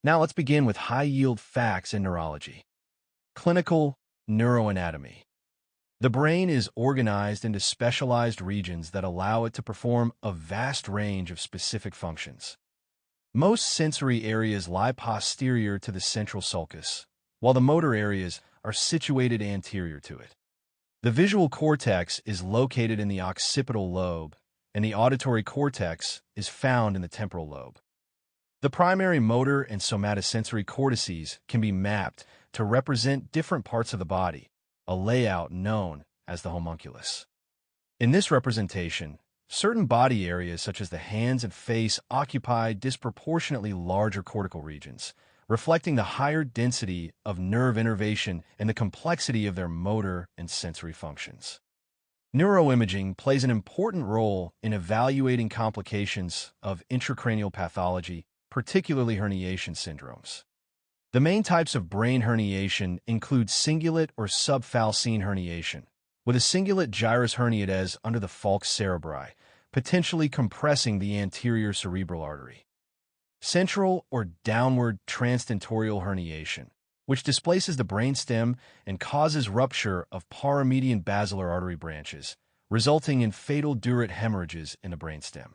Now let's begin with high-yield facts in neurology. Clinical neuroanatomy. The brain is organized into specialized regions that allow it to perform a vast range of specific functions. Most sensory areas lie posterior to the central sulcus, while the motor areas are situated anterior to it. The visual cortex is located in the occipital lobe, and the auditory cortex is found in the temporal lobe. The primary motor and somatosensory cortices can be mapped to represent different parts of the body, a layout known as the homunculus. In this representation, certain body areas such as the hands and face occupy disproportionately larger cortical regions, reflecting the higher density of nerve innervation and the complexity of their motor and sensory functions. Neuroimaging plays an important role in evaluating complications of intracranial pathology, particularly herniation syndromes. The main types of brain herniation include cingulate or subfalcine herniation, with a cingulate gyrus herniates under the falx cerebri, potentially compressing the anterior cerebral artery. Central or downward transtentorial herniation, which displaces the brainstem and causes rupture of paramedian basilar artery branches, resulting in fatal durate hemorrhages in the brainstem.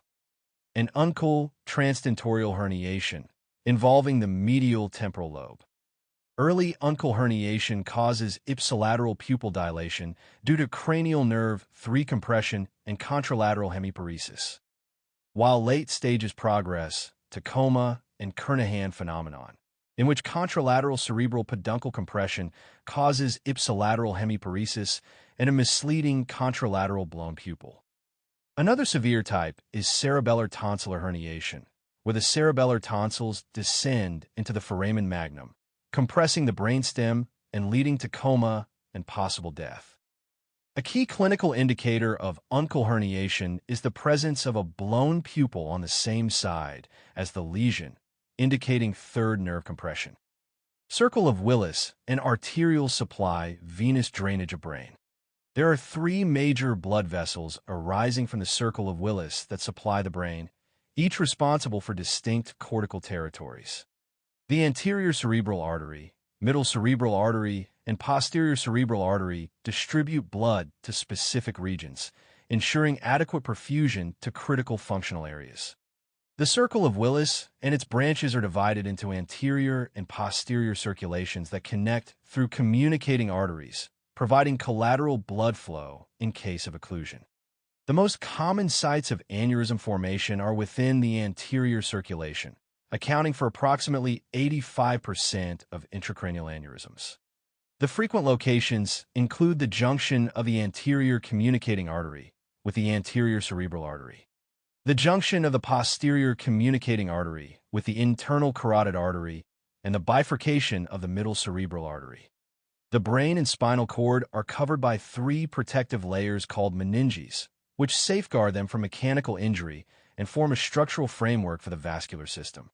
An uncal transtentorial herniation, involving the medial temporal lobe. Early uncal herniation causes ipsilateral pupil dilation due to cranial nerve 3 compression and contralateral hemiparesis, while late stages progress to Coma and Kernahan phenomenon, in which contralateral cerebral peduncle compression causes ipsilateral hemiparesis and a misleading contralateral blown pupil. Another severe type is cerebellar tonsillar herniation, where the cerebellar tonsils descend into the foramen magnum, compressing the brainstem and leading to coma and possible death. A key clinical indicator of uncal herniation is the presence of a blown pupil on the same side as the lesion, indicating third nerve compression. Circle of Willis and arterial supply venous drainage of brain. There are 3 major blood vessels arising from the circle of Willis that supply the brain, each responsible for distinct cortical territories. The anterior cerebral artery, middle cerebral artery, and posterior cerebral artery distribute blood to specific regions, ensuring adequate perfusion to critical functional areas. The circle of Willis and its branches are divided into anterior and posterior circulations that connect through communicating arteries, providing collateral blood flow in case of occlusion. The most common sites of aneurysm formation are within the anterior circulation, accounting for approximately 85% of intracranial aneurysms. The frequent locations include the junction of the anterior communicating artery with the anterior cerebral artery, the junction of the posterior communicating artery with the internal carotid artery, and the bifurcation of the middle cerebral artery. The brain and spinal cord are covered by 3 protective layers called meninges, which safeguard them from mechanical injury and form a structural framework for the vascular system.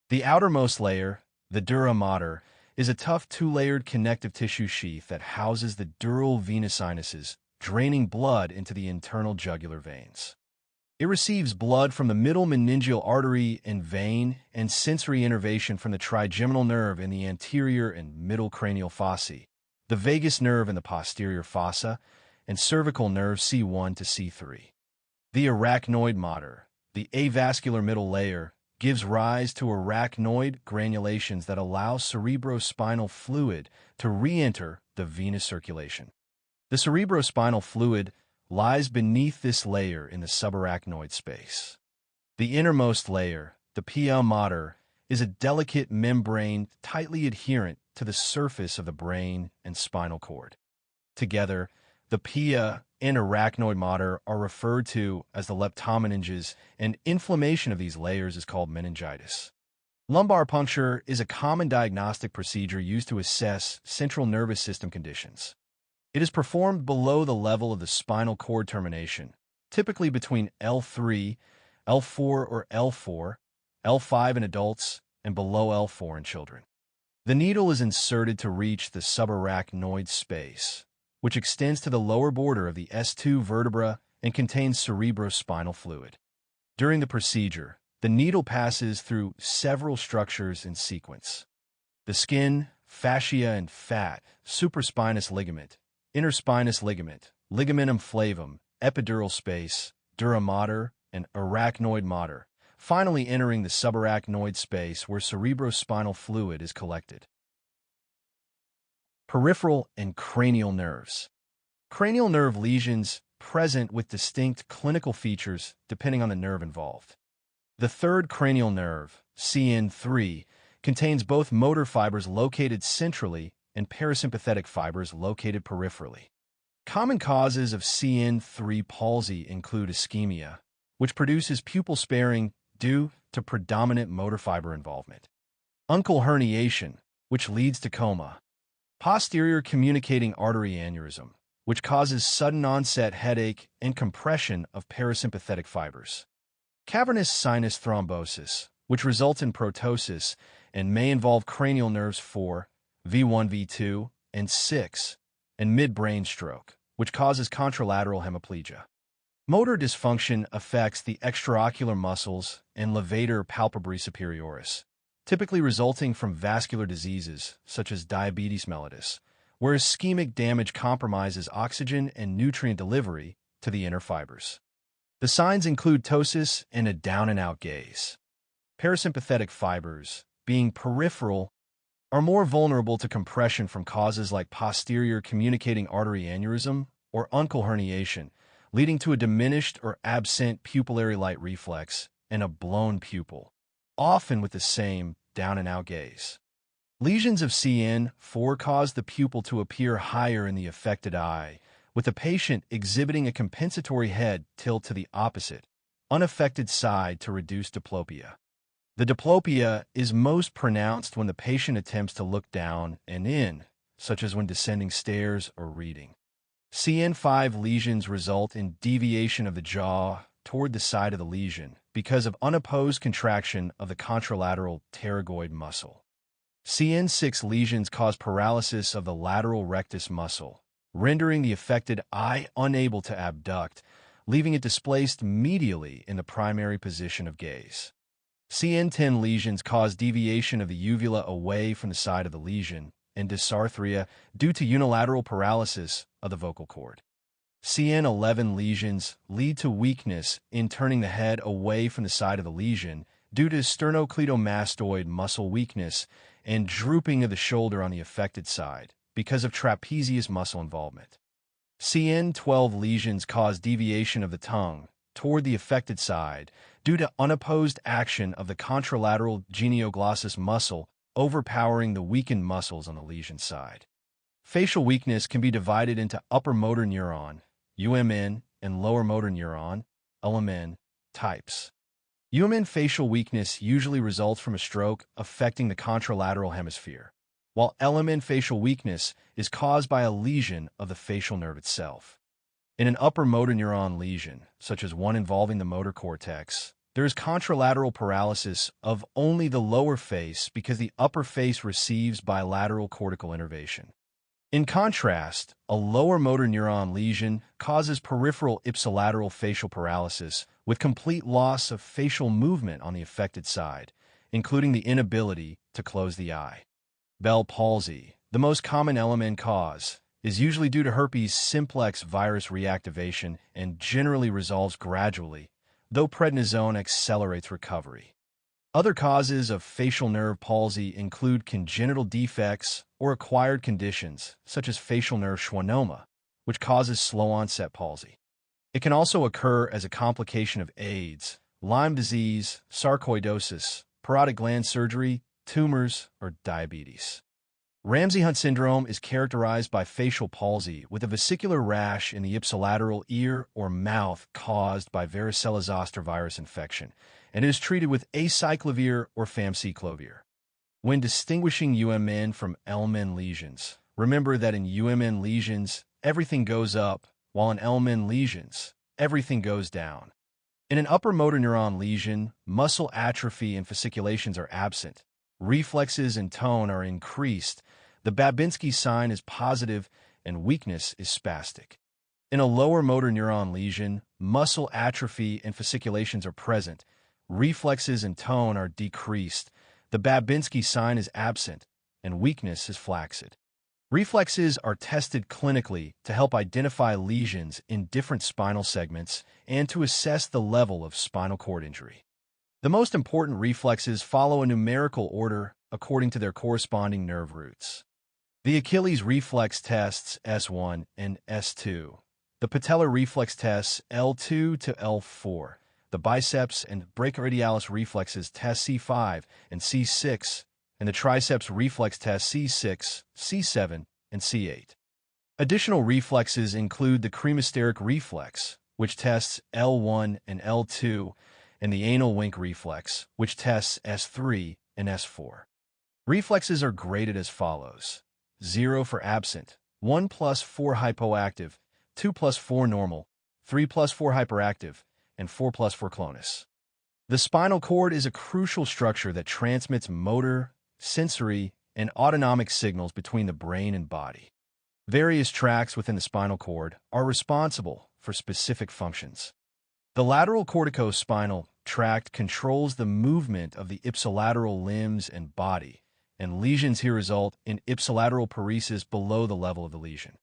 The outermost layer, the dura mater, is a tough 2-layered connective tissue sheath that houses the dural venous sinuses, draining blood into the internal jugular veins. It receives blood from the middle meningeal artery and vein and sensory innervation from the trigeminal nerve in the anterior and middle cranial fossae, the vagus nerve in the posterior fossa, and cervical nerve C1 to C3. The arachnoid mater, the avascular middle layer, gives rise to arachnoid granulations that allow cerebrospinal fluid to re-enter the venous circulation. The cerebrospinal fluid lies beneath this layer in the subarachnoid space. The innermost layer, the pia mater, is a delicate membrane tightly adherent to the surface of the brain and spinal cord. Together, the pia and arachnoid mater are referred to as the leptomeninges, and inflammation of these layers is called meningitis. Lumbar puncture is a common diagnostic procedure used to assess central nervous system conditions. It is performed below the level of the spinal cord termination, typically between L3, L4 or L4, L5 in adults, and below L4 in children. The needle is inserted to reach the subarachnoid space, which extends to the lower border of the S2 vertebra and contains cerebrospinal fluid. During the procedure, The needle passes through several structures in sequence: the skin, fascia and fat, supraspinous ligament, interspinous ligament, ligamentum flavum, epidural space, dura mater, and arachnoid mater, finally entering the subarachnoid space where cerebrospinal fluid is collected. Peripheral and cranial nerves. Cranial nerve lesions present with distinct clinical features depending on the nerve involved. The third cranial nerve, CN3, contains both motor fibers located centrally and parasympathetic fibers located peripherally. Common causes of CN3 palsy include ischemia, which produces pupil sparing due to predominant motor fiber involvement, uncal herniation, which leads to coma, posterior communicating artery aneurysm, which causes sudden onset headache and compression of parasympathetic fibers, cavernous sinus thrombosis, which results in protosis and may involve cranial nerves 4, V1, V2, and 6, and midbrain stroke, which causes contralateral hemiplegia. Motor dysfunction affects the extraocular muscles and levator palpebrae superioris, typically resulting from vascular diseases such as diabetes mellitus, where ischemic damage compromises oxygen and nutrient delivery to the inner fibers. The signs include ptosis and a down-and-out gaze. Parasympathetic fibers, being peripheral, are more vulnerable to compression from causes like posterior communicating artery aneurysm or uncal herniation, leading to a diminished or absent pupillary light reflex and a blown pupil, often with the same down-and-out gaze. Lesions of CN4 cause the pupil to appear higher in the affected eye, with the patient exhibiting a compensatory head tilt to the opposite, unaffected side to reduce diplopia. The diplopia is most pronounced when the patient attempts to look down and in, such as when descending stairs or reading. CN5 lesions result in deviation of the jaw toward the side of the lesion because of unopposed contraction of the contralateral pterygoid muscle. CN6 lesions cause paralysis of the lateral rectus muscle, rendering the affected eye unable to abduct, leaving it displaced medially in the primary position of gaze. CN10 lesions cause deviation of the uvula away from the side of the lesion and dysarthria due to unilateral paralysis of the vocal cord. CN11 lesions lead to weakness in turning the head away from the side of the lesion due to sternocleidomastoid muscle weakness and drooping of the shoulder on the affected side because of trapezius muscle involvement. CN12 lesions cause deviation of the tongue toward the affected side due to unopposed action of the contralateral genioglossus muscle overpowering the weakened muscles on the lesion side. Facial weakness can be divided into upper motor neuron, UMN, and lower motor neuron, LMN, types. UMN facial weakness usually results from a stroke affecting the contralateral hemisphere, while LMN facial weakness is caused by a lesion of the facial nerve itself. In an upper motor neuron lesion, such as one involving the motor cortex, there is contralateral paralysis of only the lower face because the upper face receives bilateral cortical innervation. In contrast, a lower motor neuron lesion causes peripheral ipsilateral facial paralysis with complete loss of facial movement on the affected side, including the inability to close the eye. Bell palsy, the most common LMN cause, is usually due to herpes simplex virus reactivation and generally resolves gradually, though prednisone accelerates recovery. Other causes of facial nerve palsy include congenital defects or acquired conditions, such as facial nerve schwannoma, which causes slow-onset palsy. It can also occur as a complication of AIDS, Lyme disease, sarcoidosis, parotid gland surgery, tumors, or diabetes. Ramsay-Hunt syndrome is characterized by facial palsy with a vesicular rash in the ipsilateral ear or mouth caused by varicella-zoster virus infection, and is treated with acyclovir or famciclovir. When distinguishing UMN from LMN lesions, remember that in UMN lesions, everything goes up, while in LMN lesions, everything goes down. In an upper motor neuron lesion, muscle atrophy and fasciculations are absent. Reflexes and tone are increased, the Babinski sign is positive, and weakness is spastic. In a lower motor neuron lesion, muscle atrophy and fasciculations are present, reflexes and tone are decreased, the Babinski sign is absent, and weakness is flaccid. Reflexes are tested clinically to help identify lesions in different spinal segments and to assess the level of spinal cord injury. The most important reflexes follow a numerical order according to their corresponding nerve roots. The Achilles reflex tests S1 and S2. The patellar reflex tests L2 to L4. The biceps and brachioradialis reflexes test C5 and C6, and the triceps reflex test C6, C7, and C8. Additional reflexes include the cremasteric reflex, which tests L1 and L2, and the anal wink reflex, which tests S3 and S4. Reflexes are graded as follows: 0 for absent, 1 plus 4 hypoactive, 2 plus 4 normal, 3 plus 4 hyperactive, and 4 plus 4 clonus. The spinal cord is a crucial structure that transmits motor, sensory, and autonomic signals between the brain and body. Various tracts within the spinal cord are responsible for specific functions. The lateral corticospinal tract controls the movement of the ipsilateral limbs and body, and lesions here result in ipsilateral paresis below the level of the lesion.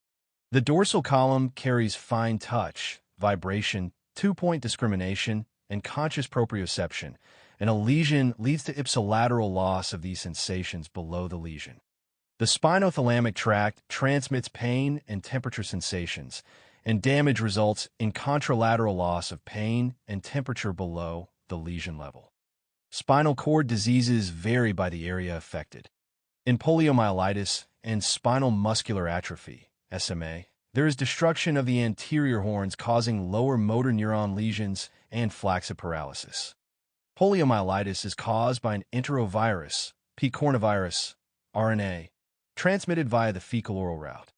The dorsal column carries fine touch, vibration, two-point discrimination, and conscious proprioception, and a lesion leads to ipsilateral loss of these sensations below the lesion. The spinothalamic tract transmits pain and temperature sensations, and damage results in contralateral loss of pain and temperature below the lesion level. Spinal cord diseases vary by the area affected. In poliomyelitis and spinal muscular atrophy, SMA, there is destruction of the anterior horns causing lower motor neuron lesions and flaccid paralysis. Poliomyelitis is caused by an enterovirus, P. coronavirus, RNA, transmitted via the fecal-oral route.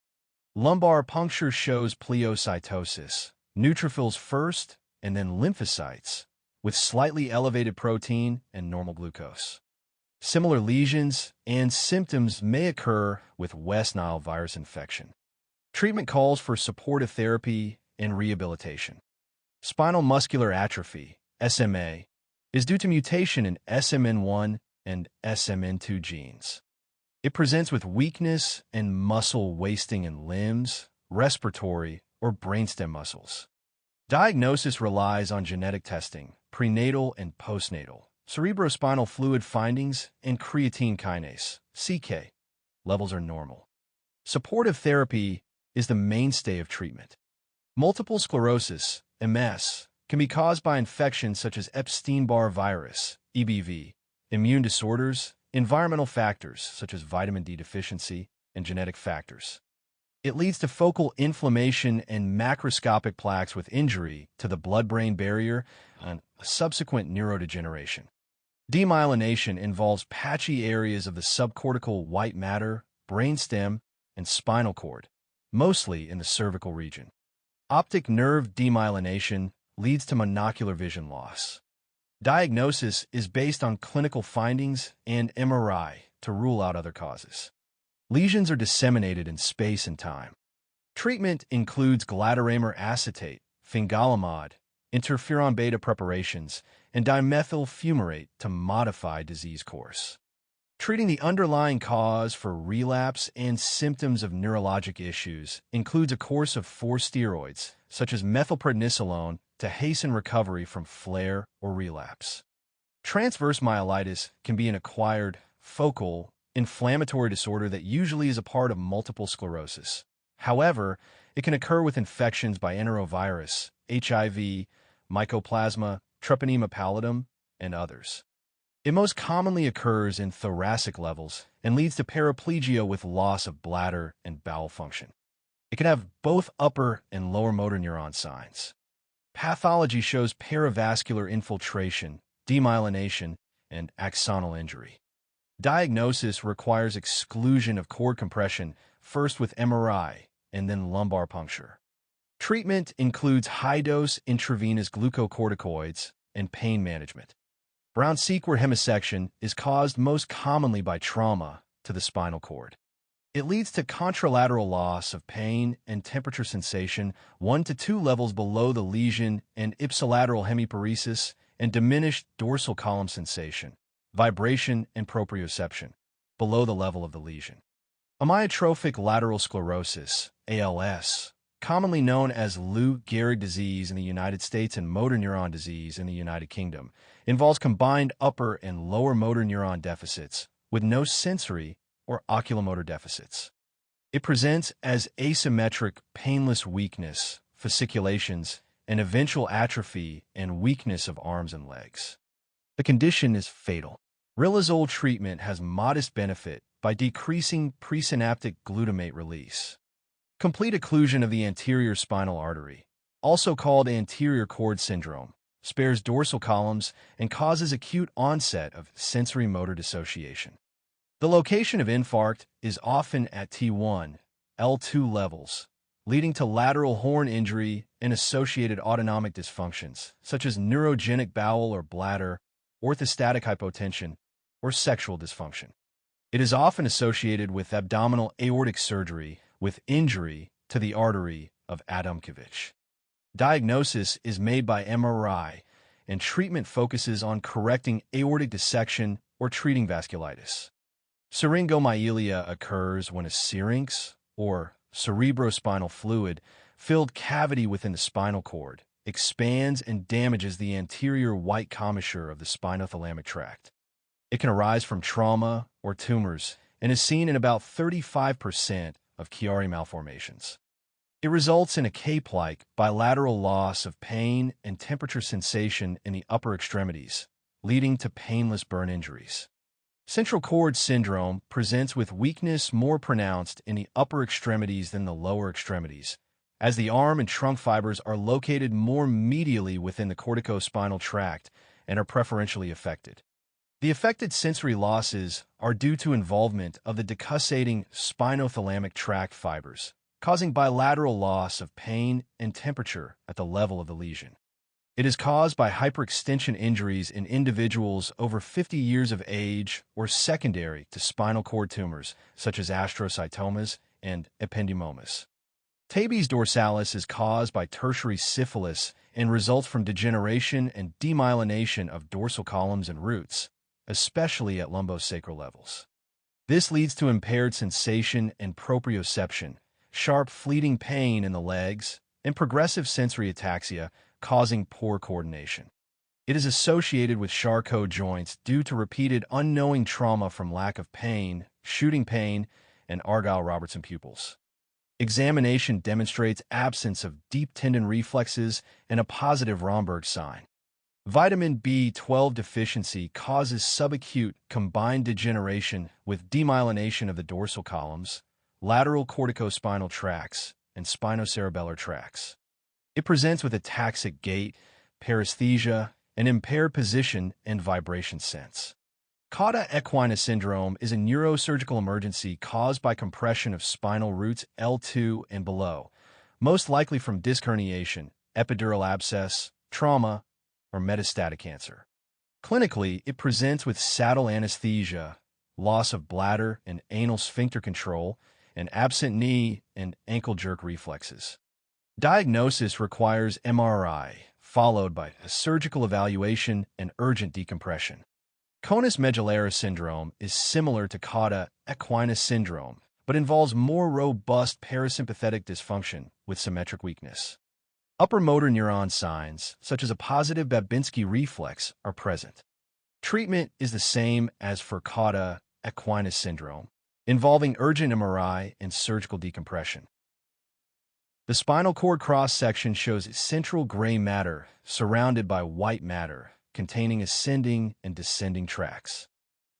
Lumbar puncture shows pleocytosis, neutrophils first and then lymphocytes, with slightly elevated protein and normal glucose. Similar lesions and symptoms may occur with West Nile virus infection. Treatment calls for supportive therapy and rehabilitation. Spinal muscular atrophy, SMA, is due to mutation in SMN1 and SMN2 genes. It presents with weakness and muscle wasting in limbs, respiratory, or brainstem muscles. Diagnosis relies on genetic testing, prenatal and postnatal, cerebrospinal fluid findings, and creatine kinase, CK, levels are normal. Supportive therapy is the mainstay of treatment. Multiple sclerosis, MS, can be caused by infections such as Epstein-Barr virus, EBV, immune disorders, environmental factors such as vitamin D deficiency, and genetic factors. It leads to focal inflammation and macroscopic plaques with injury to the blood-brain barrier and subsequent neurodegeneration. Demyelination involves patchy areas of the subcortical white matter, brainstem, and spinal cord, mostly in the cervical region. Optic nerve demyelination leads to monocular vision loss. Diagnosis is based on clinical findings and MRI to rule out other causes. Lesions are disseminated in space and time. Treatment includes glatiramer acetate, fingolimod, interferon beta preparations, and dimethyl fumarate to modify disease course. Treating the underlying cause for relapse and symptoms of neurologic issues includes a course of 4 steroids, such as methylprednisolone, to hasten recovery from flare or relapse. Transverse myelitis can be an acquired, focal, inflammatory disorder that usually is a part of multiple sclerosis. However, it can occur with infections by enterovirus, HIV, mycoplasma, treponema pallidum, and others. It most commonly occurs in thoracic levels and leads to paraplegia with loss of bladder and bowel function. It can have both upper and lower motor neuron signs. Pathology shows perivascular infiltration, demyelination, and axonal injury. Diagnosis requires exclusion of cord compression, first with MRI and then lumbar puncture. Treatment includes high-dose intravenous glucocorticoids and pain management. Brown-Sequard hemisection is caused most commonly by trauma to the spinal cord. It leads to contralateral loss of pain and temperature sensation 1 to 2 levels below the lesion and ipsilateral hemiparesis and diminished dorsal column sensation, vibration, and proprioception below the level of the lesion. Amyotrophic lateral sclerosis, ALS, commonly known as Lou Gehrig disease in the United States and motor neuron disease in the United Kingdom, involves combined upper and lower motor neuron deficits with no sensory or oculomotor deficits. It presents as asymmetric, painless weakness, fasciculations, and eventual atrophy and weakness of arms and legs. The condition is fatal. Riluzole treatment has modest benefit by decreasing presynaptic glutamate release. Complete occlusion of the anterior spinal artery, also called anterior cord syndrome, spares dorsal columns and causes acute onset of sensory motor dissociation. The location of infarct is often at T1, L2 levels, leading to lateral horn injury and associated autonomic dysfunctions, such as neurogenic bowel or bladder, orthostatic hypotension, or sexual dysfunction. It is often associated with abdominal aortic surgery with injury to the artery of Adamkiewicz. Diagnosis is made by MRI, and treatment focuses on correcting aortic dissection or treating vasculitis. Syringomyelia occurs when a syrinx, or cerebrospinal fluid-filled cavity within the spinal cord, expands and damages the anterior white commissure of the spinothalamic tract. It can arise from trauma or tumors and is seen in about 35% of Chiari malformations. It results in a cape-like bilateral loss of pain and temperature sensation in the upper extremities, leading to painless burn injuries. Central cord syndrome presents with weakness more pronounced in the upper extremities than the lower extremities, as the arm and trunk fibers are located more medially within the corticospinal tract and are preferentially affected. The affected sensory losses are due to involvement of the decussating spinothalamic tract fibers, causing bilateral loss of pain and temperature at the level of the lesion. It is caused by hyperextension injuries in individuals over 50 years of age or secondary to spinal cord tumors, such as astrocytomas and ependymomas. Tabes dorsalis is caused by tertiary syphilis and results from degeneration and demyelination of dorsal columns and roots, especially at lumbosacral levels. This leads to impaired sensation and proprioception, sharp fleeting pain in the legs, and progressive sensory ataxia, causing poor coordination. It is associated with Charcot joints due to repeated unknowing trauma from lack of pain, shooting pain, and Argyll-Robertson pupils. Examination demonstrates absence of deep tendon reflexes and a positive Romberg sign. Vitamin B12 deficiency causes subacute combined degeneration with demyelination of the dorsal columns, lateral corticospinal tracts, and spinocerebellar tracts. It presents with ataxic gait, paresthesia, and impaired position and vibration sense. Cauda equina syndrome is a neurosurgical emergency caused by compression of spinal roots L2 and below, most likely from disc herniation, epidural abscess, trauma, or metastatic cancer. Clinically, it presents with saddle anesthesia, loss of bladder and anal sphincter control, and absent knee and ankle jerk reflexes. Diagnosis requires MRI, followed by a surgical evaluation and urgent decompression. Conus medullaris syndrome is similar to Cauda equina syndrome, but involves more robust parasympathetic dysfunction with symmetric weakness. Upper motor neuron signs, such as a positive Babinski reflex, are present. Treatment is the same as for Cauda equina syndrome, involving urgent MRI and surgical decompression. The spinal cord cross-section shows central gray matter surrounded by white matter, containing ascending and descending tracts.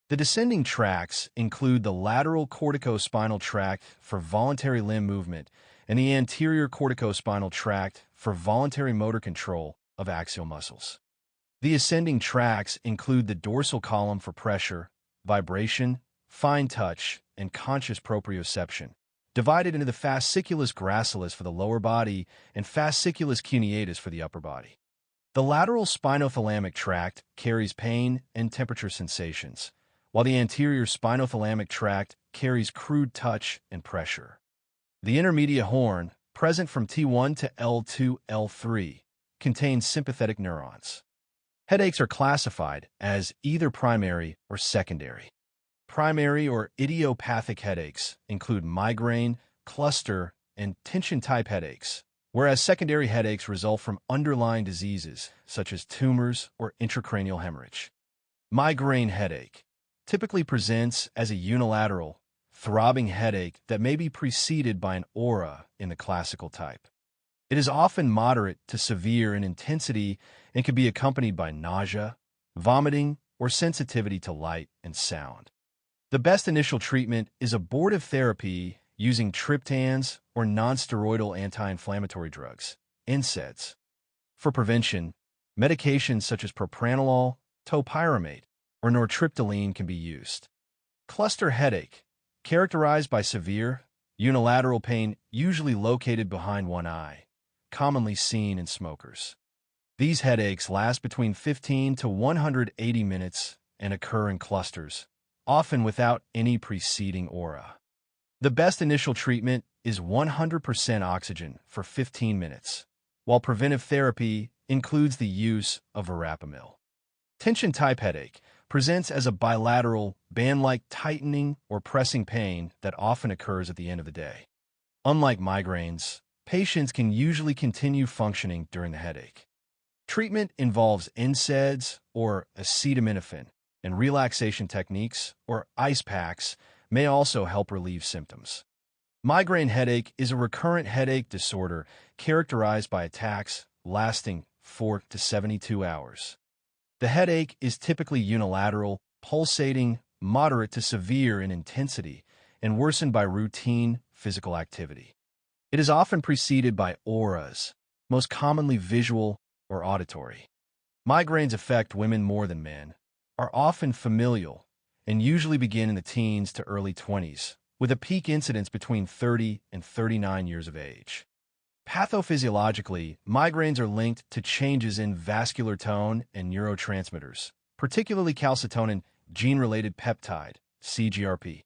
The descending tracts include the lateral corticospinal tract for voluntary limb movement and the anterior corticospinal tract for voluntary motor control of axial muscles. The ascending tracts include the dorsal column for pressure, vibration, fine touch, and conscious proprioception, divided into the fasciculus gracilis for the lower body and fasciculus cuneatus for the upper body. The lateral spinothalamic tract carries pain and temperature sensations, while the anterior spinothalamic tract carries crude touch and pressure. The intermediate horn, present from T1 to L2, L3, contains sympathetic neurons. Headaches are classified as either primary or secondary. Primary or idiopathic headaches include migraine, cluster, and tension-type headaches, whereas secondary headaches result from underlying diseases such as tumors or intracranial hemorrhage. Migraine headache typically presents as a unilateral, throbbing headache that may be preceded by an aura in the classical type. It is often moderate to severe in intensity and can be accompanied by nausea, vomiting, or sensitivity to light and sound. The best initial treatment is abortive therapy using triptans or nonsteroidal anti-inflammatory drugs, NSAIDs. For prevention, medications such as propranolol, topiramate, or nortriptyline can be used. Cluster headache, characterized by severe, unilateral pain usually located behind one eye, commonly seen in smokers. These headaches last between 15 to 180 minutes and occur in clusters, often without any preceding aura. The best initial treatment is 100% oxygen for 15 minutes, while preventive therapy includes the use of verapamil. Tension-type headache presents as a bilateral, band-like tightening or pressing pain that often occurs at the end of the day. Unlike migraines, patients can usually continue functioning during the headache. Treatment involves NSAIDs or acetaminophen, and relaxation techniques or ice packs may also help relieve symptoms. Migraine headache is a recurrent headache disorder characterized by attacks lasting 4 to 72 hours. The headache is typically unilateral, pulsating, moderate to severe in intensity, and worsened by routine physical activity. It is often preceded by auras, most commonly visual or auditory. Migraines affect women more than men, are often familial, and usually begin in the teens to early 20s, with a peak incidence between 30 and 39 years of age. Pathophysiologically, migraines are linked to changes in vascular tone and neurotransmitters, particularly calcitonin gene-related peptide, CGRP.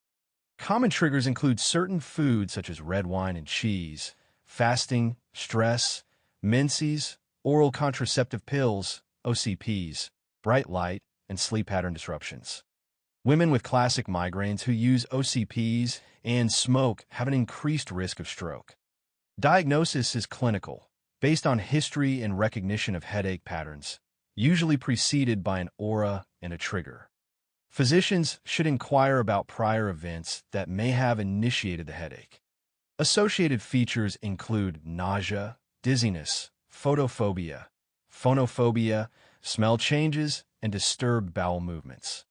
Common triggers include certain foods such as red wine and cheese, fasting, stress, menses, oral contraceptive pills, OCPs, bright light, and sleep pattern disruptions. Women with classic migraines who use OCPs and smoke have an increased risk of stroke. Diagnosis is clinical, based on history and recognition of headache patterns, usually preceded by an aura and a trigger. Physicians should inquire about prior events that may have initiated the headache. Associated features include nausea, dizziness, photophobia, phonophobia, smell changes, and disturbed bowel movements.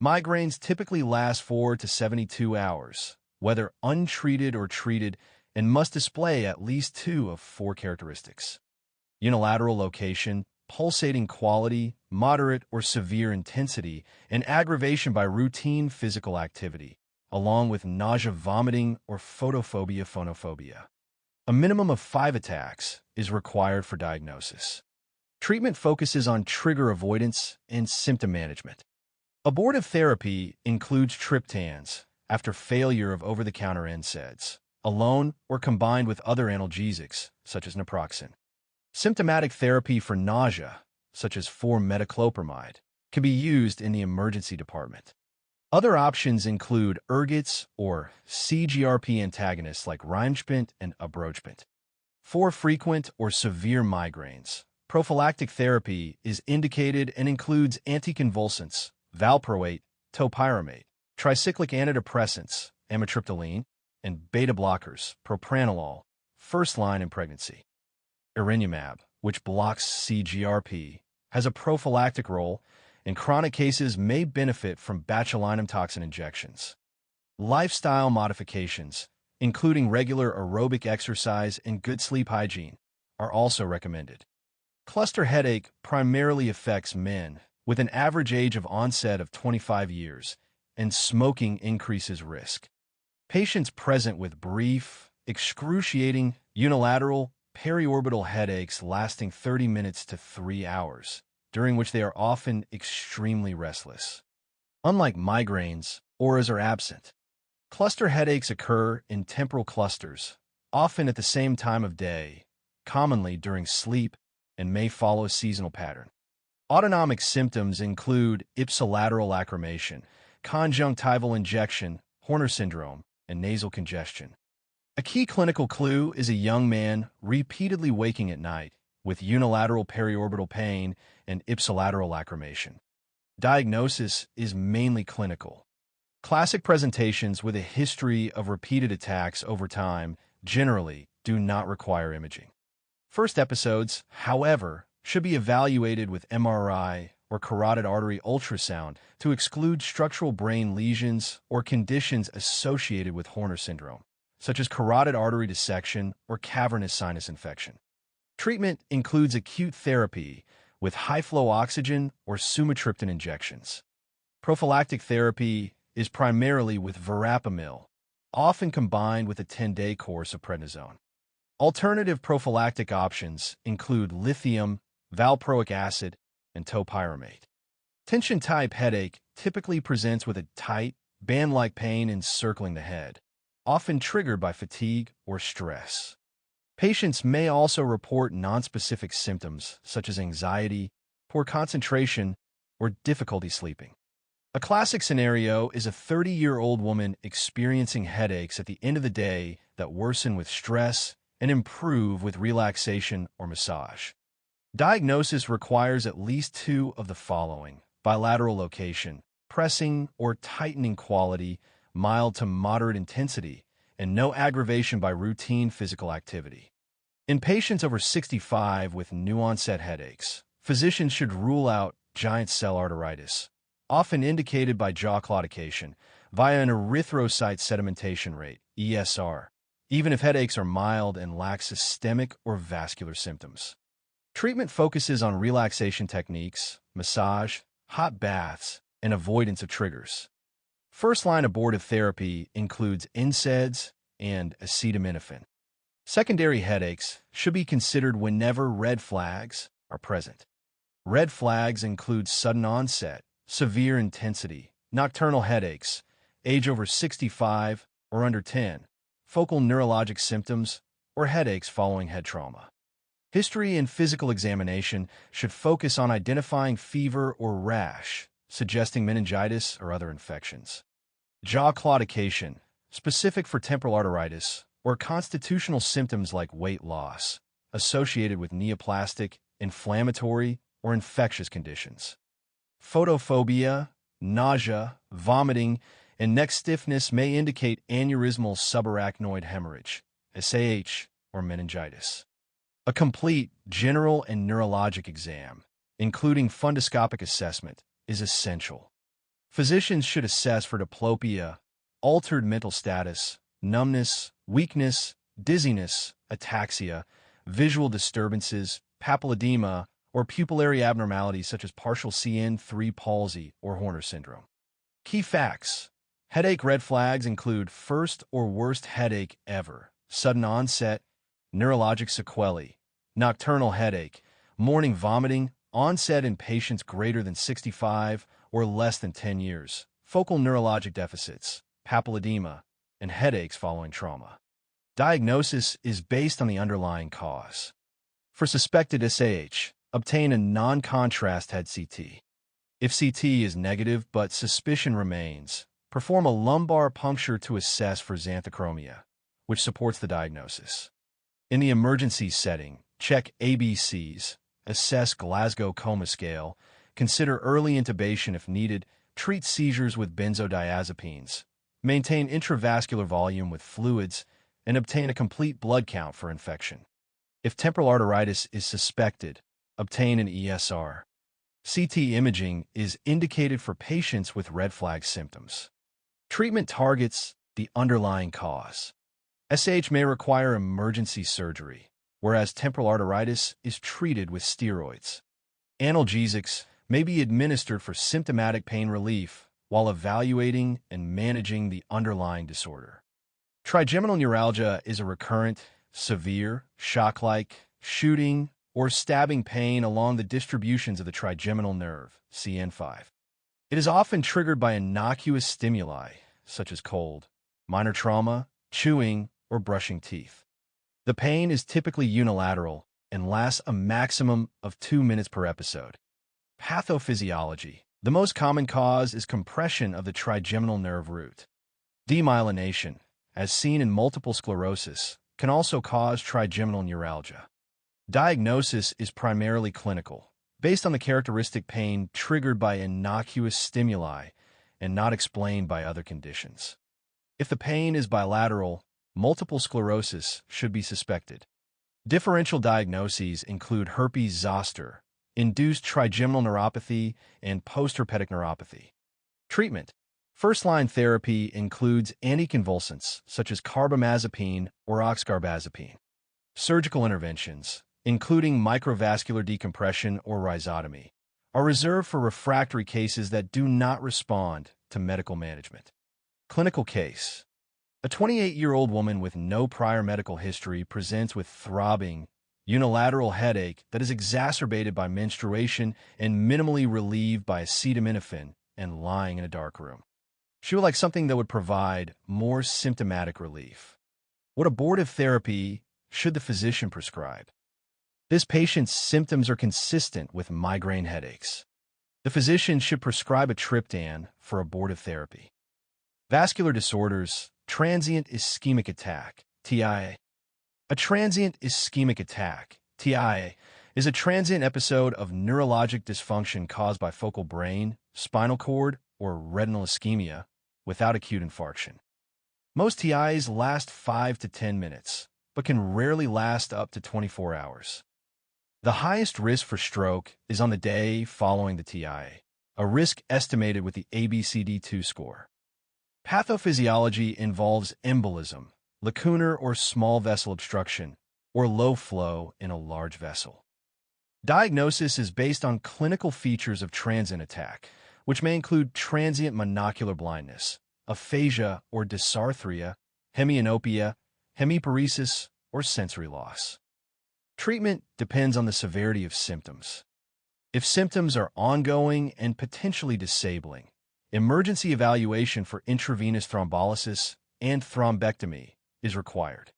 Migraines typically last 4 to 72 hours, whether untreated or treated, and must display at least 2 of 4 characteristics: unilateral location, pulsating quality, moderate or severe intensity, and aggravation by routine physical activity, along with nausea, vomiting, or photophobia. A minimum of 5 attacks is required for diagnosis. Treatment focuses on trigger avoidance and symptom management. Abortive therapy includes triptans after failure of over-the-counter NSAIDs, alone or combined with other analgesics, such as naproxen. Symptomatic therapy for nausea, such as 4-metoclopramide, can be used in the emergency department. Other options include ergots or CGRP antagonists like Rimspent and Abrogepant. For frequent or severe migraines, prophylactic therapy is indicated and includes anticonvulsants, valproate, topiramate, tricyclic antidepressants, amitriptyline, and beta blockers, propranolol, first line in pregnancy. Erinyumab, which blocks CGRP, has a prophylactic role, and chronic cases may benefit from botulinum toxin injections. Lifestyle modifications, including regular aerobic exercise and good sleep hygiene, are also recommended. Cluster headache primarily affects men, with an average age of onset of 25 years, and smoking increases risk. Patients present with brief, excruciating, unilateral, periorbital headaches lasting 30 minutes to 3 hours, during which they are often extremely restless. Unlike migraines, auras are absent. Cluster headaches occur in temporal clusters, often at the same time of day, commonly during sleep, and may follow a seasonal pattern. Autonomic symptoms include ipsilateral lacrimation, conjunctival injection, Horner syndrome, and nasal congestion. A key clinical clue is a young man repeatedly waking at night with unilateral periorbital pain and ipsilateral lacrimation. Diagnosis is mainly clinical. Classic presentations with a history of repeated attacks over time generally do not require imaging. First episodes, however, should be evaluated with MRI or carotid artery ultrasound to exclude structural brain lesions or conditions associated with Horner syndrome, such as carotid artery dissection or cavernous sinus infection. Treatment includes acute therapy with high-flow oxygen or sumatriptan injections. Prophylactic therapy is primarily with verapamil, often combined with a 10-day course of prednisone. Alternative prophylactic options include lithium, valproic acid, and topiramate. Tension-type headache typically presents with a tight, band-like pain encircling the head, often triggered by fatigue or stress. Patients may also report nonspecific symptoms such as anxiety, poor concentration, or difficulty sleeping. A classic scenario is a 30-year-old woman experiencing headaches at the end of the day that worsen with stress and improve with relaxation or massage. Diagnosis requires at least two of the following: bilateral location, pressing or tightening quality, mild to moderate intensity, and no aggravation by routine physical activity. In patients over 65 with new-onset headaches, physicians should rule out giant cell arteritis, often indicated by jaw claudication, via an erythrocyte sedimentation rate, ESR, even if headaches are mild and lack systemic or vascular symptoms. Treatment focuses on relaxation techniques, massage, hot baths, and avoidance of triggers. First-line abortive therapy includes NSAIDs and acetaminophen. Secondary headaches should be considered whenever red flags are present. Red flags include sudden onset, severe intensity, nocturnal headaches, age over 65 or under 10, focal neurologic symptoms, or headaches following head trauma. History and physical examination should focus on identifying fever or rash, suggesting meningitis or other infections. Jaw claudication, specific for temporal arteritis, or constitutional symptoms like weight loss, associated with neoplastic, inflammatory, or infectious conditions. Photophobia, nausea, vomiting, and neck stiffness may indicate aneurysmal subarachnoid hemorrhage, SAH, or meningitis. A complete general and neurologic exam, including fundoscopic assessment, is essential. Physicians should assess for diplopia, altered mental status, numbness, weakness, dizziness, ataxia, visual disturbances, papilledema, or pupillary abnormalities such as partial CN3 palsy or Horner syndrome. Key facts. Headache red flags include first or worst headache ever, sudden onset, neurologic sequelae, nocturnal headache, morning vomiting, onset in patients greater than 65 or less than 10 years, focal neurologic deficits, papilledema, and headaches following trauma. Diagnosis is based on the underlying cause. For suspected SAH, obtain a non-contrast head CT. If CT is negative but suspicion remains, perform a lumbar puncture to assess for xanthochromia, which supports the diagnosis. In the emergency setting, check ABCs, assess Glasgow Coma Scale, consider early intubation if needed, treat seizures with benzodiazepines, maintain intravascular volume with fluids, and obtain a complete blood count for infection. If temporal arteritis is suspected, obtain an ESR. CT imaging is indicated for patients with red flag symptoms. Treatment targets the underlying cause. SAH may require emergency surgery, whereas temporal arteritis is treated with steroids. Analgesics may be administered for symptomatic pain relief while evaluating and managing the underlying disorder. Trigeminal neuralgia is a recurrent, severe, shock-like, shooting, or stabbing pain along the distributions of the trigeminal nerve, CN5. It is often triggered by innocuous stimuli, such as cold, minor trauma, chewing, or brushing teeth. The pain is typically unilateral and lasts a maximum of 2 minutes per episode. Pathophysiology. The most common cause is compression of the trigeminal nerve root. Demyelination, as seen in multiple sclerosis, can also cause trigeminal neuralgia. Diagnosis is primarily clinical, based on the characteristic pain triggered by innocuous stimuli and not explained by other conditions. If the pain is bilateral, multiple sclerosis should be suspected. Differential diagnoses include herpes zoster, induced trigeminal neuropathy, and postherpetic neuropathy. Treatment. First-line therapy includes anticonvulsants such as carbamazepine or oxcarbazepine. Surgical interventions, including microvascular decompression or rhizotomy, are reserved for refractory cases that do not respond to medical management. Clinical case. A 28-year-old woman with no prior medical history presents with throbbing, unilateral headache that is exacerbated by menstruation and minimally relieved by acetaminophen and lying in a dark room. She would like something that would provide more symptomatic relief. What abortive therapy should the physician prescribe? This patient's symptoms are consistent with migraine headaches. The physician should prescribe a triptan for abortive therapy. Vascular disorders, transient ischemic attack, TIA. A transient ischemic attack, TIA, is a transient episode of neurologic dysfunction caused by focal brain, spinal cord, or retinal ischemia without acute infarction. Most TIAs last 5 to 10 minutes, but can rarely last up to 24 hours. The highest risk for stroke is on the day following the TIA, a risk estimated with the ABCD2 score. Pathophysiology involves embolism, lacunar or small vessel obstruction, or low flow in a large vessel. Diagnosis is based on clinical features of transient attack, which may include transient monocular blindness, aphasia or dysarthria, hemianopia, hemiparesis, or sensory loss. Treatment depends on the severity of symptoms. If symptoms are ongoing and potentially disabling, emergency evaluation for intravenous thrombolysis and thrombectomy is required.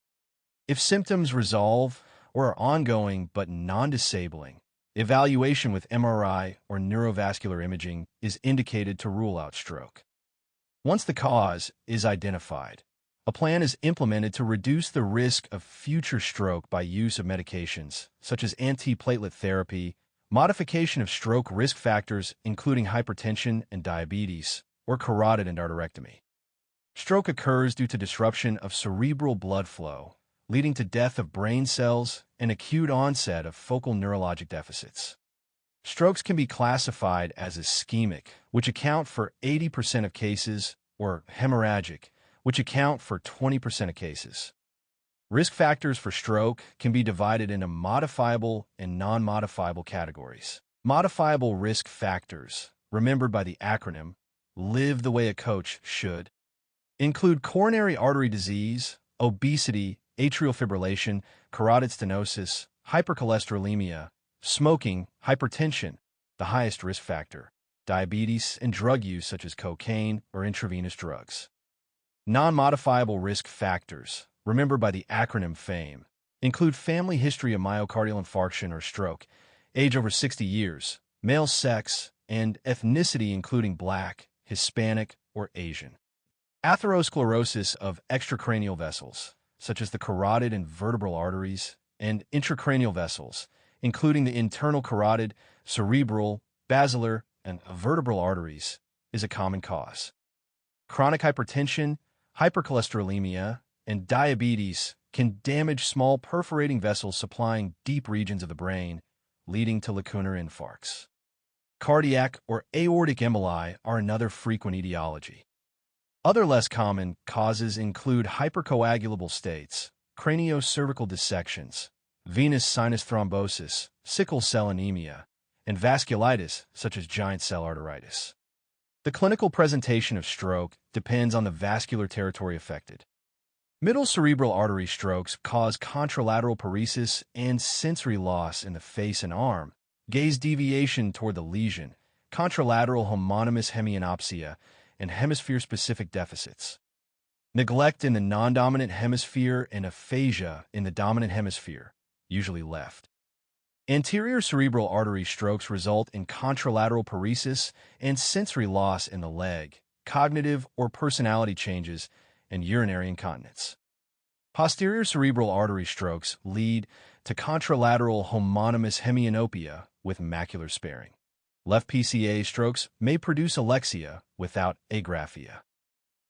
If symptoms resolve or are ongoing but non-disabling, evaluation with MRI or neurovascular imaging is indicated to rule out stroke. Once the cause is identified, a plan is implemented to reduce the risk of future stroke by use of medications such as antiplatelet therapy, modification of stroke risk factors including hypertension and diabetes, or carotid endarterectomy. Stroke occurs due to disruption of cerebral blood flow, leading to death of brain cells and acute onset of focal neurologic deficits. Strokes can be classified as ischemic, which account for 80% of cases, or hemorrhagic, which account for 20% of cases. Risk factors for stroke can be divided into modifiable and non-modifiable categories. Modifiable risk factors, remembered by the acronym LIVE the way a coach should, include coronary artery disease, obesity, atrial fibrillation, carotid stenosis, hypercholesterolemia, smoking, hypertension, the highest risk factor, diabetes, and drug use such as cocaine or intravenous drugs. Non-modifiable risk factors, remembered by the acronym FAME, include family history of myocardial infarction or stroke, age over 60 years, male sex, and ethnicity including Black, Hispanic, or Asian. Atherosclerosis of extracranial vessels, such as the carotid and vertebral arteries, and intracranial vessels, including the internal carotid, cerebral, basilar, and vertebral arteries, is a common cause. Chronic hypertension, hypercholesterolemia, and diabetes can damage small perforating vessels supplying deep regions of the brain, leading to lacunar infarcts. Cardiac or aortic emboli are another frequent etiology. Other less common causes include hypercoagulable states, craniocervical dissections, venous sinus thrombosis, sickle cell anemia, and vasculitis such as giant cell arteritis. The clinical presentation of stroke depends on the vascular territory affected. Middle cerebral artery strokes cause contralateral paresis and sensory loss in the face and arm, gaze deviation toward the lesion, contralateral homonymous hemianopsia, and hemisphere-specific deficits. Neglect in the non-dominant hemisphere and aphasia in the dominant hemisphere, usually left. Anterior cerebral artery strokes result in contralateral paresis and sensory loss in the leg, cognitive or personality changes, and urinary incontinence. Posterior cerebral artery strokes lead to contralateral homonymous hemianopia with macular sparing. Left PCA strokes may produce alexia without agraphia.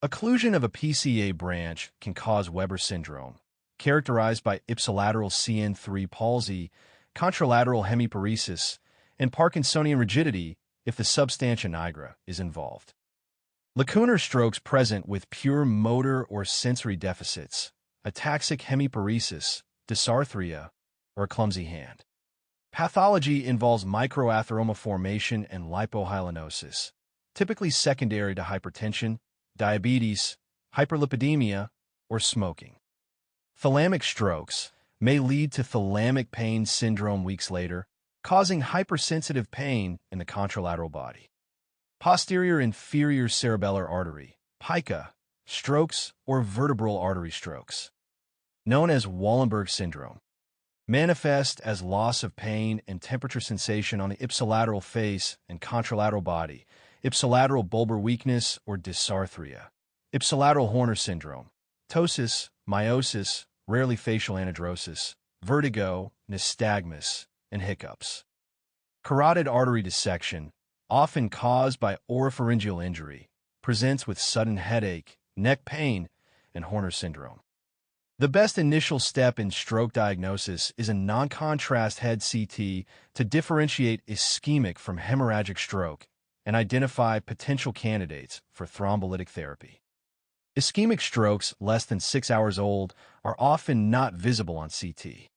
Occlusion of a PCA branch can cause Weber syndrome, characterized by ipsilateral CN3 palsy, contralateral hemiparesis, and Parkinsonian rigidity if the substantia nigra is involved. Lacunar strokes present with pure motor or sensory deficits, ataxic hemiparesis, dysarthria, or a clumsy hand. Pathology involves microatheroma formation and lipohyalinosis, typically secondary to hypertension, diabetes, hyperlipidemia, or smoking. Thalamic strokes may lead to thalamic pain syndrome weeks later, causing hypersensitive pain in the contralateral body. Posterior inferior cerebellar artery, PICA, strokes or vertebral artery strokes, known as Wallenberg syndrome, manifest as loss of pain and temperature sensation on the ipsilateral face and contralateral body, ipsilateral bulbar weakness or dysarthria, ipsilateral Horner syndrome, ptosis, meiosis, rarely facial anadrosis, vertigo, nystagmus, and hiccups. Carotid artery dissection, often caused by oropharyngeal injury, presents with sudden headache, neck pain, and Horner syndrome. The best initial step in stroke diagnosis is a non-contrast head CT to differentiate ischemic from hemorrhagic stroke and identify potential candidates for thrombolytic therapy. Ischemic strokes less than 6 hours old are often not visible on CT.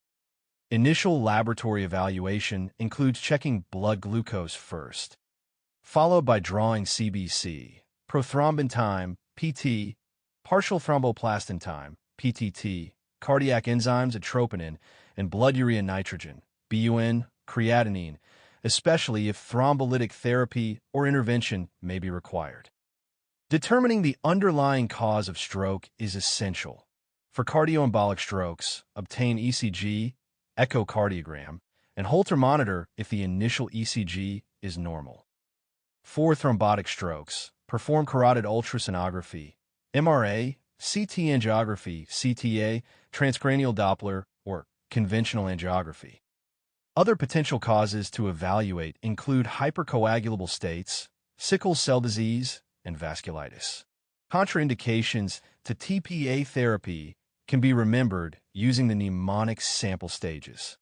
Initial laboratory evaluation includes checking blood glucose first, followed by drawing CBC, prothrombin time, PT, partial thromboplastin time, PTT, cardiac enzymes at troponin, and blood urea nitrogen, BUN, creatinine, especially if thrombolytic therapy or intervention may be required. Determining the underlying cause of stroke is essential. For cardioembolic strokes, obtain ECG, echocardiogram, and Holter monitor if the initial ECG is normal. For thrombotic strokes, perform carotid ultrasonography, MRA, CT angiography, CTA, transcranial Doppler, or conventional angiography. Other potential causes to evaluate include hypercoagulable states, sickle cell disease, and vasculitis. Contraindications to TPA therapy can be remembered using the mnemonic sample stages.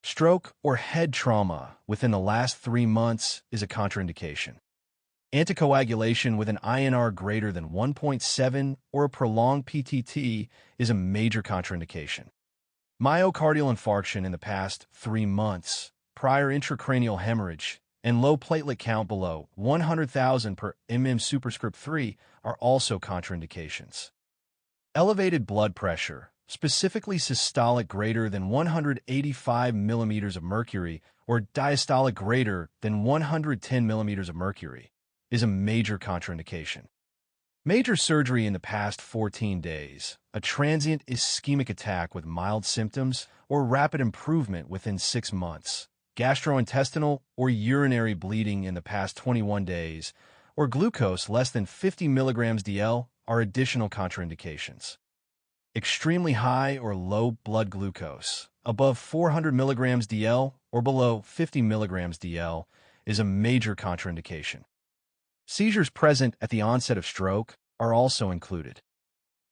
Stroke or head trauma within the last 3 months is a contraindication. Anticoagulation with an INR greater than 1.7 or a prolonged PTT is a major contraindication. Myocardial infarction in the past 3 months, prior intracranial hemorrhage, and low platelet count below 100,000 per mm superscript 3 are also contraindications. Elevated blood pressure, specifically systolic greater than 185 millimeters of mercury or diastolic greater than 110 millimeters of mercury, is a major contraindication. Major surgery in the past 14 days, a transient ischemic attack with mild symptoms, or rapid improvement within 6 months, gastrointestinal or urinary bleeding in the past 21 days, or glucose less than 50 milligrams DL are additional contraindications. Extremely high or low blood glucose, above 400 milligrams DL or below 50 milligrams DL, is a major contraindication. Seizures present at the onset of stroke are also included.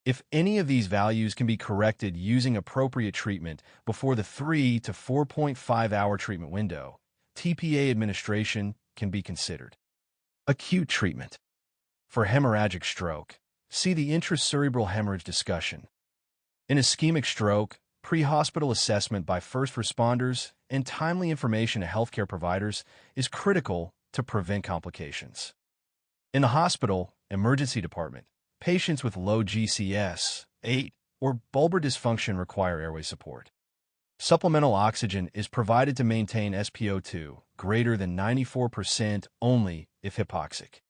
If any of these values can be corrected using appropriate treatment before the 3 to 4.5 hour treatment window, TPA administration can be considered. Acute treatment. For hemorrhagic stroke, see the intracerebral hemorrhage discussion. In ischemic stroke, pre-hospital assessment by first responders and timely information to healthcare providers is critical to prevent complications. In the hospital, emergency department, patients with low GCS, 8, or bulbar dysfunction require airway support. Supplemental oxygen is provided to maintain SpO2 greater than 94% only if hypoxic.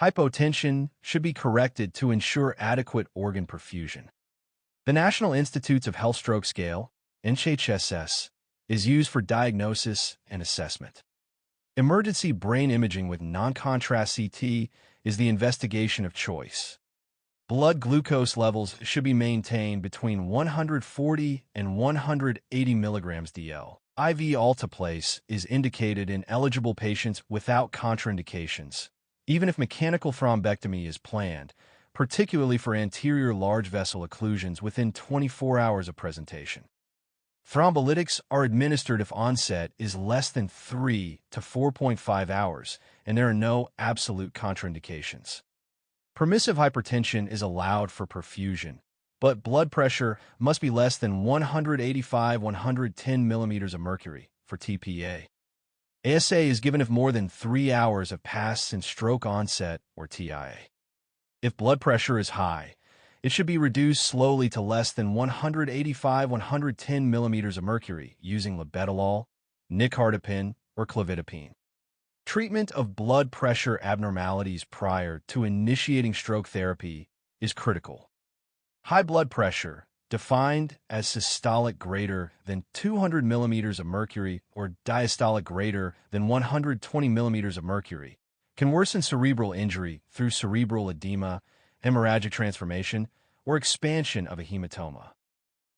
Hypotension should be corrected to ensure adequate organ perfusion. The National Institutes of Health Stroke Scale, NHSS, is used for diagnosis and assessment. Emergency brain imaging with non-contrast CT is the investigation of choice. Blood glucose levels should be maintained between 140 and 180 milligrams DL. IV alteplase is indicated in eligible patients without contraindications, even if mechanical thrombectomy is planned, particularly for anterior large vessel occlusions within 24 hours of presentation. Thrombolytics are administered if onset is less than 3 to 4.5 hours and there are no absolute contraindications. Permissive hypertension is allowed for perfusion, but blood pressure must be less than 185-110 millimeters of mercury for TPA. ASA is given if more than 3 hours have passed since stroke onset or TIA. If blood pressure is high, it should be reduced slowly to less than 185-110 millimeters of mercury using labetalol, nicardipine, or clofidipine. Treatment of blood pressure abnormalities prior to initiating stroke therapy is critical. High blood pressure, defined as systolic greater than 200 millimeters of mercury or diastolic greater than 120 millimeters of mercury, can worsen cerebral injury through cerebral edema, hemorrhagic transformation, or expansion of a hematoma.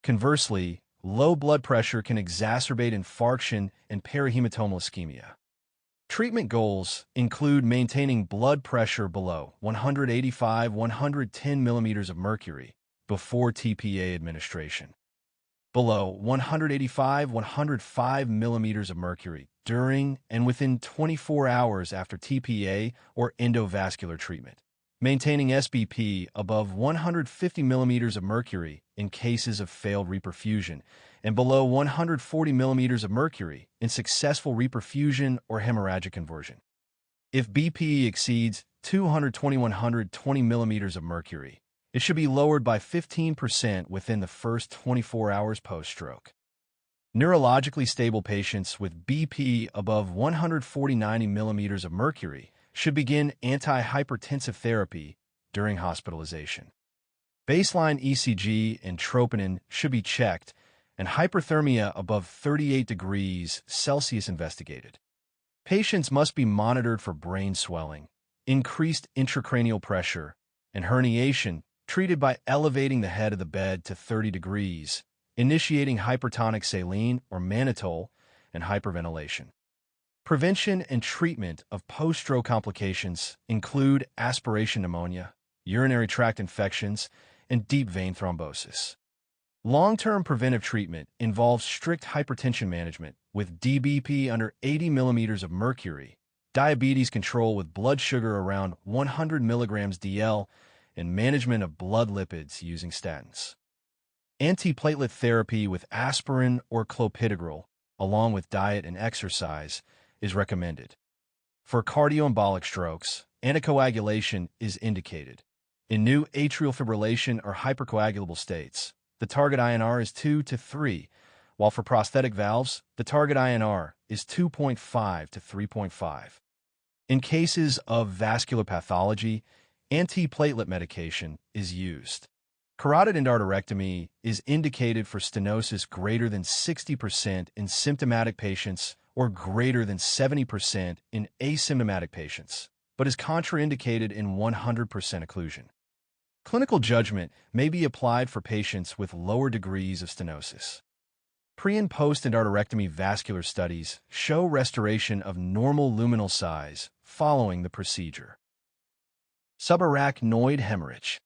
Conversely, low blood pressure can exacerbate infarction and perihematomal ischemia. Treatment goals include maintaining blood pressure below 185-110 millimeters of mercury before TPA administration, below 185-105 millimeters of mercury during and within 24 hours after TPA or endovascular treatment, maintaining SBP above 150 millimeters of mercury in cases of failed reperfusion, and below 140 millimeters of mercury in successful reperfusion or hemorrhagic conversion. If BP exceeds 220-120 millimeters of mercury, it should be lowered by 15% within the first 24 hours post-stroke. Neurologically stable patients with BP above 140-90 millimeters of mercury should begin antihypertensive therapy during hospitalization. Baseline ECG and troponin should be checked, and hyperthermia above 38 degrees Celsius investigated. Patients must be monitored for brain swelling, increased intracranial pressure, and herniation treated by elevating the head of the bed to 30 degrees, initiating hypertonic saline or mannitol, and hyperventilation. Prevention and treatment of post-stroke complications include aspiration pneumonia, urinary tract infections, and deep vein thrombosis. Long-term preventive treatment involves strict hypertension management with DBP under 80 millimeters of mercury, diabetes control with blood sugar around 100 milligrams DL, and management of blood lipids using statins. Antiplatelet therapy with aspirin or clopidogrel, along with diet and exercise, is recommended. For cardioembolic strokes, anticoagulation is indicated. In new atrial fibrillation or hypercoagulable states, the target INR is 2 to 3, while for prosthetic valves, the target INR is 2.5 to 3.5. In cases of vascular pathology, antiplatelet medication is used. Carotid endarterectomy is indicated for stenosis greater than 60% in symptomatic patients or greater than 70% in asymptomatic patients, but is contraindicated in 100% occlusion. Clinical judgment may be applied for patients with lower degrees of stenosis. Pre- and post-endarterectomy vascular studies show restoration of normal luminal size following the procedure. Subarachnoid hemorrhage.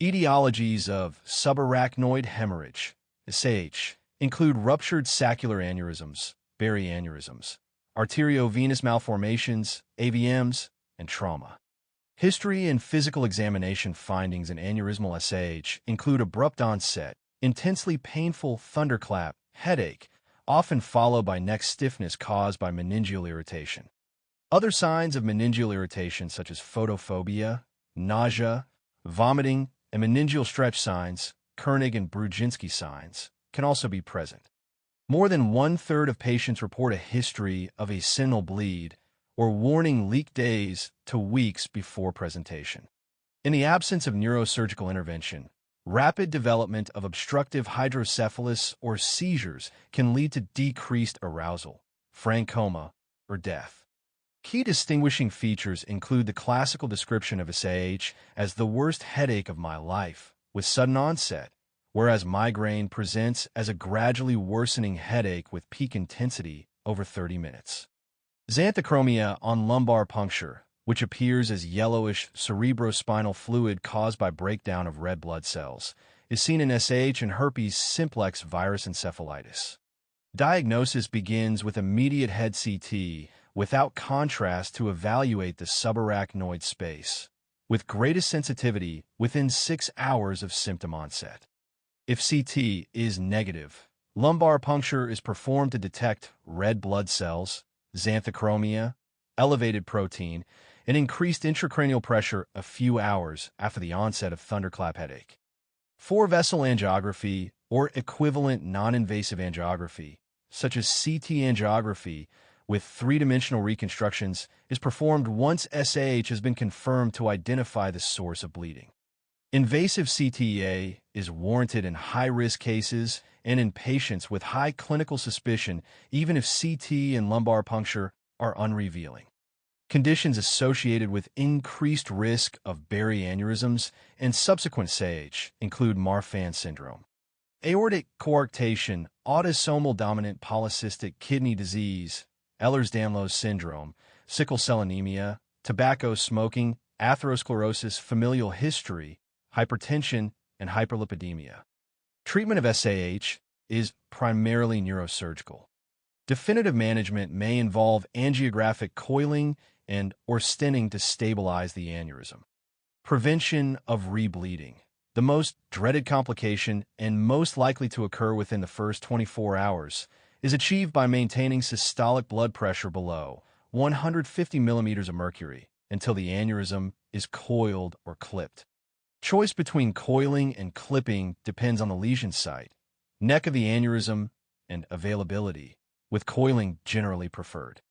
Etiologies of subarachnoid hemorrhage, SAH, include ruptured saccular aneurysms, baryaneurysms, arteriovenous malformations, AVMs, and trauma. History and physical examination findings in aneurysmal SAH include abrupt onset, intensely painful thunderclap, headache, often followed by neck stiffness caused by meningeal irritation. Other signs of meningeal irritation such as photophobia, nausea, vomiting, and meningeal stretch signs, Kernig and Brudzinski signs, can also be present. More than 1/3 of patients report a history of a sentinel bleed or warning leak days to weeks before presentation. In the absence of neurosurgical intervention, Rapid development of obstructive hydrocephalus or seizures can lead to decreased arousal, frank coma, or death. Key distinguishing features include the classical description of SAH as the worst headache of my life, with sudden onset, whereas migraine presents as a gradually worsening headache with peak intensity over 30 minutes. Xanthochromia on lumbar puncture, which appears as yellowish cerebrospinal fluid caused by breakdown of red blood cells, is seen in SAH and herpes simplex virus encephalitis. Diagnosis begins with immediate head CT without contrast to evaluate the subarachnoid space, with greatest sensitivity within 6 hours of symptom onset. If CT is negative, lumbar puncture is performed to detect red blood cells, xanthochromia, elevated protein, and increased intracranial pressure a few hours after the onset of thunderclap headache. 4-vessel angiography or equivalent non-invasive angiography, such as CT angiography with 3-dimensional reconstructions, is performed once SAH has been confirmed to identify the source of bleeding. Invasive CTA is warranted in high-risk cases and in patients with high clinical suspicion, even if CT and lumbar puncture are unrevealing. Conditions associated with increased risk of Barry aneurysms and subsequent SAH include Marfan syndrome, aortic coarctation, autosomal dominant polycystic kidney disease, Ehlers-Danlos syndrome, sickle cell anemia, tobacco smoking, atherosclerosis, familial history, hypertension, and hyperlipidemia. Treatment of SAH is primarily neurosurgical. Definitive management may involve angiographic coiling and/or stenting to stabilize the aneurysm. Prevention of rebleeding. The most dreaded complication and most likely to occur within the first 24 hours is achieved by maintaining systolic blood pressure below 150 millimeters of mercury until the aneurysm is coiled or clipped. Choice between coiling and clipping depends on the lesion site, neck of the aneurysm, and availability, with coiling generally preferred.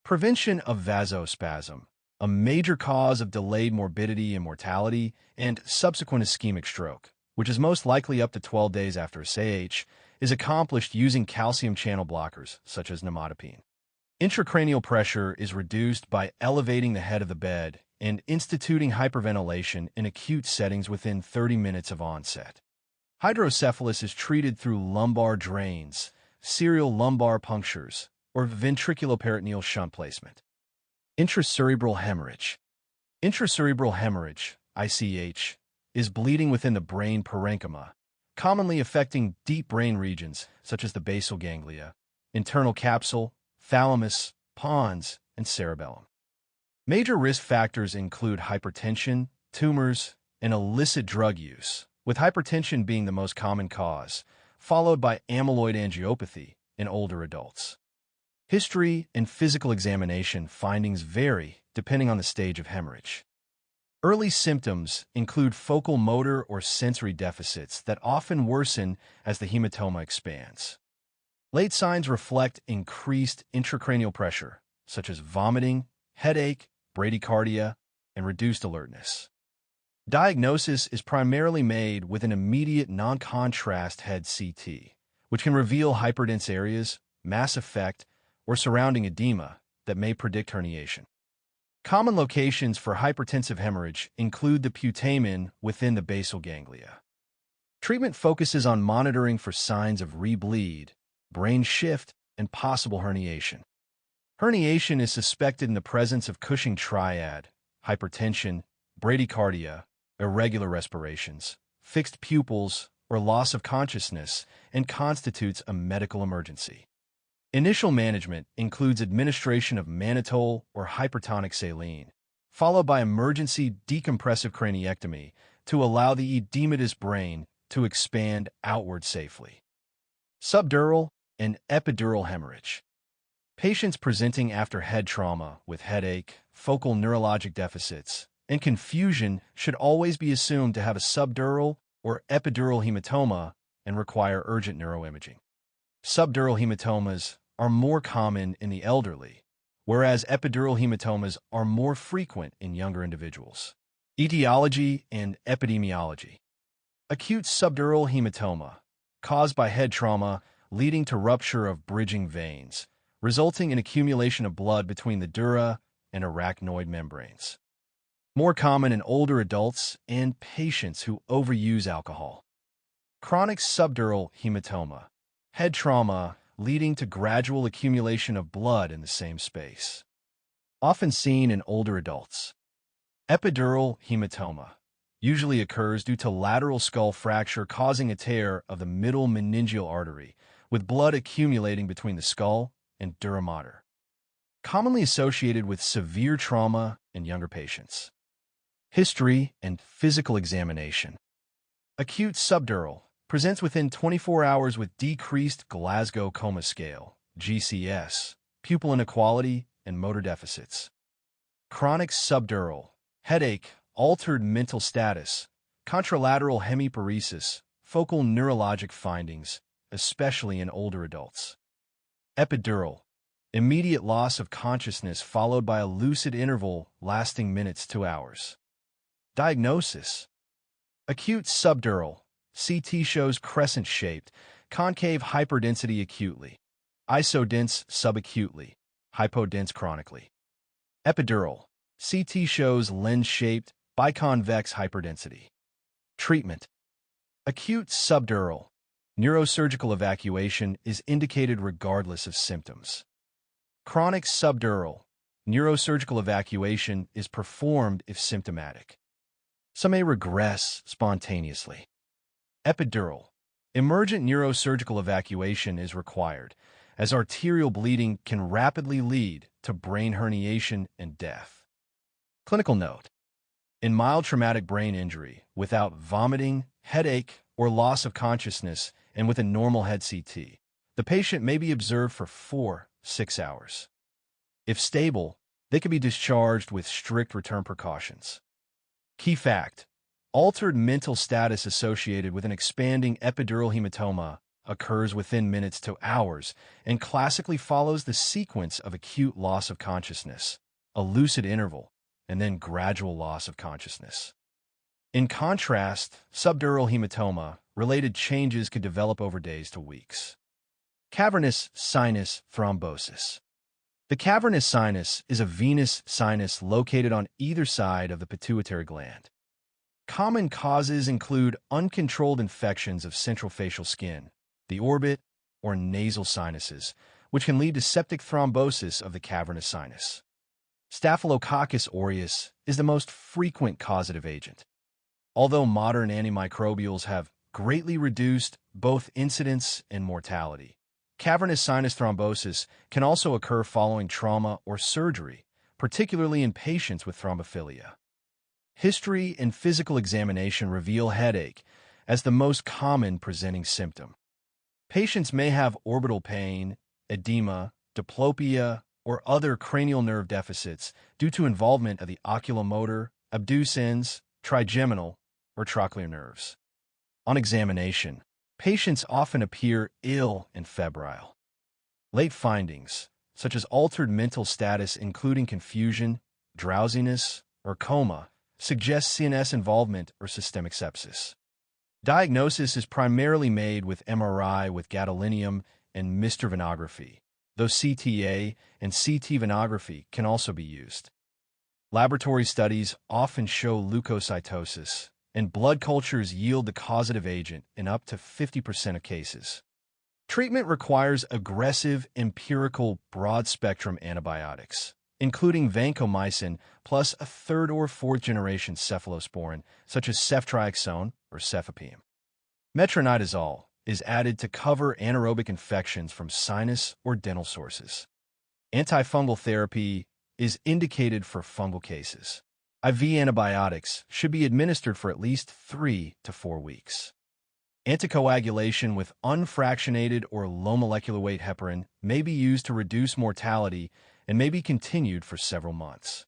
Prevention of vasospasm, a major cause of delayed morbidity and mortality, and subsequent ischemic stroke, which is most likely up to 12 days after SAH, is accomplished using calcium channel blockers, such as nimodipine. Intracranial pressure is reduced by elevating the head of the bed and instituting hyperventilation in acute settings within 30 minutes of onset. Hydrocephalus is treated through lumbar drains, serial lumbar punctures, or ventriculoperitoneal shunt placement. Intracerebral hemorrhage. Intracerebral hemorrhage, ICH, is bleeding within the brain parenchyma, commonly affecting deep brain regions such as the basal ganglia, internal capsule, thalamus, pons, and cerebellum. Major risk factors include hypertension, tumors, and illicit drug use, with hypertension being the most common cause, followed by amyloid angiopathy in older adults. History and physical examination findings vary depending on the stage of hemorrhage. Early symptoms include focal motor or sensory deficits that often worsen as the hematoma expands. Late signs reflect increased intracranial pressure, such as vomiting, headache, bradycardia, and reduced alertness. Diagnosis is primarily made with an immediate non-contrast head CT, which can reveal hyperdense areas, mass effect, or surrounding edema that may predict herniation. Common locations for hypertensive hemorrhage include the putamen within the basal ganglia. Treatment focuses on monitoring for signs of rebleed, brain shift, and possible herniation. Herniation is suspected in the presence of Cushing triad, hypertension, bradycardia, irregular respirations, fixed pupils, or loss of consciousness, and constitutes a medical emergency. Initial management includes administration of mannitol or hypertonic saline, followed by emergency decompressive craniectomy to allow the edematous brain to expand outward safely. Subdural and epidural hemorrhage. Patients presenting after head trauma with headache, focal neurologic deficits, and confusion should always be assumed to have a subdural or epidural hematoma and require urgent neuroimaging. Subdural hematomas are more common in the elderly, whereas epidural hematomas are more frequent in younger individuals. Etiology and epidemiology. Acute subdural hematoma, caused by head trauma, leading to rupture of bridging veins, resulting in accumulation of blood between the dura and arachnoid membranes. More common in older adults and patients who overuse alcohol. Chronic subdural hematoma, head trauma leading to gradual accumulation of blood in the same space. Often seen in older adults. Epidural hematoma usually occurs due to lateral skull fracture causing a tear of the middle meningeal artery, with blood accumulating between the skull and dura mater. Commonly associated with severe trauma in younger patients. History and physical examination. Acute subdural presents within 24 hours with decreased Glasgow Coma Scale, GCS, pupil inequality, and motor deficits. Chronic subdural, headache, altered mental status, contralateral hemiparesis, focal neurologic findings, especially in older adults. Epidural, immediate loss of consciousness followed by a lucid interval lasting minutes to hours. Diagnosis. Acute subdural, CT shows crescent-shaped, concave hyperdensity acutely, isodense subacutely, hypodense chronically. Epidural, CT shows lens-shaped, biconvex hyperdensity. Treatment. Acute subdural, neurosurgical evacuation is indicated regardless of symptoms. Chronic subdural, neurosurgical evacuation is performed if symptomatic. Some may regress spontaneously. Epidural, emergent neurosurgical evacuation is required, as arterial bleeding can rapidly lead to brain herniation and death. Clinical note. In mild traumatic brain injury, without vomiting, headache, or loss of consciousness, and with a normal head CT, the patient may be observed for 4-6 hours. If stable, they can be discharged with strict return precautions. Key fact: altered mental status associated with an expanding epidural hematoma occurs within minutes to hours and classically follows the sequence of acute loss of consciousness, a lucid interval, and then gradual loss of consciousness. In contrast, subdural hematoma-related changes could develop over days to weeks. Cavernous sinus thrombosis. The cavernous sinus is a venous sinus located on either side of the pituitary gland. Common causes include uncontrolled infections of central facial skin, the orbit, or nasal sinuses, which can lead to septic thrombosis of the cavernous sinus. Staphylococcus aureus is the most frequent causative agent. Although modern antimicrobials have greatly reduced both incidence and mortality, cavernous sinus thrombosis can also occur following trauma or surgery, particularly in patients with thrombophilia. History and physical examination reveal headache as the most common presenting symptom. Patients may have orbital pain, edema, diplopia, or other cranial nerve deficits due to involvement of the oculomotor, abducens, trigeminal, or trochlear nerves. On examination, patients often appear ill and febrile. Late findings, such as altered mental status including confusion, drowsiness, or coma, suggest CNS involvement or systemic sepsis. Diagnosis is primarily made with MRI with gadolinium and Mr. venography, though CTA and CT venography can also be used. Laboratory studies often show leukocytosis, and blood cultures yield the causative agent in up to 50% of cases. Treatment requires aggressive, empirical, broad-spectrum antibiotics, including vancomycin plus a third- or fourth-generation cephalosporin, such as ceftriaxone or cefepime. Metronidazole is added to cover anaerobic infections from sinus or dental sources. Antifungal therapy is indicated for fungal cases. IV antibiotics should be administered for at least 3 to 4 weeks. Anticoagulation with unfractionated or low molecular weight heparin may be used to reduce mortality and may be continued for several months.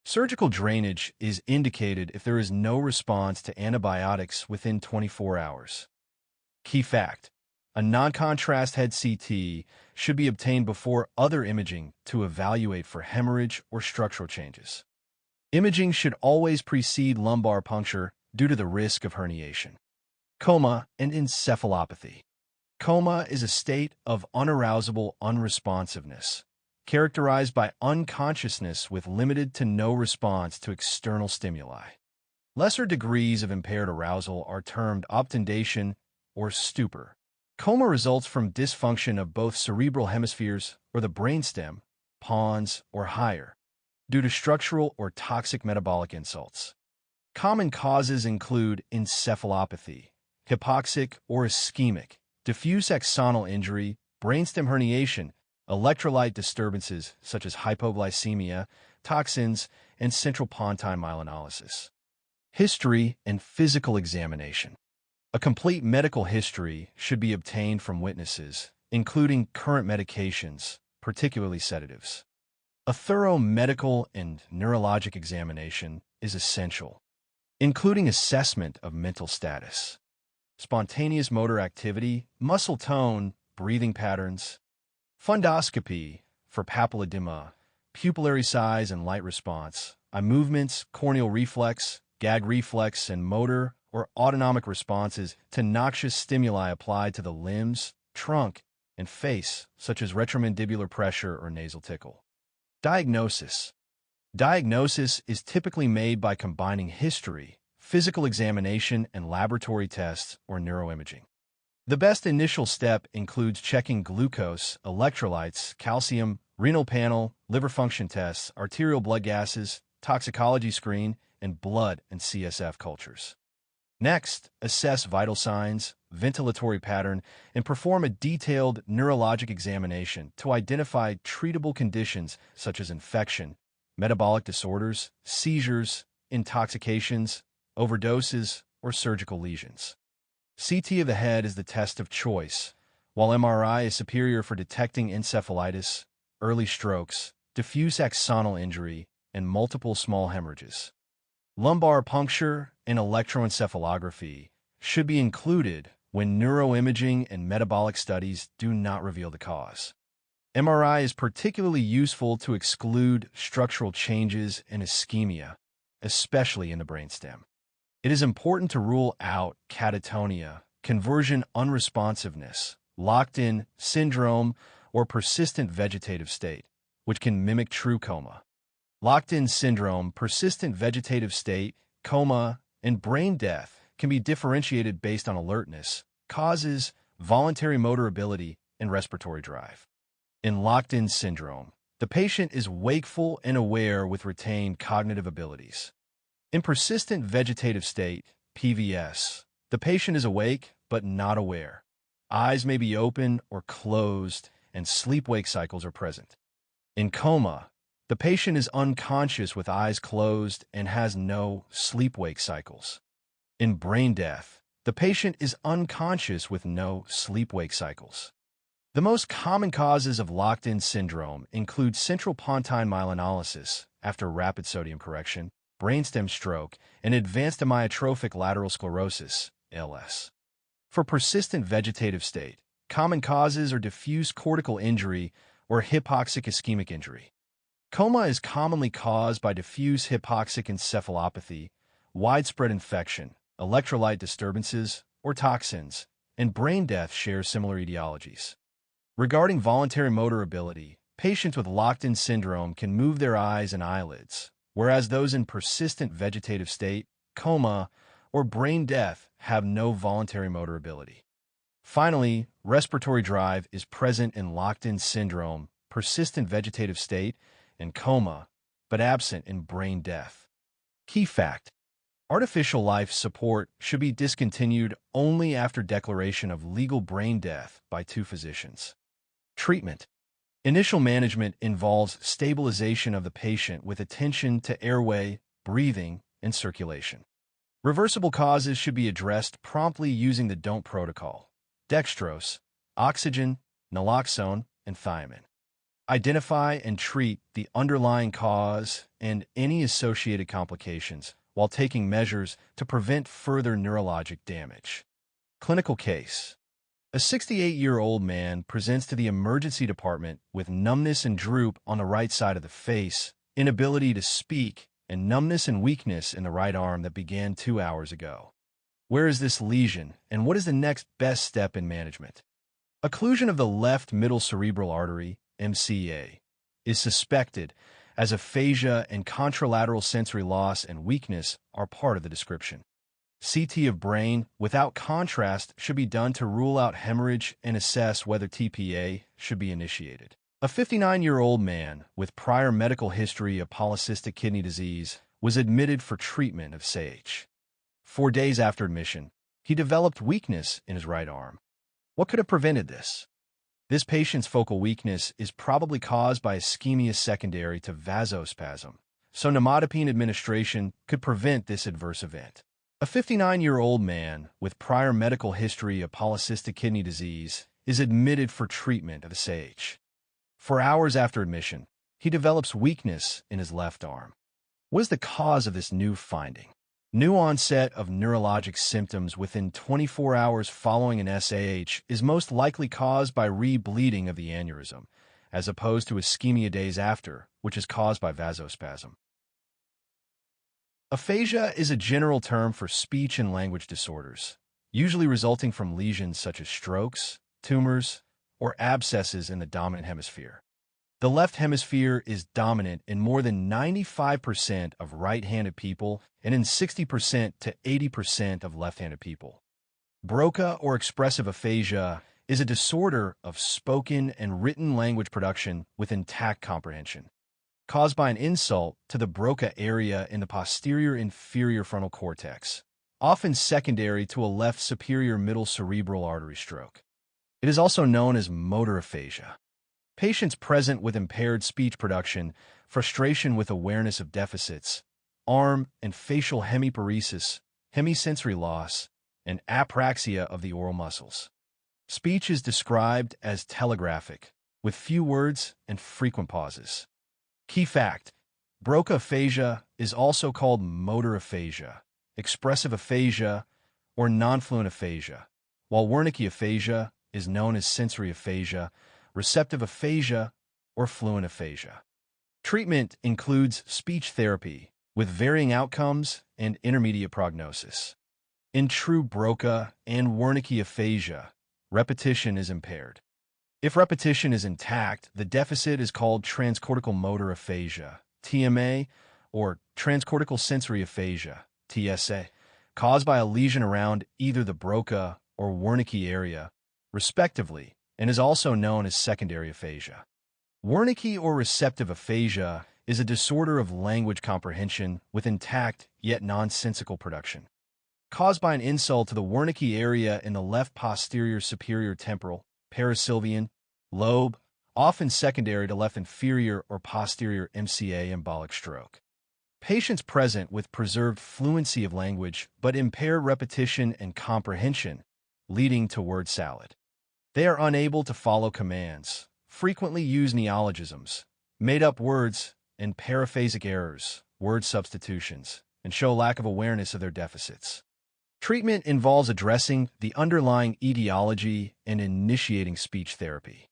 Surgical drainage is indicated if there is no response to antibiotics within 24 hours. Key fact: a non-contrast head CT should be obtained before other imaging to evaluate for hemorrhage or structural changes. Imaging should always precede lumbar puncture due to the risk of herniation. Coma and encephalopathy. Coma is a state of unarousable unresponsiveness, characterized by unconsciousness with limited to no response to external stimuli. Lesser degrees of impaired arousal are termed obtundation or stupor. Coma results from dysfunction of both cerebral hemispheres or the brainstem, pons or higher, due to structural or toxic metabolic insults. Common causes include encephalopathy, hypoxic or ischemic, diffuse axonal injury, brainstem herniation, electrolyte disturbances such as hypoglycemia, toxins, and central pontine myelinolysis. History and physical examination. A complete medical history should be obtained from witnesses, including current medications, particularly sedatives. A thorough medical and neurologic examination is essential, including assessment of mental status, spontaneous motor activity, muscle tone, breathing patterns, fundoscopy for papilledema, pupillary size and light response, eye movements, corneal reflex, gag reflex, and motor or autonomic responses to noxious stimuli applied to the limbs, trunk, and face, such as retromandibular pressure or nasal tickle. Diagnosis. Diagnosis is typically made by combining history, physical examination, and laboratory tests or neuroimaging. The best initial step includes checking glucose, electrolytes, calcium, renal panel, liver function tests, arterial blood gases, toxicology screen, and blood and CSF cultures. Next, assess vital signs, ventilatory pattern, and perform a detailed neurologic examination to identify treatable conditions such as infection, metabolic disorders, seizures, intoxications, overdoses, or surgical lesions. CT of the head is the test of choice, while MRI is superior for detecting encephalitis, early strokes, diffuse axonal injury, and multiple small hemorrhages. Lumbar puncture and electroencephalography should be included when neuroimaging and metabolic studies do not reveal the cause. MRI is particularly useful to exclude structural changes and ischemia, especially in the brainstem. It is important to rule out catatonia, conversion unresponsiveness, locked-in syndrome, or persistent vegetative state, which can mimic true coma. Locked-in syndrome, persistent vegetative state, coma, and brain death can be differentiated based on alertness, causes, voluntary motor ability, and respiratory drive. In locked-in syndrome, the patient is wakeful and aware with retained cognitive abilities. In persistent vegetative state, PVS, the patient is awake but not aware. Eyes may be open or closed, and sleep-wake cycles are present. In coma, the patient is unconscious with eyes closed and has no sleep-wake cycles. In brain death, the patient is unconscious with no sleep-wake cycles. The most common causes of locked-in syndrome include central pontine myelinolysis after rapid sodium correction, brainstem stroke, and advanced amyotrophic lateral sclerosis, ALS. For persistent vegetative state, common causes are diffuse cortical injury or hypoxic ischemic injury. Coma is commonly caused by diffuse hypoxic encephalopathy, widespread infection, electrolyte disturbances, or toxins, and brain death share similar etiologies. Regarding voluntary motor ability, patients with locked-in syndrome can move their eyes and eyelids, whereas those in persistent vegetative state, coma, or brain death have no voluntary motor ability. Finally, respiratory drive is present in locked-in syndrome, persistent vegetative state, and coma, but absent in brain death. Key fact: artificial life support should be discontinued only after declaration of legal brain death by 2 physicians. Treatment. Initial management involves stabilization of the patient with attention to airway, breathing, and circulation. Reversible causes should be addressed promptly using the DON'T protocol: dextrose, oxygen, naloxone, and thiamine. Identify and treat the underlying cause and any associated complications while taking measures to prevent further neurologic damage. Clinical case. A 68-year-old man presents to the emergency department with numbness and droop on the right side of the face, inability to speak, and numbness and weakness in the right arm that began 2 hours ago. Where is this lesion, and what is the next best step in management? Occlusion of the left middle cerebral artery, MCA, is suspected, as aphasia and contralateral sensory loss and weakness are part of the description. CT of brain without contrast should be done to rule out hemorrhage and assess whether TPA should be initiated. A 59-year-old man with prior medical history of polycystic kidney disease was admitted for treatment of SAH. 4 days after admission, he developed weakness in his right arm. What could have prevented this? This patient's focal weakness is probably caused by ischemia secondary to vasospasm, so nimodipine administration could prevent this adverse event. A 59-year-old man with prior medical history of polycystic kidney disease is admitted for treatment of SAH. 4 hours after admission, he develops weakness in his left arm. What is the cause of this new finding? New onset of neurologic symptoms within 24 hours following an SAH is most likely caused by re-bleeding of the aneurysm, as opposed to ischemia days after, which is caused by vasospasm. Aphasia is a general term for speech and language disorders, usually resulting from lesions such as strokes, tumors, or abscesses in the dominant hemisphere. The left hemisphere is dominant in more than 95% of right-handed people and in 60% to 80% of left-handed people. BROCA or expressive aphasia is a disorder of spoken and written language production with intact comprehension, caused by an insult to the BROCA area in the posterior inferior frontal cortex, often secondary to a left superior middle cerebral artery stroke. It is also known as motor aphasia. Patients present with impaired speech production, frustration with awareness of deficits, arm and facial hemiparesis, hemisensory loss, and apraxia of the oral muscles. Speech is described as telegraphic, with few words and frequent pauses. Key fact: BROCA aphasia is also called motor aphasia, expressive aphasia, or non-fluent aphasia, while Wernicke aphasia is known as sensory aphasia, receptive aphasia, or fluent aphasia. Treatment includes speech therapy, with varying outcomes and intermediate prognosis. In true BROCA and Wernicke aphasia, repetition is impaired. If repetition is intact, the deficit is called transcortical motor aphasia, TMA, or transcortical sensory aphasia, TSA, caused by a lesion around either the BROCA or Wernicke area, respectively, and is also known as secondary aphasia. Wernicke or receptive aphasia is a disorder of language comprehension with intact yet nonsensical production, caused by an insult to the Wernicke area in the left posterior superior temporal, parasylvian, lobe, often secondary to left inferior or posterior MCA embolic stroke. Patients present with preserved fluency of language but impaired repetition and comprehension, leading to word salad. They are unable to follow commands, frequently use neologisms, made-up words, and paraphasic errors, word substitutions, and show lack of awareness of their deficits. Treatment involves addressing the underlying etiology and initiating speech therapy.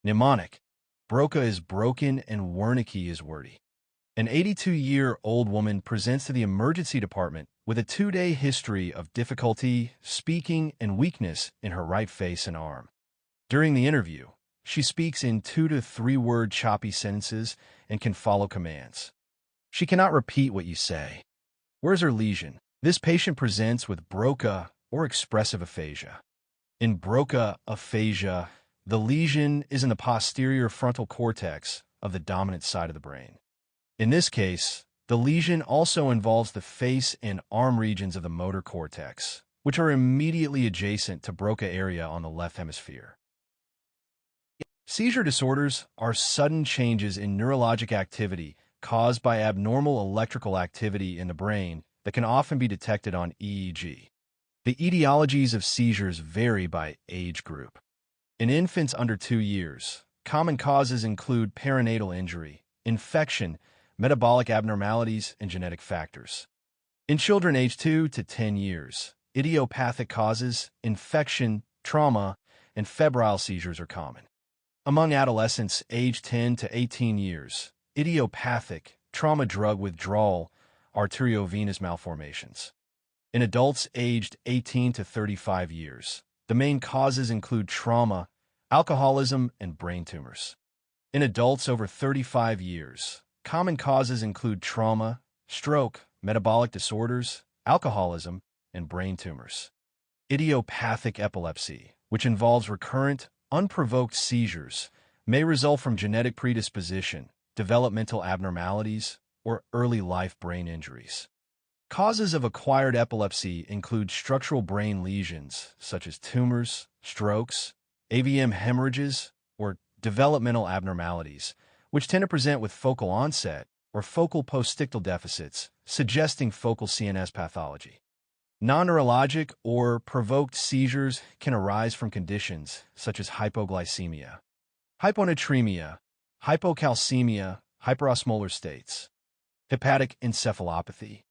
Mnemonic: BROCA is broken and Wernicke is wordy. An 82-year-old woman presents to the emergency department with a 2-day history of difficulty speaking and weakness in her right face and arm. During the interview, she speaks in 2 to 3 word choppy sentences and can follow commands. She cannot repeat what you say. Where's her lesion? This patient presents with BROCA or expressive aphasia. In BROCA aphasia, the lesion is in the posterior frontal cortex of the dominant side of the brain. In this case, the lesion also involves the face and arm regions of the motor cortex, which are immediately adjacent to BROCA area on the left hemisphere. Seizure disorders are sudden changes in neurologic activity caused by abnormal electrical activity in the brain that can often be detected on EEG. The etiologies of seizures vary by age group. In infants under 2 years, common causes include perinatal injury, infection, metabolic abnormalities, and genetic factors. In children aged 2 to 10 years, idiopathic causes, infection, trauma, and febrile seizures are common. Among adolescents aged 10 to 18 years, idiopathic, trauma drug withdrawal, arteriovenous malformations. In adults aged 18 to 35 years, the main causes include trauma, alcoholism, and brain tumors. In adults over 35 years, common causes include trauma, stroke, metabolic disorders, alcoholism, and brain tumors. Idiopathic epilepsy, which involves recurrent, unprovoked seizures, may result from genetic predisposition, developmental abnormalities, or early life brain injuries. Causes of acquired epilepsy include structural brain lesions, such as tumors, strokes, AVM hemorrhages, or developmental abnormalities, which tend to present with focal onset or focal postictal deficits, suggesting focal CNS pathology. Non-neurologic or provoked seizures can arise from conditions such as hypoglycemia, hyponatremia, hypocalcemia, hyperosmolar states, hepatic encephalopathy,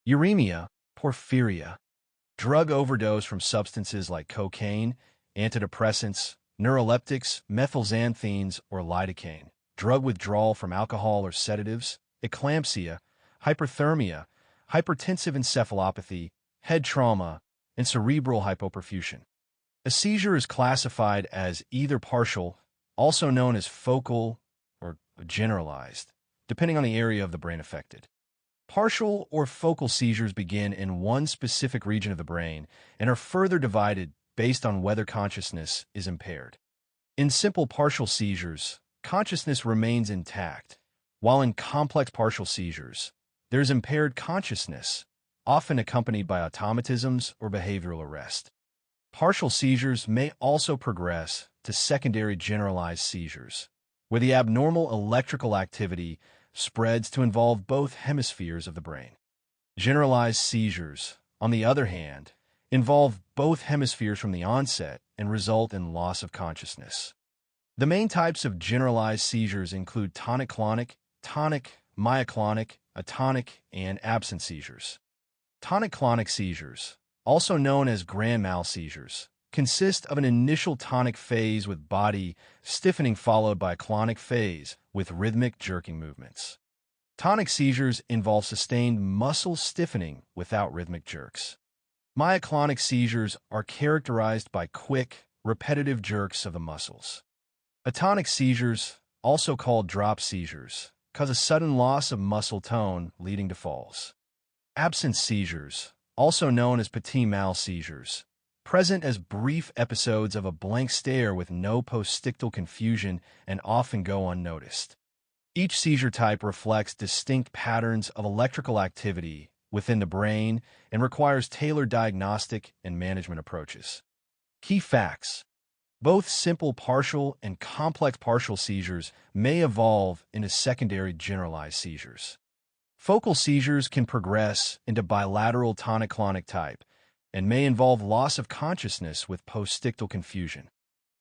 uremia, porphyria, drug overdose from substances like cocaine, antidepressants, neuroleptics, methylxanthines, or lidocaine, drug withdrawal from alcohol or sedatives, eclampsia, hyperthermia, hypertensive encephalopathy, head trauma, and cerebral hypoperfusion. A seizure is classified as either partial, also known as focal, or generalized, depending on the area of the brain affected. Partial or focal seizures begin in one specific region of the brain and are further divided based on whether consciousness is impaired. In simple partial seizures, consciousness remains intact, while in complex partial seizures, there is impaired consciousness, often accompanied by automatisms or behavioral arrest. Partial seizures may also progress to secondary generalized seizures, where the abnormal electrical activity spreads to involve both hemispheres of the brain. Generalized seizures, on the other hand, involve both hemispheres from the onset and result in loss of consciousness. The main types of generalized seizures include tonic-clonic, myoclonic, atonic, and absent seizures. Tonic-clonic seizures, also known as grand mal seizures, consist of an initial tonic phase with body stiffening followed by a clonic phase with rhythmic jerking movements. Tonic seizures involve sustained muscle stiffening without rhythmic jerks. Myoclonic seizures are characterized by quick, repetitive jerks of the muscles. Atonic seizures, also called drop seizures, cause a sudden loss of muscle tone leading to falls. Absent seizures, also known as petit mal seizures, present as brief episodes of a blank stare with no postictal confusion and often go unnoticed. Each seizure type reflects distinct patterns of electrical activity within the brain and requires tailored diagnostic and management approaches. Key facts: both simple partial and complex partial seizures may evolve into secondary generalized seizures. Focal seizures can progress into bilateral tonic-clonic type and may involve loss of consciousness with postictal confusion.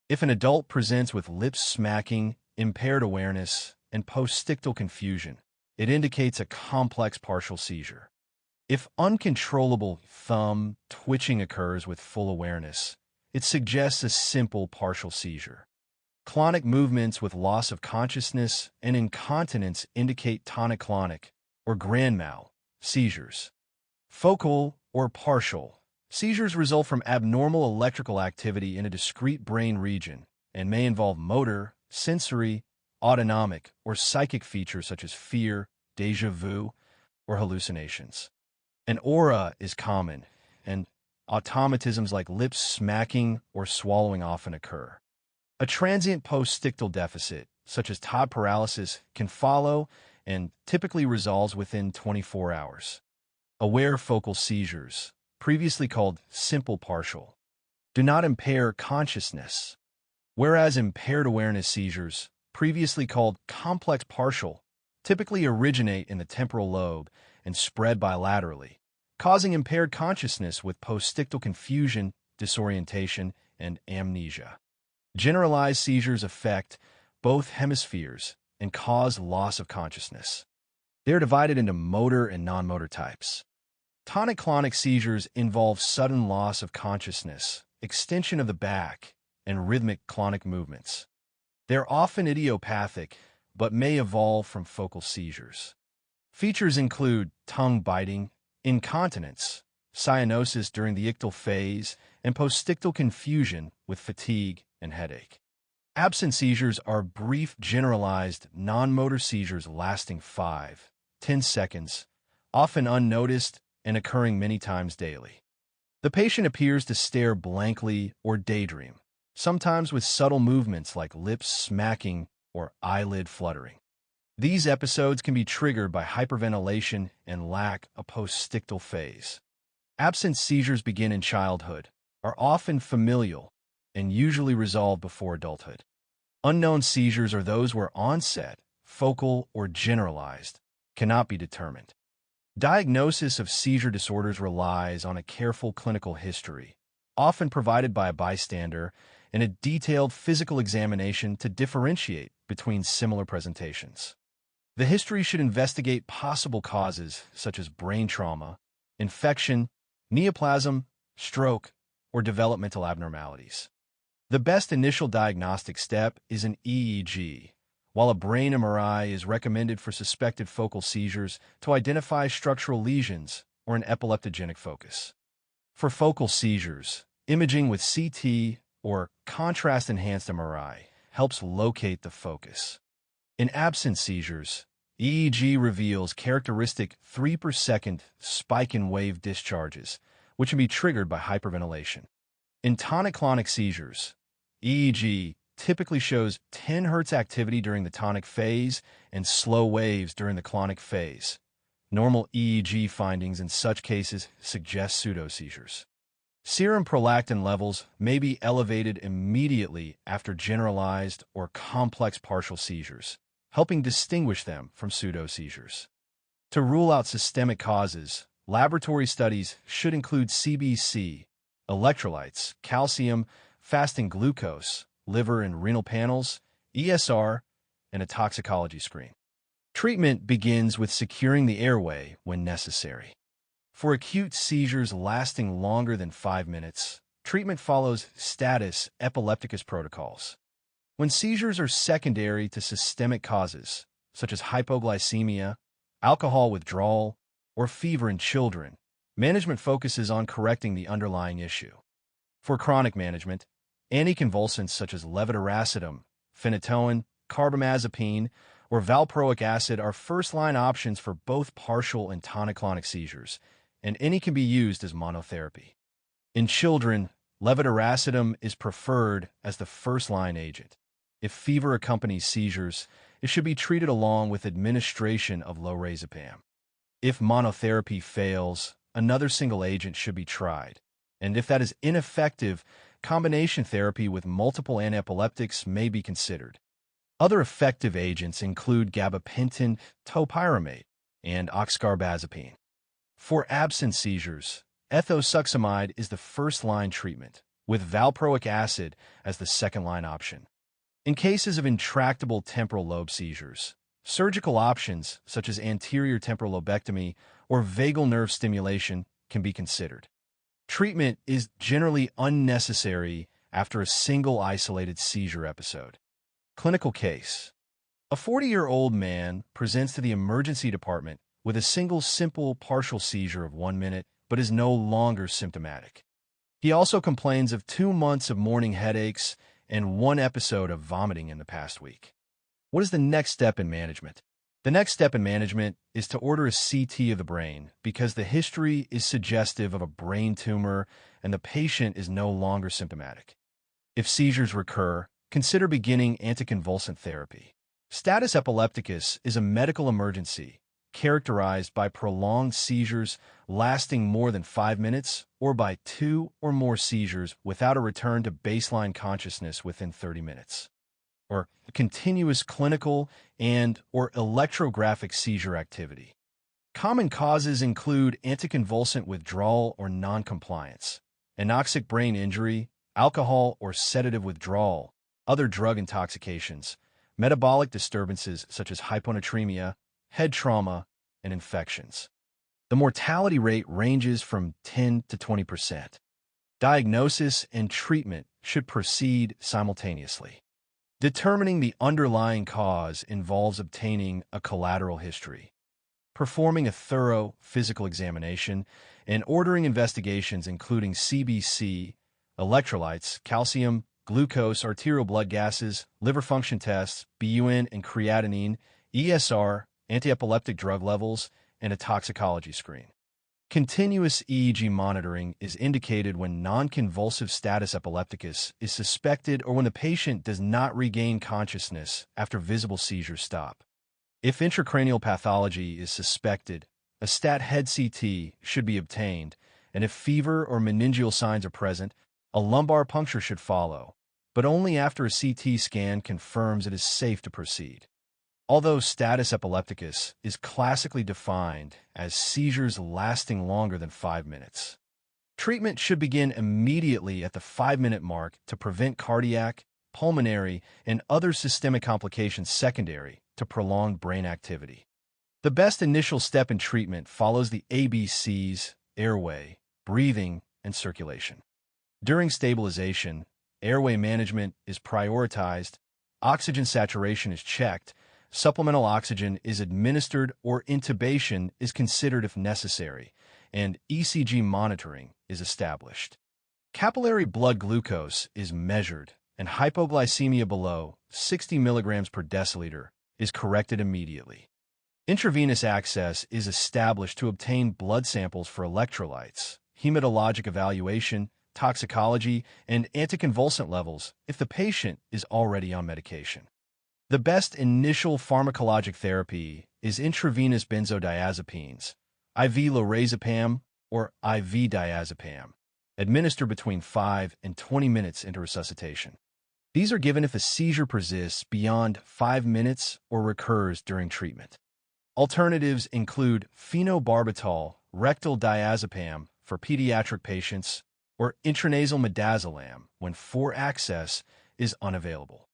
If an adult presents with lips smacking, impaired awareness, and postictal confusion, it indicates a complex partial seizure. If uncontrollable thumb twitching occurs with full awareness, it suggests a simple partial seizure. Clonic movements with loss of consciousness and incontinence indicate tonic-clonic, or grand mal, seizures. Focal, or partial, seizures result from abnormal electrical activity in a discrete brain region and may involve motor, sensory, autonomic, or psychic features such as fear, déjà vu, or hallucinations. An aura is common, and automatisms like lips smacking or swallowing often occur. A transient postictal deficit, such as Todd paralysis, can follow and typically resolves within 24 hours. Aware focal seizures, previously called simple partial, do not impair consciousness, whereas impaired awareness seizures, previously called complex partial, typically originate in the temporal lobe and spread bilaterally, causing impaired consciousness with postictal confusion, disorientation, and amnesia. Generalized seizures affect both hemispheres and cause loss of consciousness. They are divided into motor and non-motor types. Tonic-clonic seizures involve sudden loss of consciousness, extension of the back, and rhythmic clonic movements. They are often idiopathic, but may evolve from focal seizures. Features include tongue biting, incontinence, cyanosis during the ictal phase, and postictal confusion with fatigue and headache. Absent seizures are brief, generalized, non-motor seizures lasting 5-10 seconds, often unnoticed and occurring many times daily. The patient appears to stare blankly or daydream, sometimes with subtle movements like lips smacking or eyelid fluttering. These episodes can be triggered by hyperventilation and lack of postictal phase. Absent seizures begin in childhood, are often familial, and usually resolve before adulthood. Unknown seizures are those where onset, focal or generalized, cannot be determined. Diagnosis of seizure disorders relies on a careful clinical history, often provided by a bystander, and a detailed physical examination to differentiate between similar presentations. The history should investigate possible causes such as brain trauma, infection, neoplasm, stroke, or developmental abnormalities. The best initial diagnostic step is an EEG, while a brain MRI is recommended for suspected focal seizures to identify structural lesions or an epileptogenic focus. For focal seizures, imaging with CT or contrast-enhanced MRI helps locate the focus. In absent seizures, EEG reveals characteristic 3 per second spike in wave discharges, which can be triggered by hyperventilation. In tonic-clonic seizures, EEG typically shows 10 Hz activity during the tonic phase and slow waves during the clonic phase. Normal EEG findings in such cases suggest pseudoseizures. Serum prolactin levels may be elevated immediately after generalized or complex partial seizures, helping distinguish them from pseudoseizures. To rule out systemic causes, laboratory studies should include CBC, electrolytes, calcium, fasting glucose, liver and renal panels, ESR, and a toxicology screen. Treatment begins with securing the airway when necessary. For acute seizures lasting longer than 5 minutes, treatment follows status epilepticus protocols. When seizures are secondary to systemic causes, such as hypoglycemia, alcohol withdrawal, or fever in children, management focuses on correcting the underlying issue. For chronic management, anticonvulsants such as levetiracetam, phenytoin, carbamazepine, or valproic acid are first-line options for both partial and tonic-clonic seizures, and any can be used as monotherapy. In children, levetiracetam is preferred as the first-line agent. If fever accompanies seizures, it should be treated along with administration of lorazepam. If monotherapy fails, another single agent should be tried, and if that is ineffective, combination therapy with multiple antiepileptics may be considered. Other effective agents include gabapentin, topiramate, and oxcarbazepine. For absent seizures, ethosuximide is the first-line treatment, with valproic acid as the second-line option. In cases of intractable temporal lobe seizures, surgical options such as anterior temporal lobectomy or vagal nerve stimulation can be considered. Treatment is generally unnecessary after a single isolated seizure episode. Clinical case. A 40-year-old man presents to the emergency department with a single simple partial seizure of 1 minute but is no longer symptomatic. He also complains of 2 months of morning headaches and 1 episode of vomiting in the past week. What is the next step in management? The next step in management is to order a CT of the brain because the history is suggestive of a brain tumor and the patient is no longer symptomatic. If seizures recur, consider beginning anticonvulsant therapy. Status epilepticus is a medical emergency characterized by prolonged seizures lasting more than 5 minutes or by 2 or more seizures without a return to baseline consciousness within 30 minutes, or continuous clinical and/or electrographic seizure activity. Common causes include anticonvulsant withdrawal or noncompliance, anoxic brain injury, alcohol or sedative withdrawal, other drug intoxications, metabolic disturbances such as hyponatremia, head trauma, and infections. The mortality rate ranges from 10 to 20%. Diagnosis and treatment should proceed simultaneously. Determining the underlying cause involves obtaining a collateral history. performing a thorough physical examination, and ordering investigations including CBC, electrolytes, calcium, glucose, arterial blood gases, liver function tests, BUN and creatinine, ESR, antiepileptic drug levels, and a toxicology screen. Continuous EEG monitoring is indicated when non-convulsive status epilepticus is suspected or when the patient does not regain consciousness after visible seizures stop. If intracranial pathology is suspected, a stat head CT should be obtained, and if fever or meningeal signs are present, a lumbar puncture should follow, but only after a CT scan confirms it is safe to proceed. Although status epilepticus is classically defined as seizures lasting longer than 5 minutes, treatment should begin immediately at the 5-minute mark to prevent cardiac, pulmonary, and other systemic complications secondary to prolonged brain activity. The best initial step in treatment follows the ABCs: airway, breathing, and circulation. During stabilization, airway management is prioritized, oxygen saturation is checked, supplemental oxygen is administered or intubation is considered if necessary, and ECG monitoring is established. Capillary blood glucose is measured, and hypoglycemia below 60 mg per deciliter is corrected immediately. Intravenous access is established to obtain blood samples for electrolytes, hematologic evaluation, toxicology, and anticonvulsant levels if the patient is already on medication. The best initial pharmacologic therapy is intravenous benzodiazepines, IV lorazepam, or IV diazepam, administered between 5 and 20 minutes into resuscitation. These are given if a seizure persists beyond 5 minutes or recurs during treatment. Alternatives include phenobarbital, rectal diazepam for pediatric patients, or intranasal midazolam when 4 access is unavailable.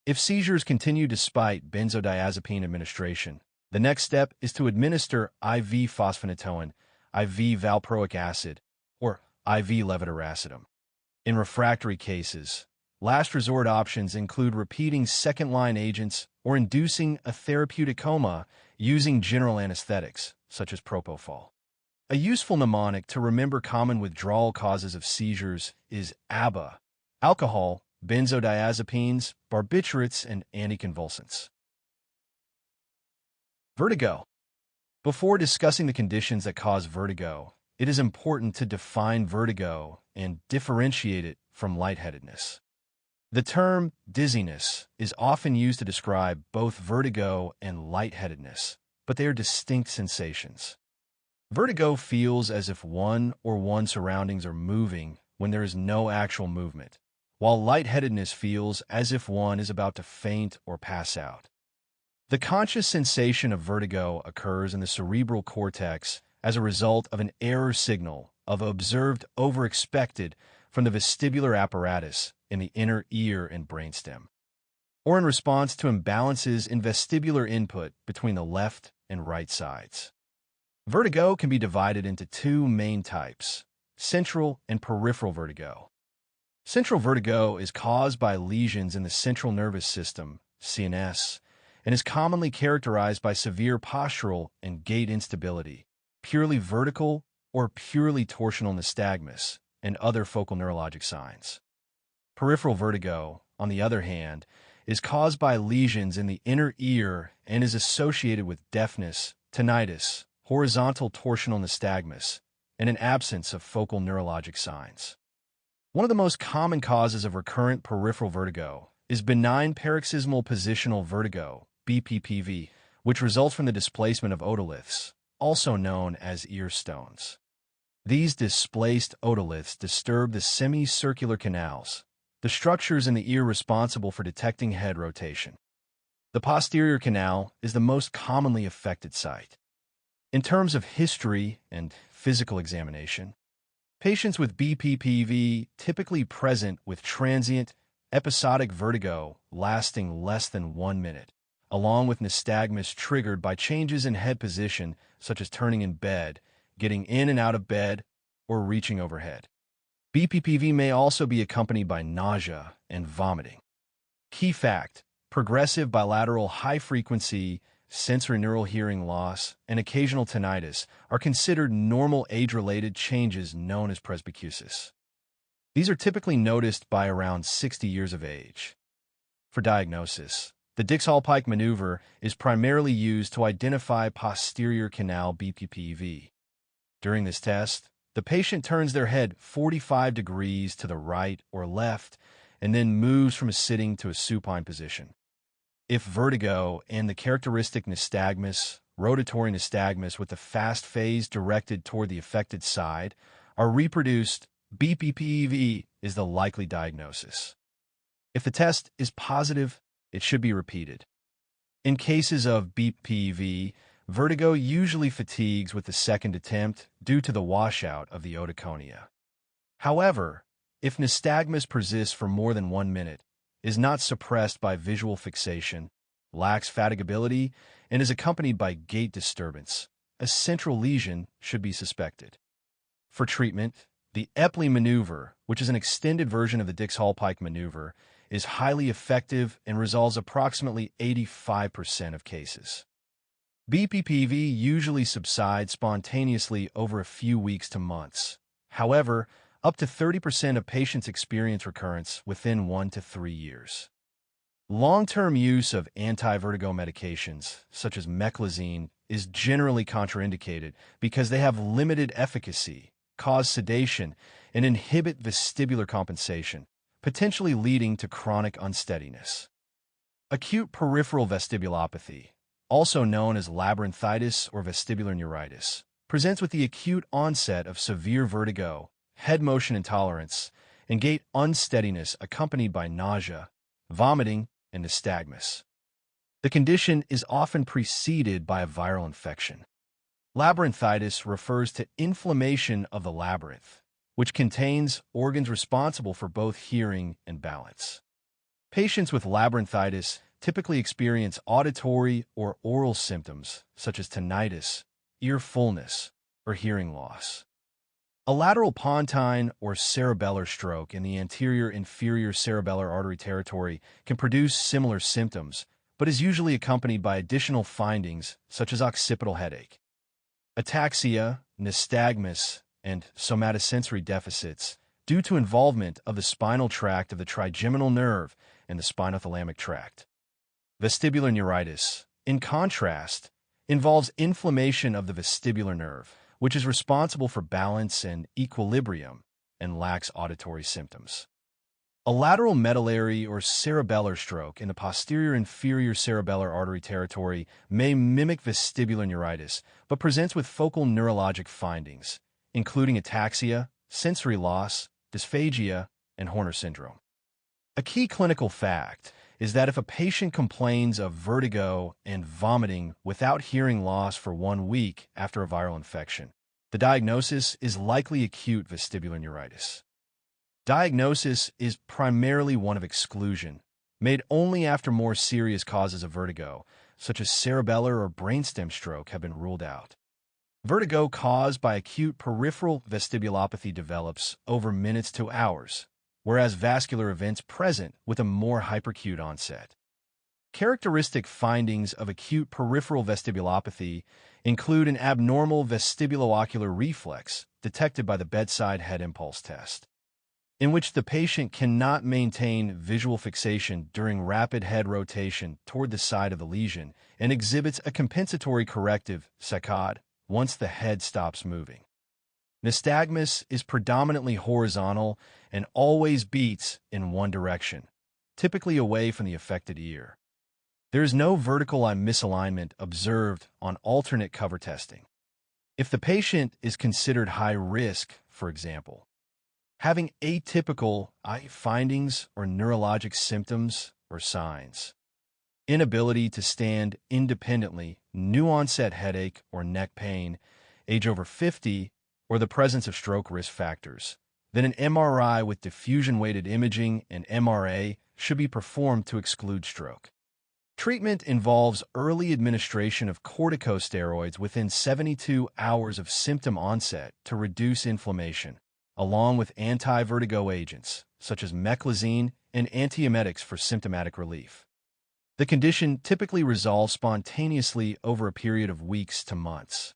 If seizures continue despite benzodiazepine administration, the next step is to administer IV fosphenytoin, IV valproic acid, or IV levetiracetam. In refractory cases, last resort options include repeating second-line agents or inducing a therapeutic coma using general anesthetics, such as propofol. A useful mnemonic to remember common withdrawal causes of seizures is ABA: alcohol, benzodiazepines, barbiturates, and anticonvulsants. Vertigo. Before discussing the conditions that cause vertigo, it is important to define vertigo and differentiate it from lightheadedness. The term dizziness is often used to describe both vertigo and lightheadedness, but they are distinct sensations. Vertigo feels as if one or one's surroundings are moving when there is no actual movement, while lightheadedness feels as if one is about to faint or pass out. The conscious sensation of vertigo occurs in the cerebral cortex as a result of an error signal of observed overexpected from the vestibular apparatus in the inner ear and brainstem, or in response to imbalances in vestibular input between the left and right sides. Vertigo can be divided into 2 main types: central and peripheral vertigo. Central vertigo is caused by lesions in the central nervous system, CNS, and is commonly characterized by severe postural and gait instability, purely vertical or purely torsional nystagmus, and other focal neurologic signs. Peripheral vertigo, on the other hand, is caused by lesions in the inner ear and is associated with deafness, tinnitus, horizontal torsional nystagmus, and an absence of focal neurologic signs. One of the most common causes of recurrent peripheral vertigo is benign paroxysmal positional vertigo, BPPV, which results from the displacement of otoliths, also known as ear stones. These displaced otoliths disturb the semicircular canals, the structures in the ear responsible for detecting head rotation. The posterior canal is the most commonly affected site. In terms of history and physical examination, patients with BPPV typically present with transient, episodic vertigo lasting less than 1 minute, along with nystagmus triggered by changes in head position such as turning in bed, getting in and out of bed, or reaching overhead. BPPV may also be accompanied by nausea and vomiting. Key fact: progressive bilateral high-frequency sensorineural hearing loss, and occasional tinnitus are considered normal age-related changes known as presbycusis. These are typically noticed by around 60 years of age. For diagnosis, the Dix-Hallpike maneuver is primarily used to identify posterior canal BPPV. During this test, the patient turns their head 45 degrees to the right or left and then moves from a sitting to a supine position. If vertigo and the characteristic nystagmus, rotatory nystagmus with the fast phase directed toward the affected side, are reproduced, BPPV is the likely diagnosis. If the test is positive, it should be repeated. In cases of BPPV, vertigo usually fatigues with the second attempt due to the washout of the otoconia. However, if nystagmus persists for more than 1 minute, is not suppressed by visual fixation, lacks fatigability, and is accompanied by gait disturbance, a central lesion should be suspected. For treatment, the Epley maneuver, which is an extended version of the Dix-Hallpike maneuver, is highly effective and resolves approximately 85% of cases. BPPV usually subsides spontaneously over a few weeks to months. However, up to 30% of patients experience recurrence within 1 to 3 years. Long-term use of anti-vertigo medications, such as meclizine, is generally contraindicated because they have limited efficacy, cause sedation, and inhibit vestibular compensation, potentially leading to chronic unsteadiness. Acute peripheral vestibulopathy, also known as labyrinthitis or vestibular neuritis, presents with the acute onset of severe vertigo, head motion intolerance, and gait unsteadiness accompanied by nausea, vomiting, and nystagmus. The condition is often preceded by a viral infection. Labyrinthitis refers to inflammation of the labyrinth, which contains organs responsible for both hearing and balance. Patients with labyrinthitis typically experience auditory or oral symptoms such as tinnitus, ear fullness, or hearing loss. A lateral pontine or cerebellar stroke in the anterior inferior cerebellar artery territory can produce similar symptoms, but is usually accompanied by additional findings such as occipital headache. Ataxia, nystagmus, and somatosensory deficits due to involvement of the spinal tract of the trigeminal nerve and the spinothalamic tract. Vestibular neuritis, in contrast, involves inflammation of the vestibular nerve, which is responsible for balance and equilibrium and lacks auditory symptoms. A lateral medullary or cerebellar stroke in the posterior inferior cerebellar artery territory may mimic vestibular neuritis, but presents with focal neurologic findings, including ataxia, sensory loss, dysphagia, and Horner syndrome. A key clinical fact is that if a patient complains of vertigo and vomiting without hearing loss for 1 week after a viral infection, the diagnosis is likely acute vestibular neuritis. Diagnosis is primarily one of exclusion, made only after more serious causes of vertigo, such as cerebellar or brainstem stroke, have been ruled out. Vertigo caused by acute peripheral vestibulopathy develops over minutes to hours, whereas vascular events present with a more hyperacute onset. Characteristic findings of acute peripheral vestibulopathy include an abnormal vestibulo-ocular reflex detected by the bedside head impulse test, in which the patient cannot maintain visual fixation during rapid head rotation toward the side of the lesion and exhibits a compensatory corrective saccade once the head stops moving. Nystagmus is predominantly horizontal and always beats in one direction, typically away from the affected ear. There is no vertical eye misalignment observed on alternate cover testing. If the patient is considered high risk, for example, having atypical eye findings or neurologic symptoms or signs, inability to stand independently, new onset headache or neck pain, age over 50, or the presence of stroke risk factors, then an MRI with diffusion-weighted imaging and MRA should be performed to exclude stroke. Treatment involves early administration of corticosteroids within 72 hours of symptom onset to reduce inflammation, along with anti-vertigo agents such as meclizine and antiemetics for symptomatic relief. The condition typically resolves spontaneously over a period of weeks to months.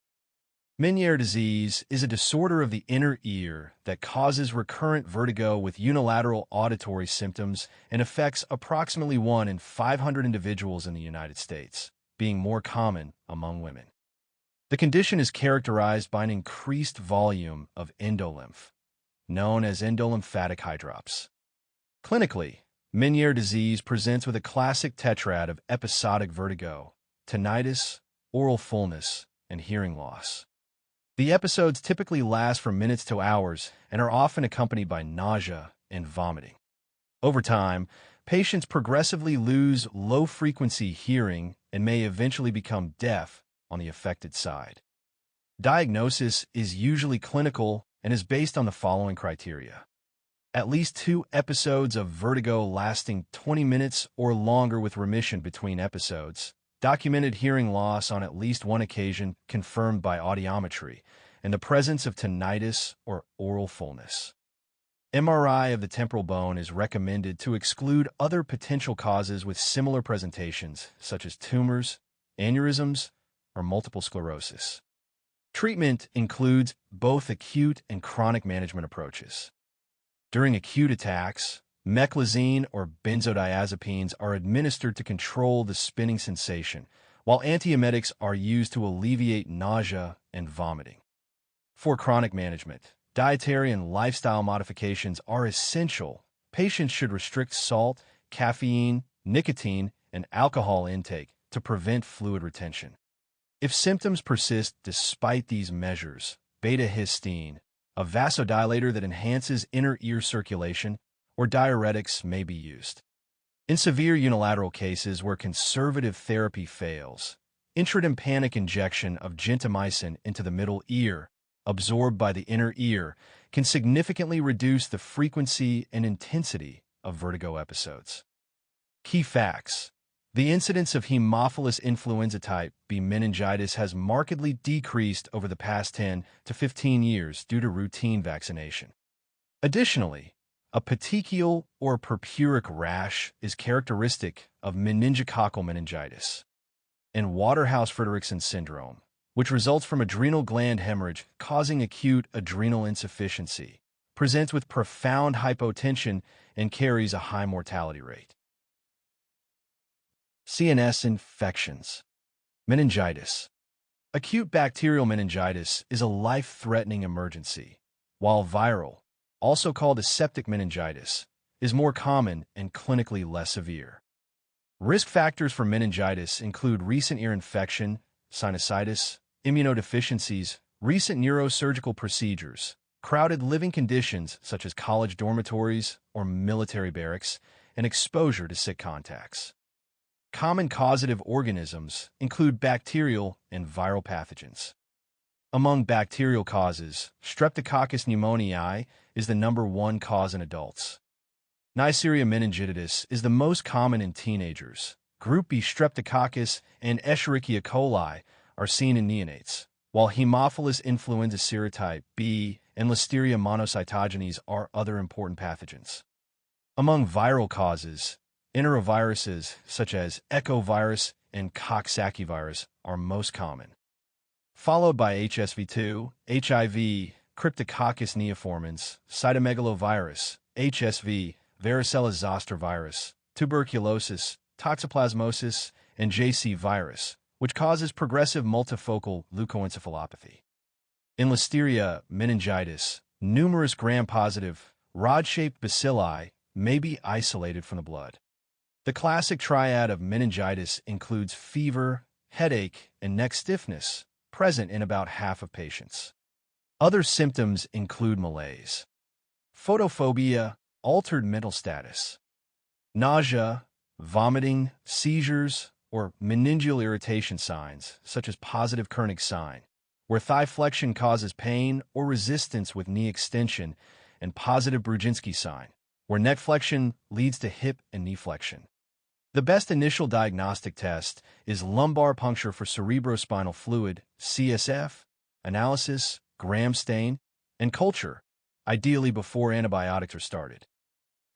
MéNièRE disease is a disorder of the inner ear that causes recurrent vertigo with unilateral auditory symptoms and affects approximately 1 in 500 individuals in the United States, being more common among women. The condition is characterized by an increased volume of endolymph, known as endolymphatic hydrops. Clinically, MéNièRE disease presents with a classic tetrad of episodic vertigo, tinnitus, oral fullness, and hearing loss. The episodes typically last from minutes to hours and are often accompanied by nausea and vomiting. Over time, patients progressively lose low-frequency hearing and may eventually become deaf on the affected side. Diagnosis is usually clinical and is based on the following criteria: at least 2 episodes of vertigo lasting 20 minutes or longer with remission between episodes, documented hearing loss on at least 1 occasion confirmed by audiometry, and the presence of tinnitus or oral fullness. MRI of the temporal bone is recommended to exclude other potential causes with similar presentations, such as tumors, aneurysms, or multiple sclerosis. Treatment includes both acute and chronic management approaches. During acute attacks, meclizine or benzodiazepines are administered to control the spinning sensation, while antiemetics are used to alleviate nausea and vomiting. For chronic management, dietary and lifestyle modifications are essential. Patients should restrict salt, caffeine, nicotine, and alcohol intake to prevent fluid retention. If symptoms persist despite these measures, beta-histine, a vasodilator that enhances inner ear circulation, or diuretics may be used. In severe unilateral cases where conservative therapy fails, intratympanic injection of gentamicin into the middle ear, absorbed by the inner ear, can significantly reduce the frequency and intensity of vertigo episodes. Key facts: the incidence of Haemophilus influenza type B meningitis has markedly decreased over the past 10 to 15 years due to routine vaccination. Additionally, a petechial or purpuric rash is characteristic of meningococcal meningitis. And Waterhouse-Friderichsen syndrome, which results from adrenal gland hemorrhage causing acute adrenal insufficiency, presents with profound hypotension and carries a high mortality rate. CNS infections. Meningitis. Acute bacterial meningitis is a life-threatening emergency, while viral, also called aseptic meningitis, is more common and clinically less severe. Risk factors for meningitis include recent ear infection, sinusitis, immunodeficiencies, recent neurosurgical procedures, crowded living conditions such as college dormitories or military barracks, and exposure to sick contacts. Common causative organisms include bacterial and viral pathogens. Among bacterial causes, Streptococcus pneumoniae is the #1 cause in adults. Neisseria meningitidis is the most common in teenagers. Group B Streptococcus and Escherichia coli are seen in neonates, while Haemophilus influenza serotype B and Listeria monocytogenes are other important pathogens. Among viral causes, enteroviruses such as echovirus and Coxsackie virus are most common, followed by HSV2, HIV, Cryptococcus neoformans, cytomegalovirus, HSV, varicella zoster virus, tuberculosis, toxoplasmosis, and JC virus, which causes progressive multifocal leukoencephalopathy. In Listeria meningitis, numerous gram-positive, rod-shaped bacilli may be isolated from the blood. The classic triad of meningitis includes fever, headache, and neck stiffness, present in about half of patients. Other symptoms include malaise, photophobia, altered mental status, nausea, vomiting, seizures, or meningeal irritation signs, such as positive Kernig sign, where thigh flexion causes pain or resistance with knee extension, and positive Brudzinski sign, where neck flexion leads to hip and knee flexion. The best initial diagnostic test is lumbar puncture for cerebrospinal fluid, CSF, analysis, gram stain, and culture, ideally before antibiotics are started.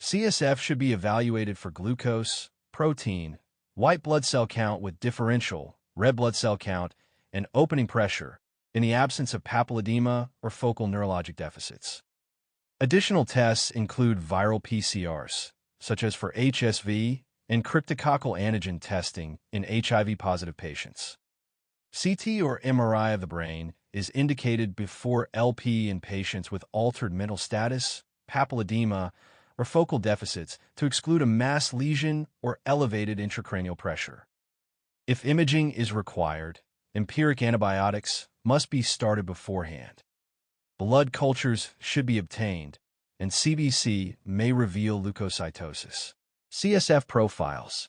CSF should be evaluated for glucose, protein, white blood cell count with differential, red blood cell count, and opening pressure in the absence of papilledema or focal neurologic deficits. Additional tests include viral PCRs, such as for HSV, and cryptococcal antigen testing in HIV-positive patients. CT or MRI of the brain is indicated before LP in patients with altered mental status, papilledema, or focal deficits to exclude a mass lesion or elevated intracranial pressure. If imaging is required, empiric antibiotics must be started beforehand. Blood cultures should be obtained, and CBC may reveal leukocytosis. CSF profiles.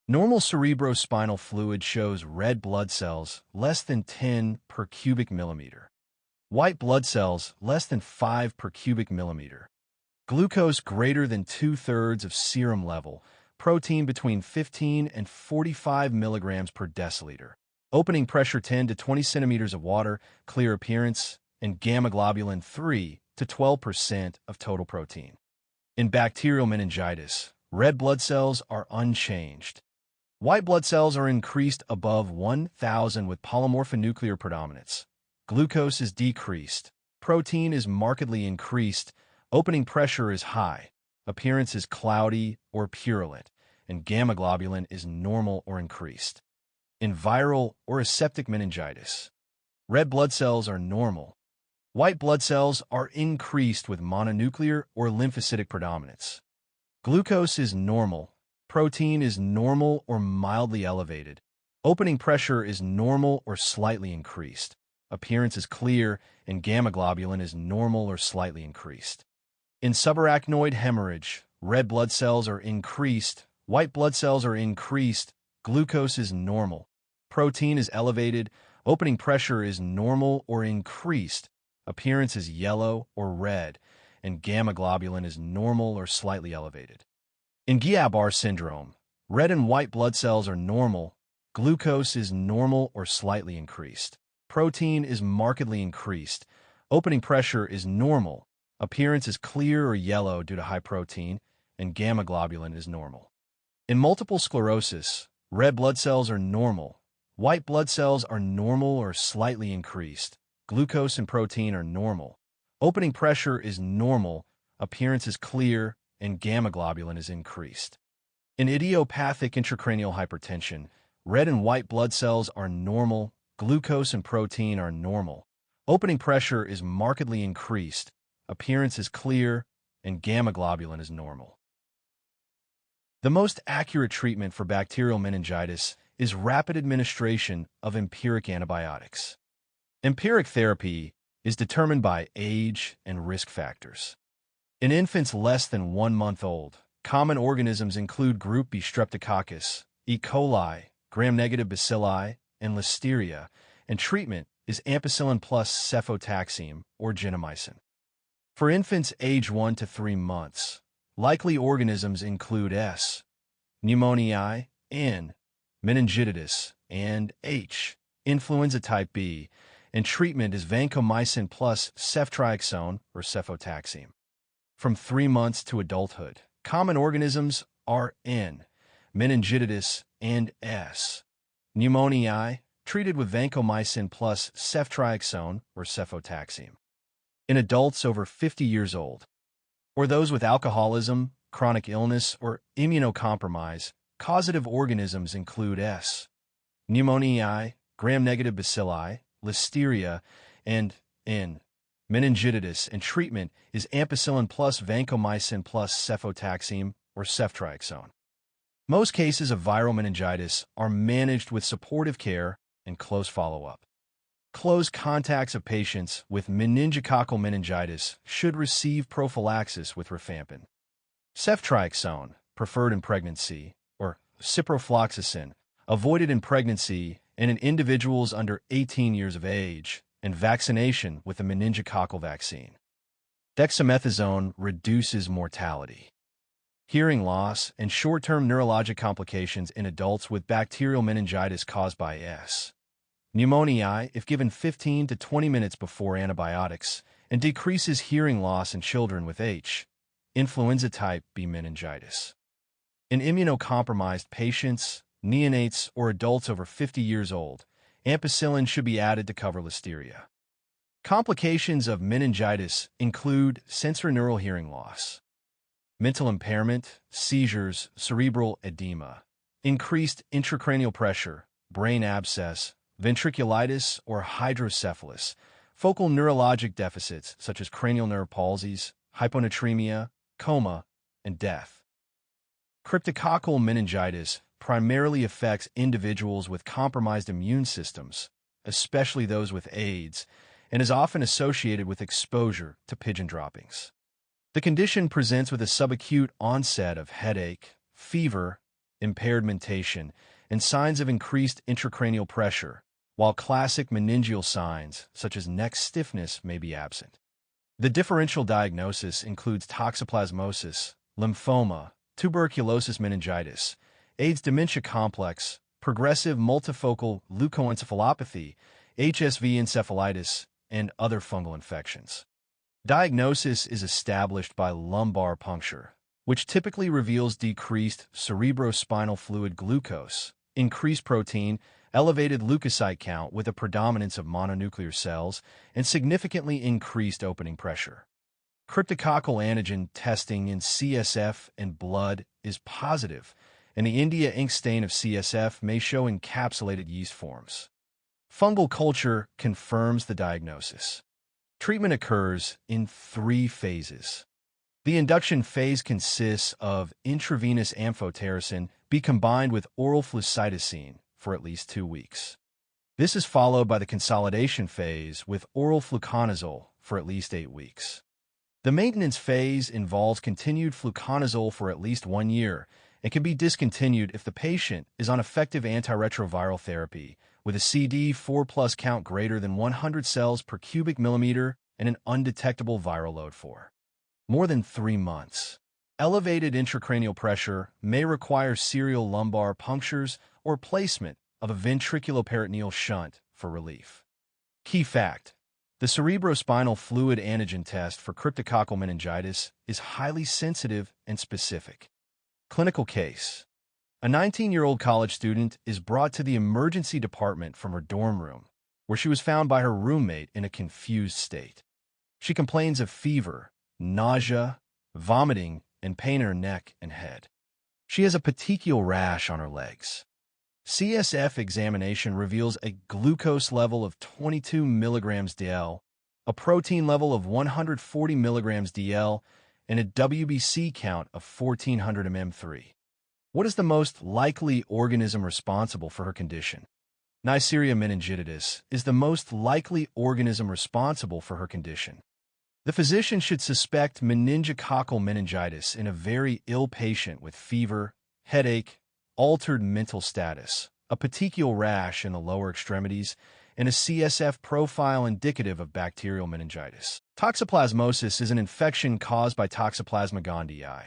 Normal cerebrospinal fluid shows red blood cells less than 10 per cubic millimeter, white blood cells less than 5 per cubic millimeter, glucose greater than 2/3 of serum level, protein between 15 and 45 milligrams per deciliter, opening pressure 10 to 20 centimeters of water, clear appearance, and gamma globulin 3 to 12% of total protein. In bacterial meningitis, red blood cells are unchanged. White blood cells are increased above 1,000 with polymorphonuclear predominance. Glucose is decreased. Protein is markedly increased. Opening pressure is high. Appearance is cloudy or purulent, and gamma globulin is normal or increased. In viral or aseptic meningitis, red blood cells are normal. White blood cells are increased with mononuclear or lymphocytic predominance. Glucose is normal. Protein is normal or mildly elevated. Opening pressure is normal or slightly increased. Appearance is clear, and gamma globulin is normal or slightly increased. In subarachnoid hemorrhage, red blood cells are increased. White blood cells are increased. Glucose is normal. Protein is elevated. Opening pressure is normal or increased. Appearance is yellow or red, and gamma globulin is normal or slightly elevated. In Guillain-Barré syndrome, red and white blood cells are normal. Glucose is normal or slightly increased. Protein is markedly increased. Opening pressure is normal. Appearance is clear or yellow due to high protein, and gamma globulin is normal. In multiple sclerosis, red blood cells are normal. White blood cells are normal or slightly increased. Glucose and protein are normal. Opening pressure is normal. Appearance is clear, and gamma globulin is increased. In idiopathic intracranial hypertension, red and white blood cells are normal. Glucose and protein are normal. Opening pressure is markedly increased. Appearance is clear, and gamma globulin is normal. The most accurate treatment for bacterial meningitis is rapid administration of empiric antibiotics. Empiric therapy is determined by age and risk factors. In infants less than 1 month old, common organisms include group B Streptococcus, E. coli, gram-negative bacilli, and listeria, and treatment is ampicillin plus cefotaxime or gentamicin. For infants age 1 to 3 months, likely organisms include S. pneumoniae, N. meningitis, and H. influenza type B, and treatment is vancomycin plus ceftriaxone or cefotaxime. From 3 months to adulthood, common organisms are N. meningitis, and S. pneumoniae, treated with vancomycin plus ceftriaxone or cefotaxime. In adults over 50 years old, or those with alcoholism, chronic illness, or immunocompromise, causative organisms include S. pneumoniae, gram-negative bacilli, listeria, and N. meningitis, and treatment is ampicillin plus vancomycin plus cefotaxime or ceftriaxone. Most cases of viral meningitis are managed with supportive care and close follow-up. Close contacts of patients with meningococcal meningitis should receive prophylaxis with rifampin. Ceftriaxone, preferred in pregnancy, or ciprofloxacin, avoided in pregnancy and in individuals under 18 years of age, and vaccination with the meningococcal vaccine. Dexamethasone reduces mortality. Hearing loss and short-term neurologic complications in adults with bacterial meningitis caused by S. pneumoniae if given 15 to 20 minutes before antibiotics, and decreases hearing loss in children with H. influenza type B meningitis. In immunocompromised patients, neonates, or adults over 50 years old, ampicillin should be added to cover listeria. Complications of meningitis include sensorineural hearing loss, mental impairment, seizures, cerebral edema, increased intracranial pressure, brain abscess, ventriculitis or hydrocephalus, focal neurologic deficits such as cranial nerve palsies, hyponatremia, coma, and death. Cryptococcal meningitis primarily affects individuals with compromised immune systems, especially those with AIDS, and is often associated with exposure to pigeon droppings. The condition presents with a subacute onset of headache, fever, impaired mentation, and signs of increased intracranial pressure, while classic meningeal signs, such as neck stiffness, may be absent. The differential diagnosis includes toxoplasmosis, lymphoma, tuberculosis meningitis, AIDS dementia complex, progressive multifocal leukoencephalopathy, HSV encephalitis, and other fungal infections. Diagnosis is established by lumbar puncture, which typically reveals decreased cerebrospinal fluid glucose, increased protein, elevated leukocyte count with a predominance of mononuclear cells, and significantly increased opening pressure. Cryptococcal antigen testing in CSF and blood is positive, and the India ink stain of CSF may show encapsulated yeast forms. Fungal culture confirms the diagnosis. Treatment occurs in 3 phases. The induction phase consists of intravenous amphotericin be combined with oral flucytosine for at least 2 weeks. This is followed by the consolidation phase with oral fluconazole for at least 8 weeks. The maintenance phase involves continued fluconazole for at least 1 year and can be discontinued if the patient is on effective antiretroviral therapy with a CD4+ count greater than 100 cells per cubic millimeter and an undetectable viral load for more than 3 months. Elevated intracranial pressure may require serial lumbar punctures or placement of a ventriculoperitoneal shunt for relief. Key fact: the cerebrospinal fluid antigen test for cryptococcal meningitis is highly sensitive and specific. Clinical case: a 19-year-old college student is brought to the emergency department from her dorm room, where she was found by her roommate in a confused state. She complains of fever, nausea, vomiting, and pain in her neck and head. She has a petechial rash on her legs. CSF examination reveals a glucose level of 22 mg DL, a protein level of 140 mg DL, and a WBC count of 1400 mm3. What is the most likely organism responsible for her condition? Neisseria meningitidis is the most likely organism responsible for her condition. The physician should suspect meningococcal meningitis in a very ill patient with fever, headache, altered mental status, a petechial rash in the lower extremities, and a CSF profile indicative of bacterial meningitis. Toxoplasmosis is an infection caused by Toxoplasma gondii,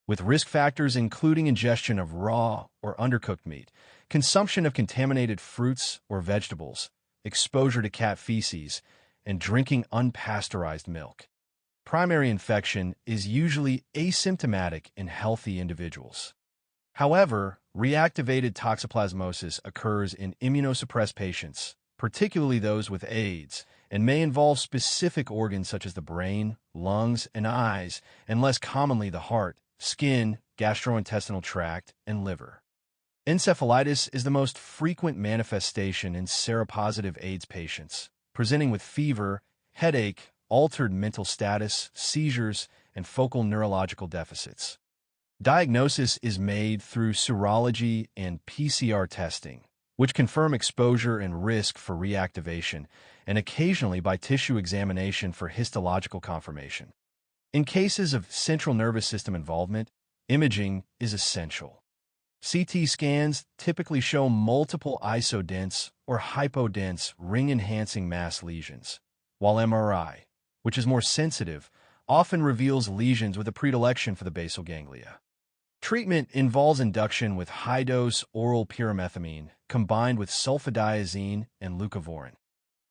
with risk factors including ingestion of raw or undercooked meat, consumption of contaminated fruits or vegetables, exposure to cat feces, and drinking unpasteurized milk. Primary infection is usually asymptomatic in healthy individuals. However, reactivated toxoplasmosis occurs in immunosuppressed patients, particularly those with AIDS, and may involve specific organs such as the brain, lungs, and eyes, and less commonly the heart, skin, gastrointestinal tract, and liver. Encephalitis is the most frequent manifestation in seropositive AIDS patients, presenting with fever, headache, altered mental status, seizures, and focal neurological deficits. Diagnosis is made through serology and PCR testing, which confirm exposure and risk for reactivation, and occasionally by tissue examination for histological confirmation. In cases of central nervous system involvement, imaging is essential. CT scans typically show multiple isodense or hypodense ring-enhancing mass lesions, while MRI, which is more sensitive, often reveals lesions with a predilection for the basal ganglia. Treatment involves induction with high-dose oral pyrimethamine combined with sulfadiazine and leucovorin,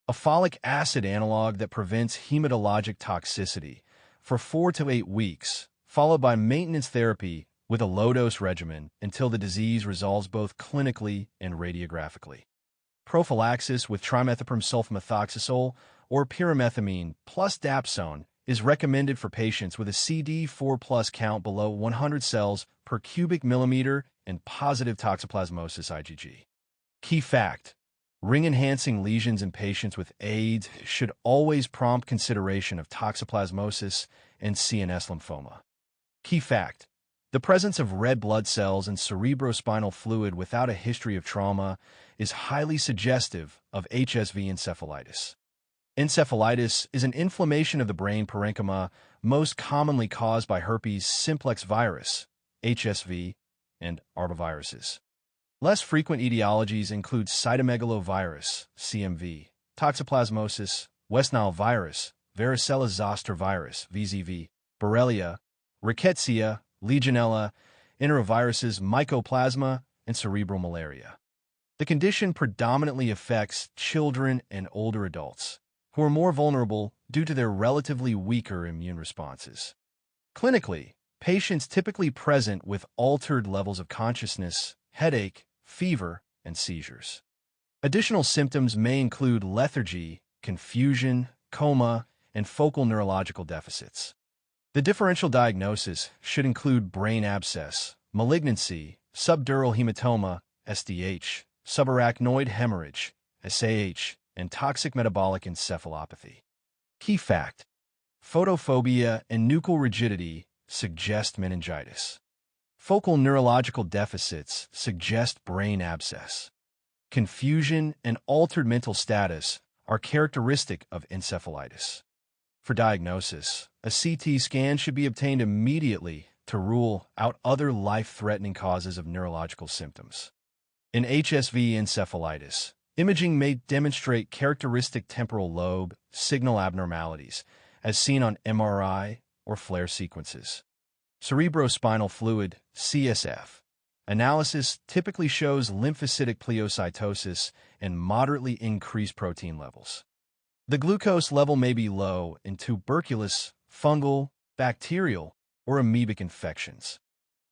a folic acid analog that prevents hematologic toxicity, for 4 to 8 weeks, followed by maintenance therapy with a low-dose regimen until the disease resolves both clinically and radiographically. Prophylaxis with trimethoprim sulfamethoxazole or pyrimethamine plus dapsone is recommended for patients with a CD4+ count below 100 cells per cubic millimeter and positive toxoplasmosis IgG. Key fact: ring-enhancing lesions in patients with AIDS should always prompt consideration of toxoplasmosis and CNS lymphoma. Key fact: the presence of red blood cells in cerebrospinal fluid without a history of trauma is highly suggestive of HSV encephalitis. Encephalitis is an inflammation of the brain parenchyma most commonly caused by herpes simplex virus, HSV, and arboviruses. Less frequent etiologies include cytomegalovirus, CMV, toxoplasmosis, West Nile virus, varicella zoster virus, VZV, Borrelia, rickettsia, Legionella, enteroviruses, mycoplasma, and cerebral malaria. The condition predominantly affects children and older adults, who are more vulnerable due to their relatively weaker immune responses. Clinically, patients typically present with altered levels of consciousness, headache, fever, and seizures. Additional symptoms may include lethargy, confusion, coma, and focal neurological deficits. The differential diagnosis should include brain abscess, malignancy, subdural hematoma, SDH, subarachnoid hemorrhage, SAH, and toxic metabolic encephalopathy. Key fact: photophobia and nuchal rigidity suggest meningitis. Focal neurological deficits suggest brain abscess. Confusion and altered mental status are characteristic of encephalitis. For diagnosis, a CT scan should be obtained immediately to rule out other life-threatening causes of neurological symptoms. In HSV encephalitis, imaging may demonstrate characteristic temporal lobe signal abnormalities, as seen on MRI or FLAIR sequences. Cerebrospinal fluid, CSF, analysis typically shows lymphocytic pleocytosis and moderately increased protein levels. The glucose level may be low in tuberculous, fungal, bacterial, or amoebic infections.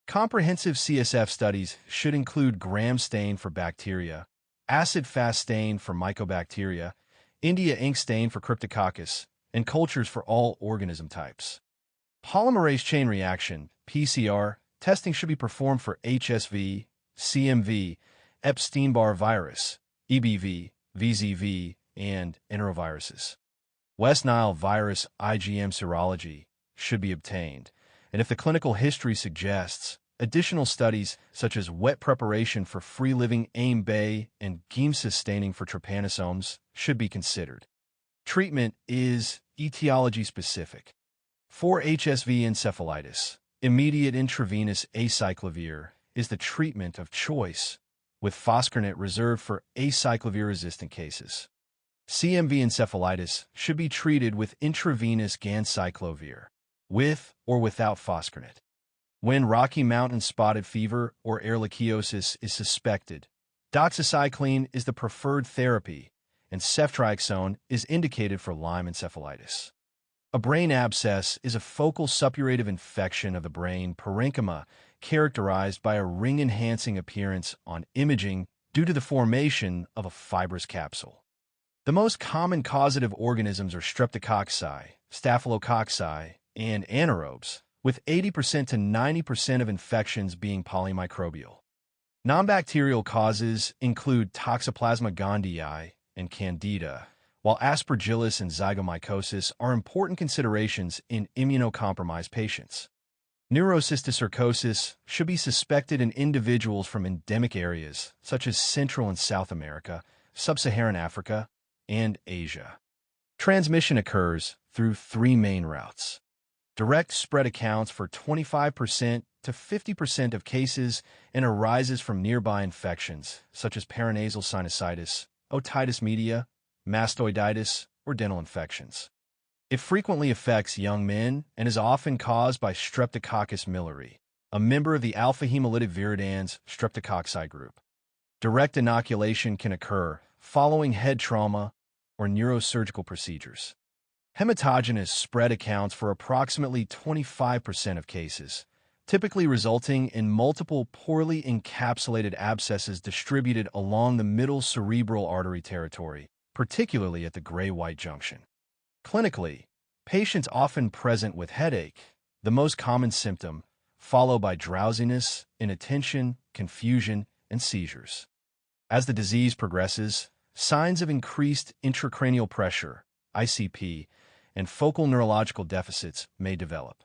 Comprehensive CSF studies should include gram stain for bacteria, acid-fast stain for mycobacteria, India ink stain for Cryptococcus, and cultures for all organism types. Polymerase chain reaction, PCR, testing should be performed for HSV, CMV, Epstein-Barr virus, EBV, VZV, and enteroviruses. West Nile virus IgM serology should be obtained, and if the clinical history suggests, additional studies such as wet preparation for free-living AIM-Bay and Giemsa staining for trypanosomes should be considered. Treatment is etiology-specific. For HSV encephalitis, immediate intravenous acyclovir is the treatment of choice, with foscarnet reserved for acyclovir-resistant cases. CMV encephalitis should be treated with intravenous ganciclovir, with or without foscarnet. When Rocky Mountain spotted fever or ehrlichiosis is suspected, doxycycline is the preferred therapy, and ceftriaxone is indicated for Lyme encephalitis. A brain abscess is a focal suppurative infection of the brain parenchyma characterized by a ring-enhancing appearance on imaging due to the formation of a fibrous capsule. The most common causative organisms are streptococci, staphylococci, and anaerobes, with 80% to 90% of infections being polymicrobial. Non-bacterial causes include Toxoplasma gondii and Candida, while Aspergillus and zygomycosis are important considerations in immunocompromised patients. Neurocysticercosis should be suspected in individuals from endemic areas such as Central and South America, Sub-Saharan Africa, and Asia. Transmission occurs through three main routes. Direct spread accounts for 25% to 50% of cases and arises from nearby infections such as paranasal sinusitis, otitis media, mastoiditis, or dental infections. It frequently affects young men and is often caused by Streptococcus milleri, a member of the alpha-hemolytic viridans streptococci group. Direct inoculation can occur following head trauma or neurosurgical procedures. Hematogenous spread accounts for approximately 25% of cases, typically resulting in multiple poorly encapsulated abscesses distributed along the middle cerebral artery territory, particularly at the gray-white junction. Clinically, patients often present with headache, the most common symptom, followed by drowsiness, inattention, confusion, and seizures. As the disease progresses, signs of increased intracranial pressure, ICP, and focal neurological deficits may develop.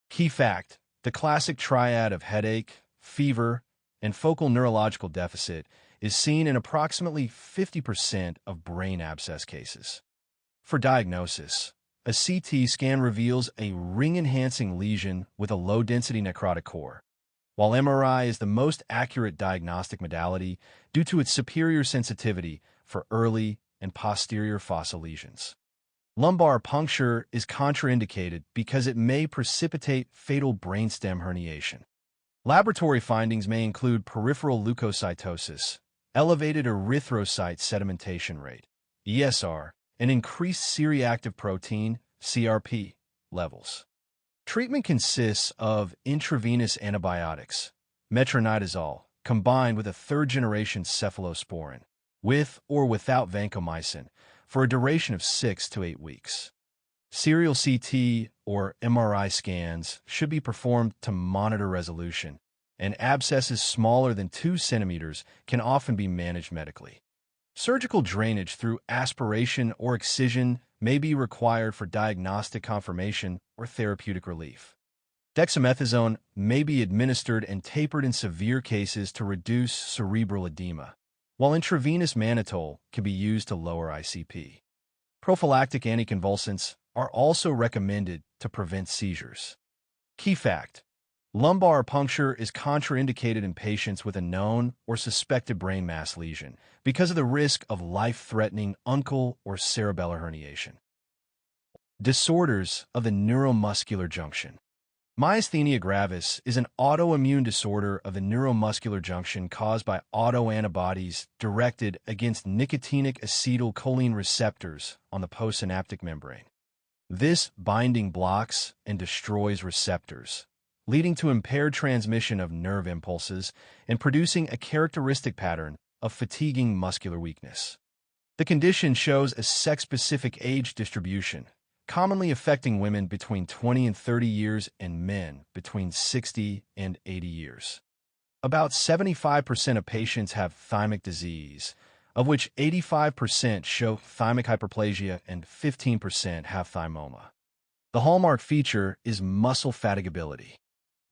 Key fact: the classic triad of headache, fever, and focal neurological deficit is seen in approximately 50% of brain abscess cases. For diagnosis, a CT scan reveals a ring-enhancing lesion with a low-density necrotic core, while MRI is the most accurate diagnostic modality due to its superior sensitivity for early and posterior fossa lesions. Lumbar puncture is contraindicated because it may precipitate fatal brainstem herniation. Laboratory findings may include peripheral leukocytosis, elevated erythrocyte sedimentation rate, ESR, and increased C-reactive protein, CRP, levels. Treatment consists of intravenous antibiotics, metronidazole, combined with a third-generation cephalosporin, with or without vancomycin, for a duration of 6 to 8 weeks. Serial CT or MRI scans should be performed to monitor resolution, and abscesses smaller than 2 centimeters can often be managed medically. Surgical drainage through aspiration or excision may be required for diagnostic confirmation or therapeutic relief. Dexamethasone may be administered and tapered in severe cases to reduce cerebral edema, while intravenous mannitol can be used to lower ICP. Prophylactic anticonvulsants are also recommended to prevent seizures. Key fact: lumbar puncture is contraindicated in patients with a known or suspected brain mass lesion because of the risk of life-threatening uncal or cerebellar herniation. Disorders of the neuromuscular junction. Myasthenia gravis is an autoimmune disorder of the neuromuscular junction caused by autoantibodies directed against nicotinic acetylcholine receptors on the postsynaptic membrane. This binding blocks and destroys receptors, leading to impaired transmission of nerve impulses and producing a characteristic pattern of fatiguing muscular weakness. The condition shows a sex-specific age distribution, commonly affecting women between 20 and 30 years and men between 60 and 80 years. About 75% of patients have thymic disease, of which 85% show thymic hyperplasia and 15% have thymoma. The hallmark feature is muscle fatigability.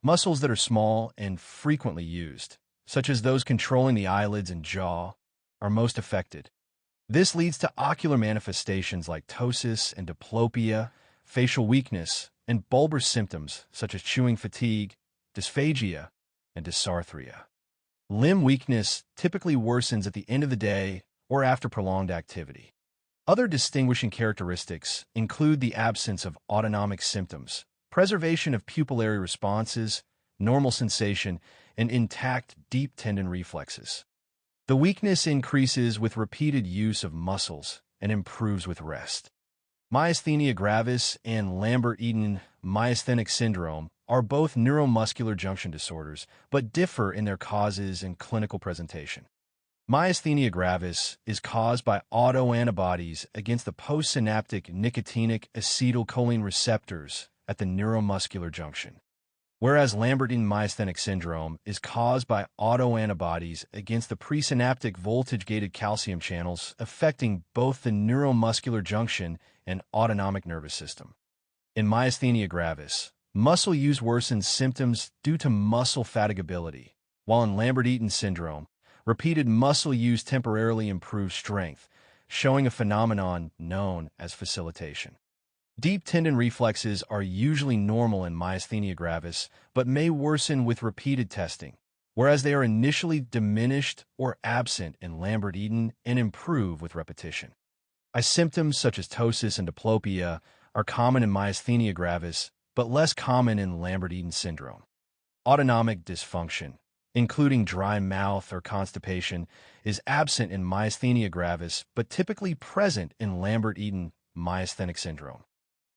Muscles that are small and frequently used, such as those controlling the eyelids and jaw, are most affected. This leads to ocular manifestations like ptosis and diplopia, facial weakness, and bulbar symptoms such as chewing fatigue, dysphagia, and dysarthria. Limb weakness typically worsens at the end of the day or after prolonged activity. Other distinguishing characteristics include the absence of autonomic symptoms, preservation of pupillary responses, normal sensation, and intact deep tendon reflexes. The weakness increases with repeated use of muscles and improves with rest. Myasthenia gravis and Lambert-Eaton myasthenic syndrome are both neuromuscular junction disorders, but differ in their causes and clinical presentation. Myasthenia gravis is caused by autoantibodies against the postsynaptic nicotinic acetylcholine receptors at the neuromuscular junction, whereas Lambert-Eaton myasthenic syndrome is caused by autoantibodies against the presynaptic voltage-gated calcium channels affecting both the neuromuscular junction and autonomic nervous system. In myasthenia gravis, muscle use worsens symptoms due to muscle fatigability, while in Lambert-Eaton syndrome, repeated muscle use temporarily improves strength, showing a phenomenon known as facilitation. Deep tendon reflexes are usually normal in myasthenia gravis, but may worsen with repeated testing, whereas they are initially diminished or absent in Lambert-Eaton and improve with repetition. Symptoms such as ptosis and diplopia are common in myasthenia gravis, but less common in Lambert-Eaton syndrome. Autonomic dysfunction, including dry mouth or constipation, is absent in myasthenia gravis, but typically present in Lambert-Eaton myasthenic syndrome.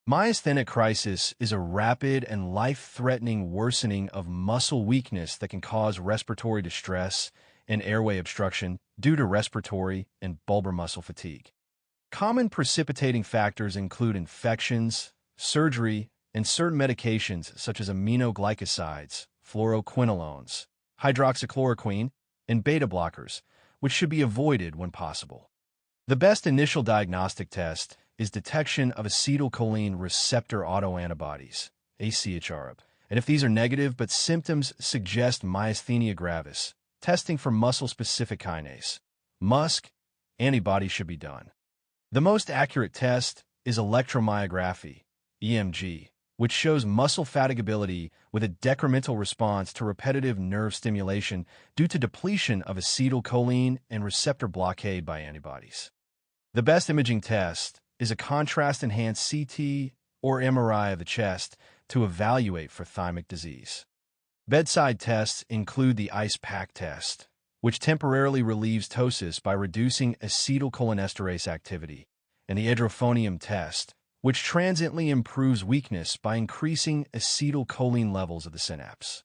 Myasthenic crisis is a rapid and life-threatening worsening of muscle weakness that can cause respiratory distress and airway obstruction due to respiratory and bulbar muscle fatigue. Common precipitating factors include infections, surgery, and certain medications such as aminoglycosides, fluoroquinolones, hydroxychloroquine, and beta blockers, which should be avoided when possible. The best initial diagnostic test is detection of acetylcholine receptor autoantibodies, AChR, and if these are negative but symptoms suggest myasthenia gravis, testing for muscle-specific kinase, MuSK, antibodies should be done. The most accurate test is electromyography, EMG, which shows muscle fatigability with a decremental response to repetitive nerve stimulation due to depletion of acetylcholine and receptor blockade by antibodies. The best imaging test is a contrast-enhanced CT or MRI of the chest to evaluate for thymic disease. Bedside tests include the ICE-PAC test, which temporarily relieves ptosis by reducing acetylcholinesterase activity, and the hydrophonium test, which transiently improves weakness by increasing acetylcholine levels of the synapse.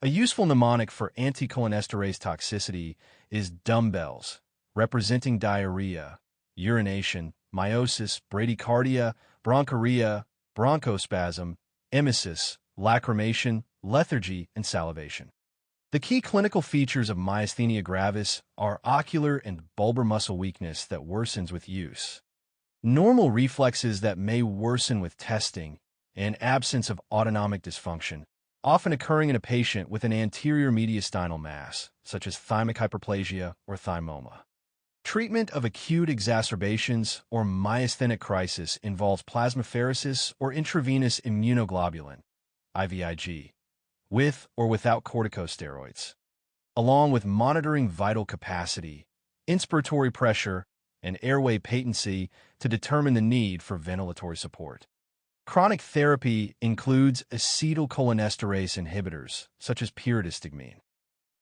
A useful mnemonic for anticholinesterase toxicity is dumbbells, representing diarrhea, urination, meiosis, bradycardia, bronchorrhea, bronchospasm, emesis, lacrimation, lethargy, and salivation. The key clinical features of myasthenia gravis are ocular and bulbar muscle weakness that worsens with use, normal reflexes that may worsen with testing, and absence of autonomic dysfunction, often occurring in a patient with an anterior mediastinal mass, such as thymic hyperplasia or thymoma. Treatment of acute exacerbations or myasthenic crisis involves plasmapheresis or intravenous immunoglobulin, IVIG, with or without corticosteroids, along with monitoring vital capacity, inspiratory pressure, and airway patency to determine the need for ventilatory support. Chronic therapy includes acetylcholinesterase inhibitors, such as pyridostigmine,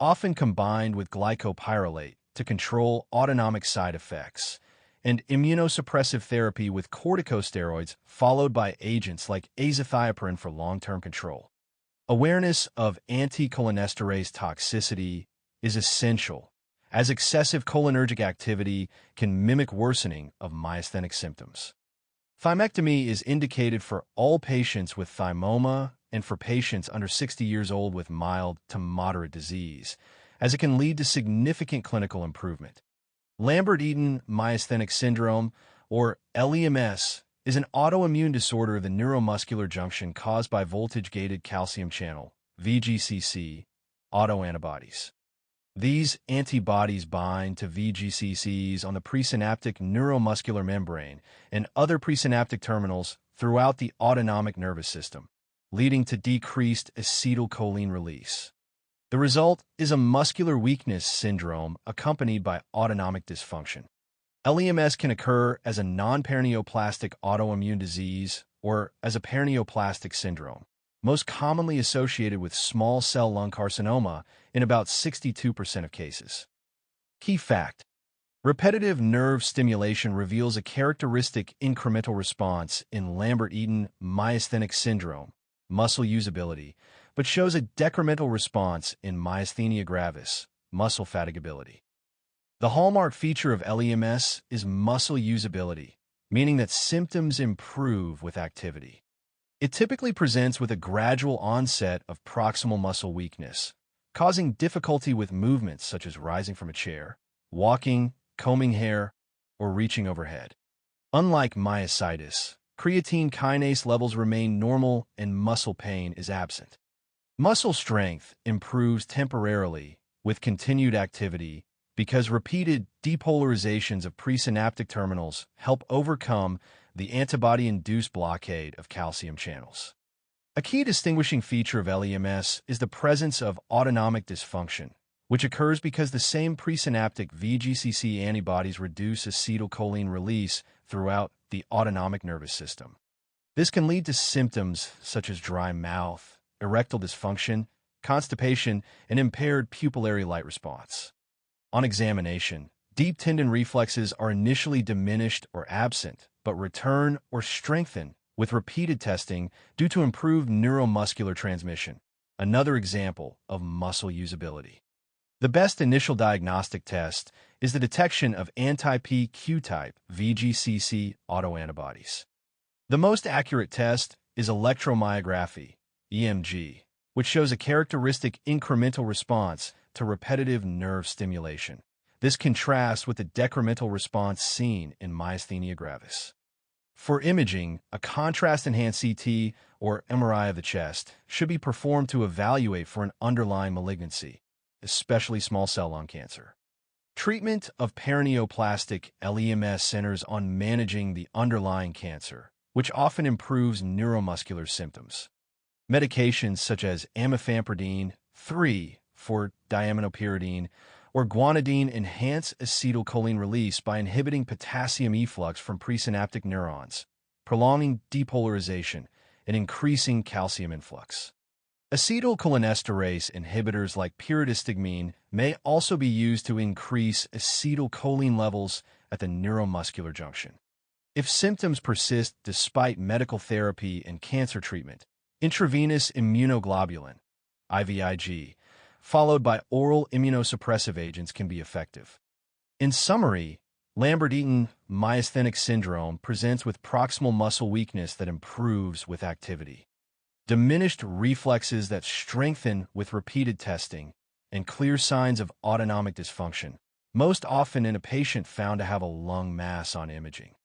often combined with glycopyrrolate to control autonomic side effects, and immunosuppressive therapy with corticosteroids followed by agents like azathioprine for long-term control. Awareness of anticholinesterase toxicity is essential, as excessive cholinergic activity can mimic worsening of myasthenic symptoms. Thymectomy is indicated for all patients with thymoma and for patients under 60 years old with mild to moderate disease, as it can lead to significant clinical improvement. Lambert-Eaton myasthenic syndrome, or LEMS, is an autoimmune disorder of the neuromuscular junction caused by voltage-gated calcium channel, VGCC, autoantibodies. These antibodies bind to VGCCs on the presynaptic neuromuscular membrane and other presynaptic terminals throughout the autonomic nervous system, leading to decreased acetylcholine release. The result is a muscular weakness syndrome accompanied by autonomic dysfunction. LEMS can occur as a non-paraneoplastic autoimmune disease or as a paraneoplastic syndrome, most commonly associated with small cell lung carcinoma in about 62% of cases. Key fact: repetitive nerve stimulation reveals a characteristic incremental response in Lambert-Eaton myasthenic syndrome, muscle usability, but shows a decremental response in myasthenia gravis, muscle fatigability. The hallmark feature of LEMS is muscle usability, meaning that symptoms improve with activity. It typically presents with a gradual onset of proximal muscle weakness, causing difficulty with movements such as rising from a chair, walking, combing hair, or reaching overhead. Unlike myositis, creatine kinase levels remain normal and muscle pain is absent. Muscle strength improves temporarily with continued activity because repeated depolarizations of presynaptic terminals help overcome the antibody-induced blockade of calcium channels. A key distinguishing feature of LEMS is the presence of autonomic dysfunction, which occurs because the same presynaptic VGCC antibodies reduce acetylcholine release throughout the autonomic nervous system. This can lead to symptoms such as dry mouth, erectile dysfunction, constipation, and impaired pupillary light response. On examination, deep tendon reflexes are initially diminished or absent, but return or strengthen with repeated testing due to improved neuromuscular transmission, another example of muscle usability. The best initial diagnostic test is the detection of anti-PQ type VGCC autoantibodies. The most accurate test is electromyography, EMG, which shows a characteristic incremental response to repetitive nerve stimulation. This contrasts with the decremental response seen in myasthenia gravis. For imaging, a contrast-enhanced CT or MRI of the chest should be performed to evaluate for an underlying malignancy, especially small cell lung cancer. Treatment of paraneoplastic LEMS centers on managing the underlying cancer, which often improves neuromuscular symptoms. Medications such as amifampridine 3 for diaminopyridine or guanidine enhance acetylcholine release by inhibiting potassium efflux from presynaptic neurons, prolonging depolarization and increasing calcium influx. Acetylcholinesterase inhibitors like pyridostigmine may also be used to increase acetylcholine levels at the neuromuscular junction. If symptoms persist despite medical therapy and cancer treatment, intravenous immunoglobulin, IVIG, followed by oral immunosuppressive agents can be effective. In summary, Lambert-Eaton myasthenic syndrome presents with proximal muscle weakness that improves with activity, diminished reflexes that strengthen with repeated testing, and clear signs of autonomic dysfunction, most often in a patient found to have a lung mass on imaging.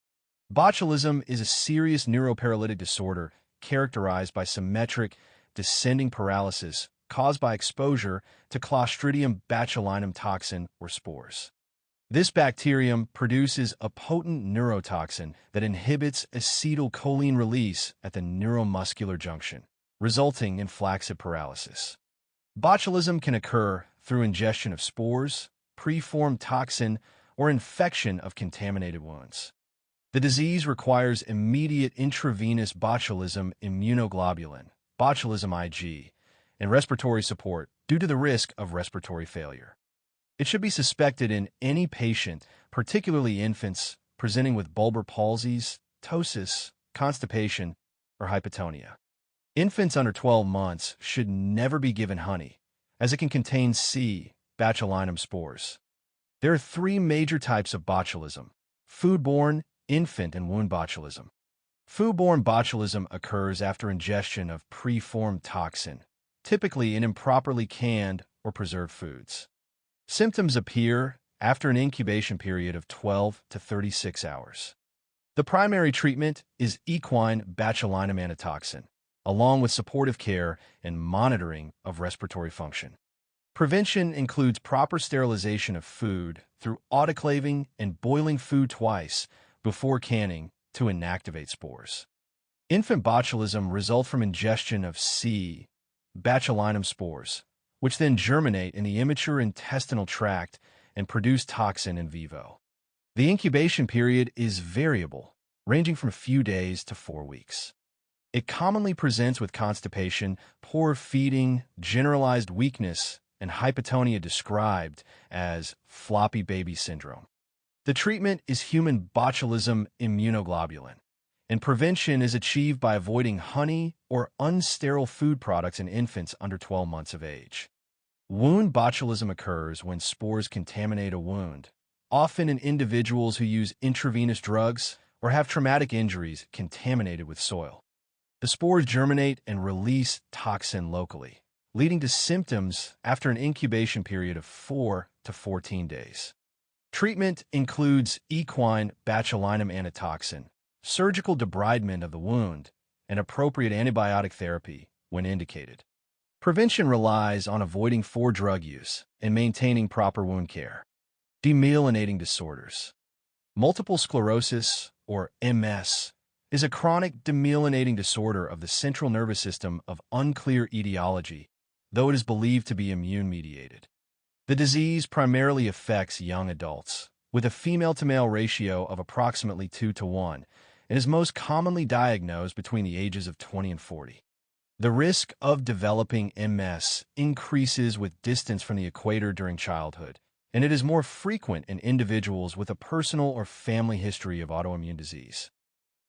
Botulism is a serious neuroparalytic disorder characterized by symmetric, descending paralysis caused by exposure to Clostridium botulinum toxin or spores. This bacterium produces a potent neurotoxin that inhibits acetylcholine release at the neuromuscular junction, resulting in flaccid paralysis. Botulism can occur through ingestion of spores, preformed toxin, or infection of contaminated wounds. The disease requires immediate intravenous botulism immunoglobulin, botulism IG, and respiratory support due to the risk of respiratory failure. It should be suspected in any patient, particularly infants, presenting with bulbar palsies, ptosis, constipation, or hypotonia. Infants under 12 months should never be given honey, as it can contain C. botulinum spores. There are three major types of botulism: foodborne, infant, and wound botulism. Foodborne botulism occurs after ingestion of preformed toxin, typically in improperly canned or preserved foods. Symptoms appear after an incubation period of 12 to 36 hours. The primary treatment is equine botulinum antitoxin, along with supportive care and monitoring of respiratory function. Prevention includes proper sterilization of food through autoclaving and boiling food twice before canning to inactivate spores. Infant botulism results from ingestion of C. botulinum spores, which then germinate in the immature intestinal tract and produce toxin in vivo. The incubation period is variable, ranging from a few days to 4 weeks. It commonly presents with constipation, poor feeding, generalized weakness, and hypotonia described as floppy baby syndrome. The treatment is human botulism immunoglobulin, and prevention is achieved by avoiding honey or unsterile food products in infants under 12 months of age. Wound botulism occurs when spores contaminate a wound, often in individuals who use intravenous drugs or have traumatic injuries contaminated with soil. The spores germinate and release toxin locally, leading to symptoms after an incubation period of 4 to 14 days. Treatment includes equine botulinum antitoxin, surgical debridement of the wound, and appropriate antibiotic therapy when indicated. Prevention relies on avoiding drug use and maintaining proper wound care. Demyelinating disorders. Multiple sclerosis, or MS, is a chronic demyelinating disorder of the central nervous system of unclear etiology, though it is believed to be immune-mediated. The disease primarily affects young adults, with a female-to-male ratio of approximately 2 to 1, and is most commonly diagnosed between the ages of 20 and 40. The risk of developing MS increases with distance from the equator during childhood, and it is more frequent in individuals with a personal or family history of autoimmune disease.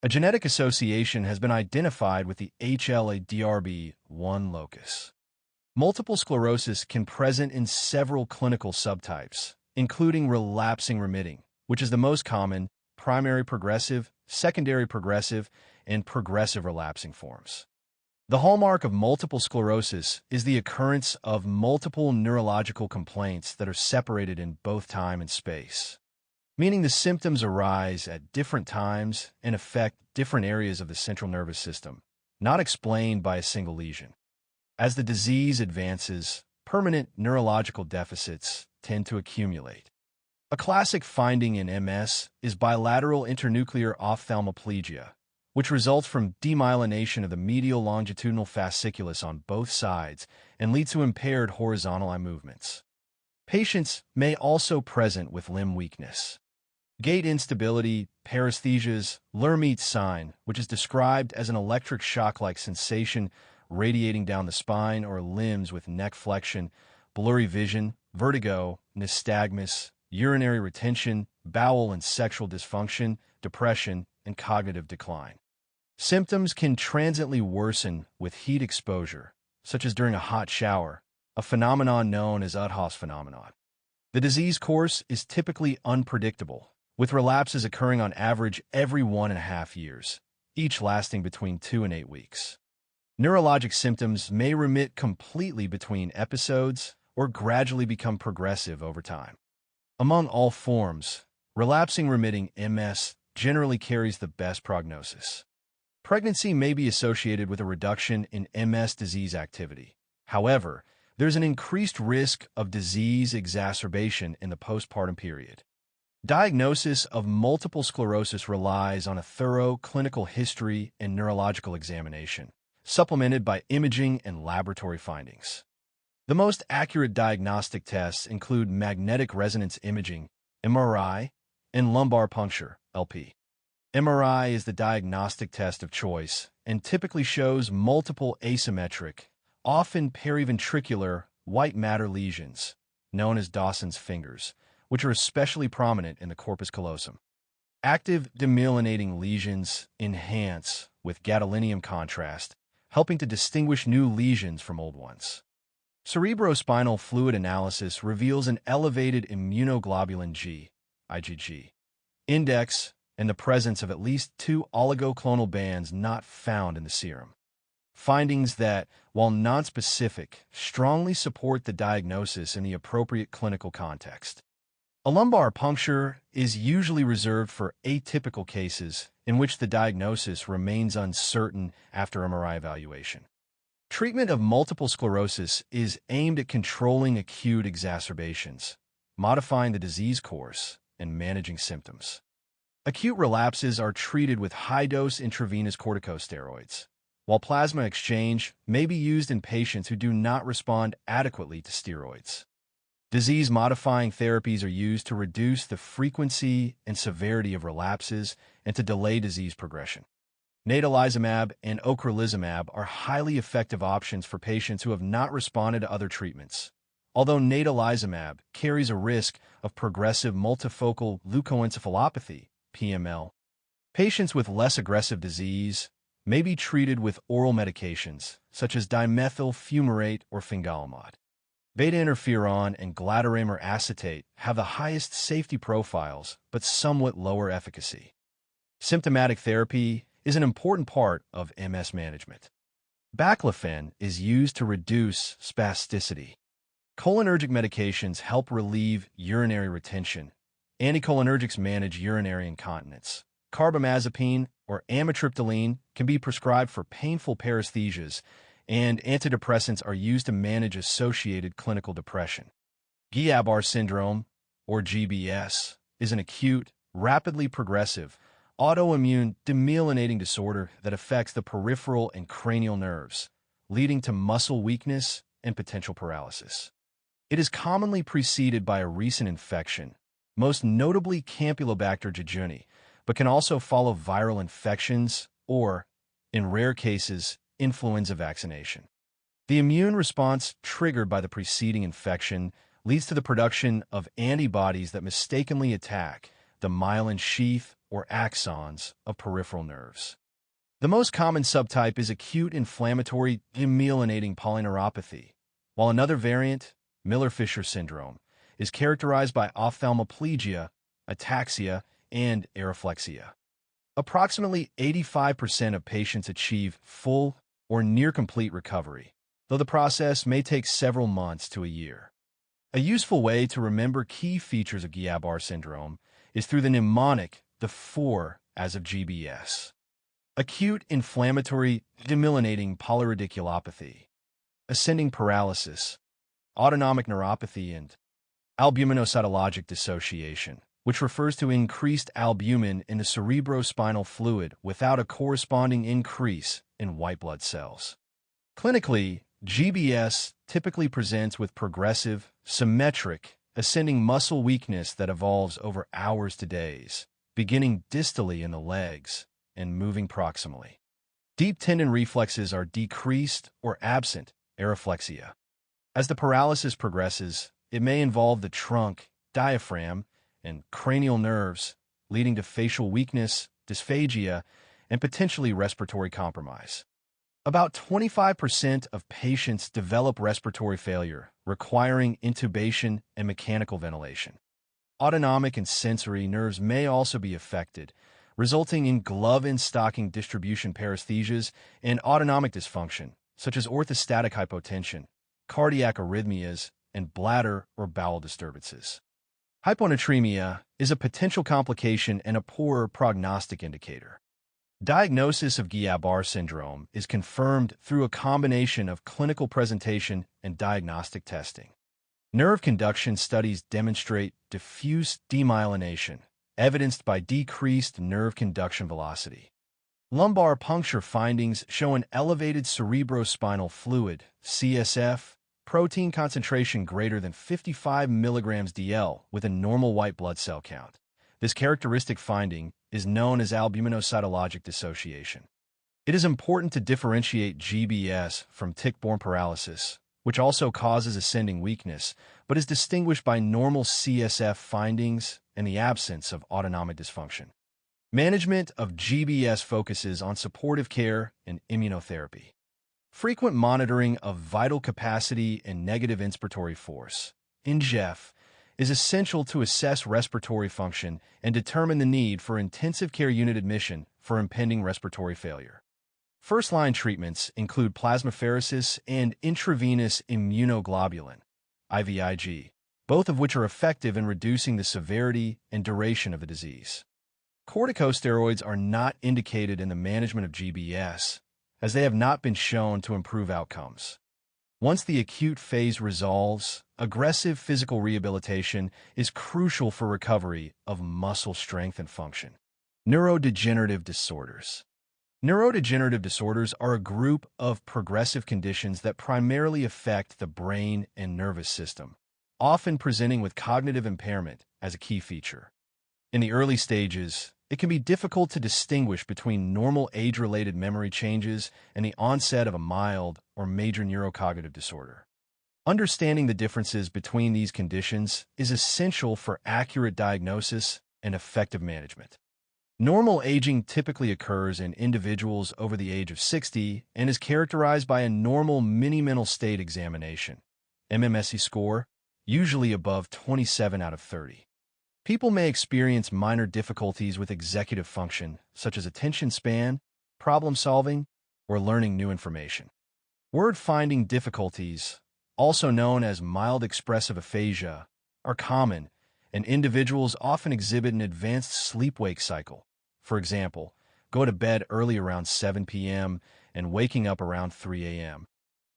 A genetic association has been identified with the HLA-DRB1 locus. Multiple sclerosis can present in several clinical subtypes, including relapsing remitting, which is the most common, primary progressive, secondary progressive, and progressive relapsing forms. The hallmark of multiple sclerosis is the occurrence of multiple neurological complaints that are separated in both time and space, meaning the symptoms arise at different times and affect different areas of the central nervous system, not explained by a single lesion. As the disease advances, permanent neurological deficits tend to accumulate. A classic finding in MS is bilateral internuclear ophthalmoplegia, which results from demyelination of the medial longitudinal fasciculus on both sides and leads to impaired horizontal eye movements. Patients may also present with limb weakness, gait instability, paresthesias, Lermite sign, which is described as an electric shock-like sensation radiating down the spine or limbs with neck flexion, blurry vision, vertigo, nystagmus, urinary retention, bowel and sexual dysfunction, depression, and cognitive decline. Symptoms can transiently worsen with heat exposure, such as during a hot shower, a phenomenon known as Udhoff's phenomenon. The disease course is typically unpredictable, with relapses occurring on average every 1.5 years, each lasting between 2 and 8 weeks. Neurologic symptoms may remit completely between episodes or gradually become progressive over time. Among all forms, relapsing remitting MS generally carries the best prognosis. Pregnancy may be associated with a reduction in MS disease activity. However, there's an increased risk of disease exacerbation in the postpartum period. Diagnosis of multiple sclerosis relies on a thorough clinical history and neurological examination, supplemented by imaging and laboratory findings. The most accurate diagnostic tests include magnetic resonance imaging, MRI, and lumbar puncture, LP. MRI is the diagnostic test of choice and typically shows multiple asymmetric, often periventricular, white matter lesions, known as Dawson's fingers, which are especially prominent in the corpus callosum. Active demyelinating lesions enhance with gadolinium contrast, helping to distinguish new lesions from old ones. Cerebrospinal fluid analysis reveals an elevated immunoglobulin G, IgG, index and the presence of at least 2 oligoclonal bands not found in the serum. Findings that, while nonspecific, strongly support the diagnosis in the appropriate clinical context. A lumbar puncture is usually reserved for atypical cases in which the diagnosis remains uncertain after MRI evaluation. Treatment of multiple sclerosis is aimed at controlling acute exacerbations, modifying the disease course, and managing symptoms. Acute relapses are treated with high-dose intravenous corticosteroids, while plasma exchange may be used in patients who do not respond adequately to steroids. Disease-modifying therapies are used to reduce the frequency and severity of relapses and to delay disease progression. Natalizumab and ocrelizumab are highly effective options for patients who have not responded to other treatments. Although natalizumab carries a risk of progressive multifocal leukoencephalopathy, PML, patients with less aggressive disease may be treated with oral medications such as dimethyl fumarate or fingolimod. Beta-interferon and glatiramer acetate have the highest safety profiles but somewhat lower efficacy. Symptomatic therapy is an important part of MS management. Baclofen is used to reduce spasticity. Cholinergic medications help relieve urinary retention. Anticholinergics manage urinary incontinence. Carbamazepine or amitriptyline can be prescribed for painful paresthesias, and antidepressants are used to manage associated clinical depression. Guillain-Barré syndrome, or GBS, is an acute, rapidly progressive, autoimmune demyelinating disorder that affects the peripheral and cranial nerves, leading to muscle weakness and potential paralysis. It is commonly preceded by a recent infection, most notably Campylobacter jejuni, but can also follow viral infections or, in rare cases, influenza vaccination. The immune response triggered by the preceding infection leads to the production of antibodies that mistakenly attack the myelin sheath or axons of peripheral nerves. The most common subtype is acute inflammatory demyelinating polyneuropathy, while another variant, Miller-Fisher syndrome, is characterized by ophthalmoplegia, ataxia, and areflexia. Approximately 85% of patients achieve full or near-complete recovery, though the process may take several months to a year. A useful way to remember key features of Guillain-Barré syndrome is through the mnemonic, the 4 as of GBS. Acute inflammatory demyelinating polyradiculopathy, ascending paralysis, autonomic neuropathy, and albuminocytologic dissociation, which refers to increased albumin in the cerebrospinal fluid without a corresponding increase in white blood cells. Clinically, GBS typically presents with progressive, symmetric, ascending muscle weakness that evolves over hours to days, beginning distally in the legs and moving proximally. Deep tendon reflexes are decreased or absent, areflexia. As the paralysis progresses, it may involve the trunk, diaphragm, and cranial nerves, leading to facial weakness, dysphagia, and potentially respiratory compromise. About 25% of patients develop respiratory failure, requiring intubation and mechanical ventilation. Autonomic and sensory nerves may also be affected, resulting in glove and stocking distribution paresthesias and autonomic dysfunction, such as orthostatic hypotension, cardiac arrhythmias, and bladder or bowel disturbances. Hyponatremia is a potential complication and a poorer prognostic indicator. Diagnosis of Guillain-Barré syndrome is confirmed through a combination of clinical presentation and diagnostic testing. Nerve conduction studies demonstrate diffuse demyelination, evidenced by decreased nerve conduction velocity. Lumbar puncture findings show an elevated cerebrospinal fluid, CSF, protein concentration greater than 55 mg DL with a normal white blood cell count. This characteristic finding is known as albuminocytologic dissociation. It is important to differentiate GBS from tick-borne paralysis, which also causes ascending weakness, but is distinguished by normal CSF findings and the absence of autonomic dysfunction. Management of GBS focuses on supportive care and immunotherapy. Frequent monitoring of vital capacity and negative inspiratory force, INGEF, is essential to assess respiratory function and determine the need for intensive care unit admission for impending respiratory failure. First-line treatments include plasmapheresis and intravenous immunoglobulin, IVIG, both of which are effective in reducing the severity and duration of the disease. Corticosteroids are not indicated in the management of GBS, as they have not been shown to improve outcomes. Once the acute phase resolves, aggressive physical rehabilitation is crucial for recovery of muscle strength and function. Neurodegenerative disorders. Neurodegenerative disorders are a group of progressive conditions that primarily affect the brain and nervous system, often presenting with cognitive impairment as a key feature. In the early stages, it can be difficult to distinguish between normal age-related memory changes and the onset of a mild or major neurocognitive disorder. Understanding the differences between these conditions is essential for accurate diagnosis and effective management. Normal aging typically occurs in individuals over the age of 60 and is characterized by a normal mini-mental state examination, MMSE score, usually above 27 out of 30. People may experience minor difficulties with executive function, such as attention span, problem-solving, or learning new information. Word-finding difficulties, also known as mild expressive aphasia, are common, and individuals often exhibit an advanced sleep-wake cycle. For example, go to bed early around 7 p.m. and waking up around 3 a.m.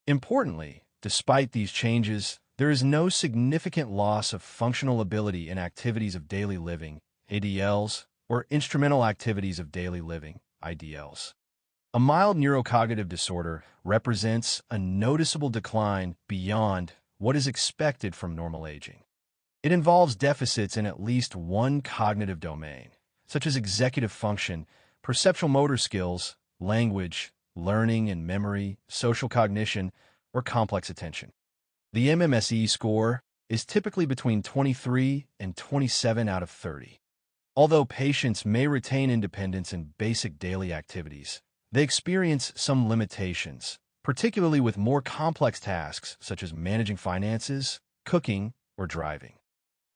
Importantly, despite these changes, there is no significant loss of functional ability in activities of daily living, ADLs, or instrumental activities of daily living, IDLs. A mild neurocognitive disorder represents a noticeable decline beyond what is expected from normal aging. It involves deficits in at least one cognitive domain, such as executive function, perceptual motor skills, language, learning and memory, social cognition, or complex attention. The MMSE score is typically between 23 and 27 out of 30. Although patients may retain independence in basic daily activities, they experience some limitations, particularly with more complex tasks such as managing finances, cooking, or driving.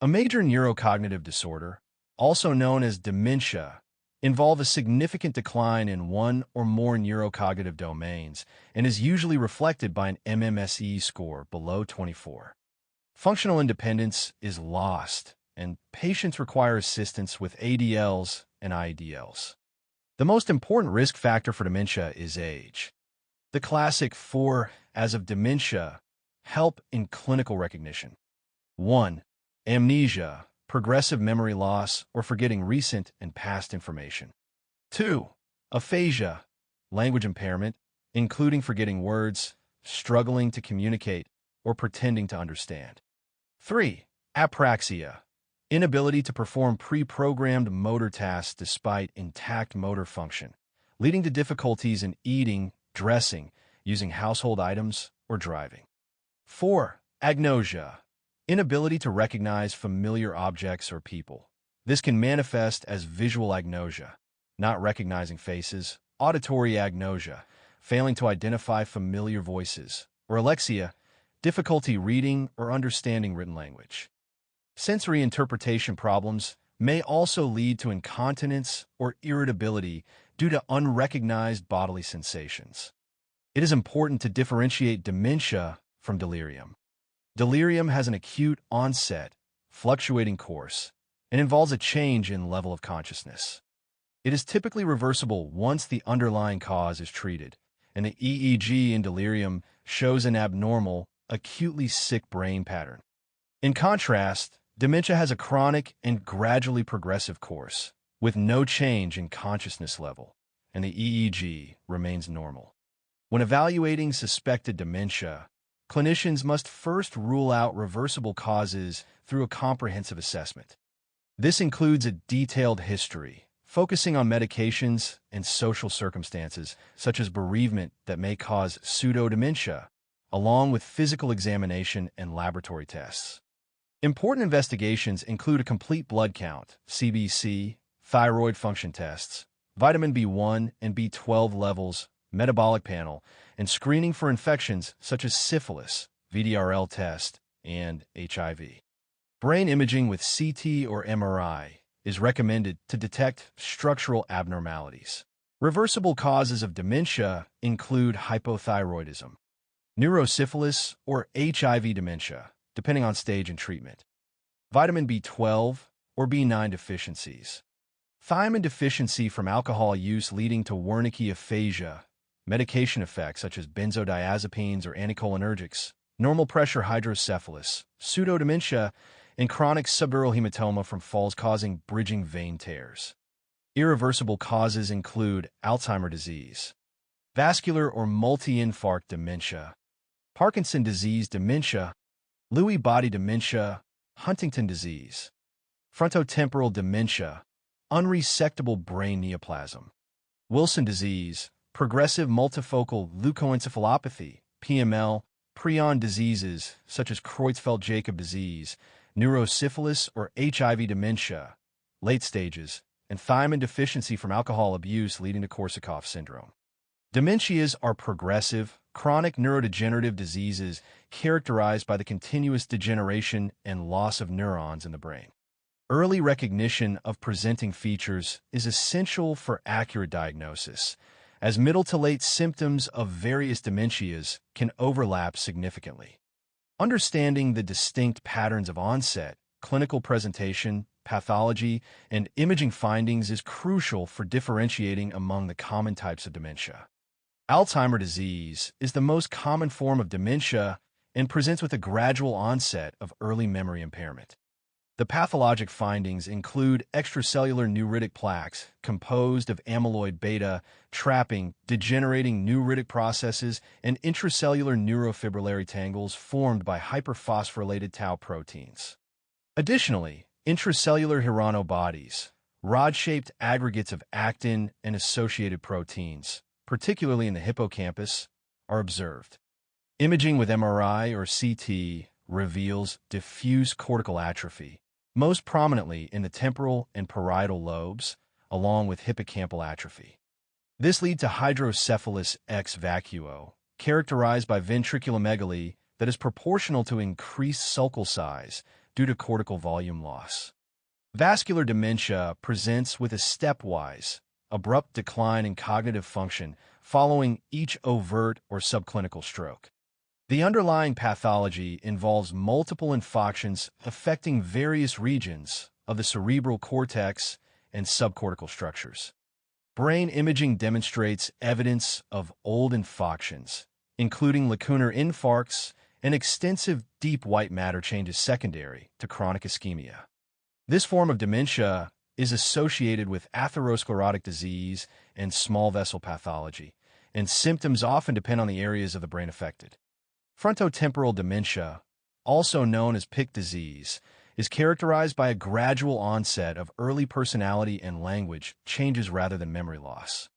A major neurocognitive disorder, also known as dementia, involves a significant decline in one or more neurocognitive domains and is usually reflected by an MMSE score below 24. Functional independence is lost, and patients require assistance with ADLs and IEDLs. The most important risk factor for dementia is age. The classic 4 As of dementia help in clinical recognition. 1. Amnesia, progressive memory loss, or forgetting recent and past information. 2. Aphasia, language impairment, including forgetting words, struggling to communicate, or pretending to understand. 3. Apraxia, inability to perform pre-programmed motor tasks despite intact motor function, leading to difficulties in eating, dressing, using household items, or driving. 4. Agnosia, inability to recognize familiar objects or people. This can manifest as visual agnosia, not recognizing faces, auditory agnosia, failing to identify familiar voices, or alexia, difficulty reading or understanding written language. Sensory interpretation problems may also lead to incontinence or irritability due to unrecognized bodily sensations. It is important to differentiate dementia from delirium. Delirium has an acute onset, fluctuating course, and involves a change in level of consciousness. It is typically reversible once the underlying cause is treated, and the EEG in delirium shows an abnormal, acutely sick brain pattern. In contrast, dementia has a chronic and gradually progressive course, with no change in consciousness level, and the EEG remains normal. When evaluating suspected dementia, clinicians must first rule out reversible causes through a comprehensive assessment. This includes a detailed history, focusing on medications and social circumstances, such as bereavement that may cause pseudodementia, along with physical examination and laboratory tests. Important investigations include a complete blood count, CBC, thyroid function tests, vitamin B1 and B12 levels, metabolic panel, and screening for infections such as syphilis, VDRL test, and HIV. Brain imaging with CT or MRI is recommended to detect structural abnormalities. Reversible causes of dementia include hypothyroidism, neurosyphilis, or HIV dementia, depending on stage and treatment, vitamin B12 or B9 deficiencies, thiamine deficiency from alcohol use leading to Wernicke aphasia, medication effects such as benzodiazepines or anticholinergics, normal pressure hydrocephalus, pseudodementia, and chronic subdural hematoma from falls causing bridging vein tears. Irreversible causes include Alzheimer's disease, vascular or multi-infarct dementia, Parkinson's disease dementia, Lewy body dementia, Huntington disease, frontotemporal dementia, unresectable brain neoplasm, Wilson disease, progressive multifocal leukoencephalopathy, PML, prion diseases such as Creutzfeldt-Jakob disease, neurosyphilis or HIV dementia, late stages, and thiamine deficiency from alcohol abuse leading to Korsakoff syndrome. Dementias are progressive, chronic neurodegenerative diseases characterized by the continuous degeneration and loss of neurons in the brain. Early recognition of presenting features is essential for accurate diagnosis, as middle to late symptoms of various dementias can overlap significantly. Understanding the distinct patterns of onset, clinical presentation, pathology, and imaging findings is crucial for differentiating among the common types of dementia. Alzheimer's disease is the most common form of dementia and presents with a gradual onset of early memory impairment. The pathologic findings include extracellular neuritic plaques composed of amyloid beta, trapping, degenerating neuritic processes, and intracellular neurofibrillary tangles formed by hyperphosphorylated tau proteins. Additionally, intracellular Hirano bodies, rod-shaped aggregates of actin and associated proteins, particularly in the hippocampus, are observed. Imaging with MRI or CT reveals diffuse cortical atrophy, most prominently in the temporal and parietal lobes, along with hippocampal atrophy. This leads to hydrocephalus ex vacuo, characterized by ventriculomegaly that is proportional to increased sulcal size due to cortical volume loss. Vascular dementia presents with a stepwise, abrupt decline in cognitive function following each overt or subclinical stroke. The underlying pathology involves multiple infarctions affecting various regions of the cerebral cortex and subcortical structures. Brain imaging demonstrates evidence of old infarctions, including lacunar infarcts and extensive deep white matter changes secondary to chronic ischemia. This form of dementia is associated with atherosclerotic disease and small vessel pathology, and symptoms often depend on the areas of the brain affected. Frontotemporal dementia, also known as Pick disease, is characterized by a gradual onset of early personality and language changes rather than memory loss.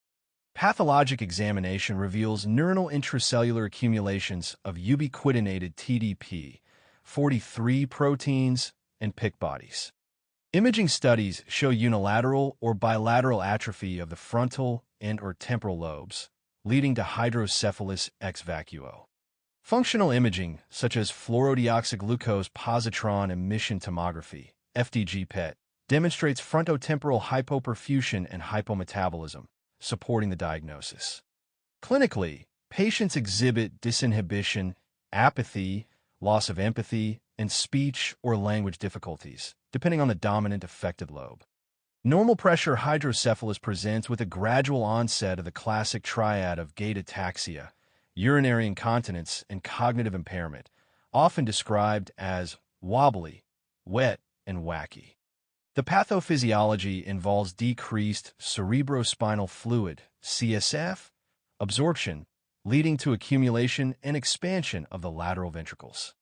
Pathologic examination reveals neuronal intracellular accumulations of ubiquitinated TDP-43 proteins and Pick bodies. Imaging studies show unilateral or bilateral atrophy of the frontal and/or temporal lobes, leading to hydrocephalus ex vacuo. Functional imaging, such as fluorodeoxyglucose positron emission tomography, FDG PET, demonstrates frontotemporal hypoperfusion and hypometabolism, supporting the diagnosis. Clinically, patients exhibit disinhibition, apathy, loss of empathy, and speech or language difficulties, depending on the dominant affected lobe. Normal pressure hydrocephalus presents with a gradual onset of the classic triad of gait ataxia, urinary incontinence, and cognitive impairment, often described as wobbly, wet, and wacky. The pathophysiology involves decreased cerebrospinal fluid, CSF, absorption, leading to accumulation and expansion of the lateral ventricles.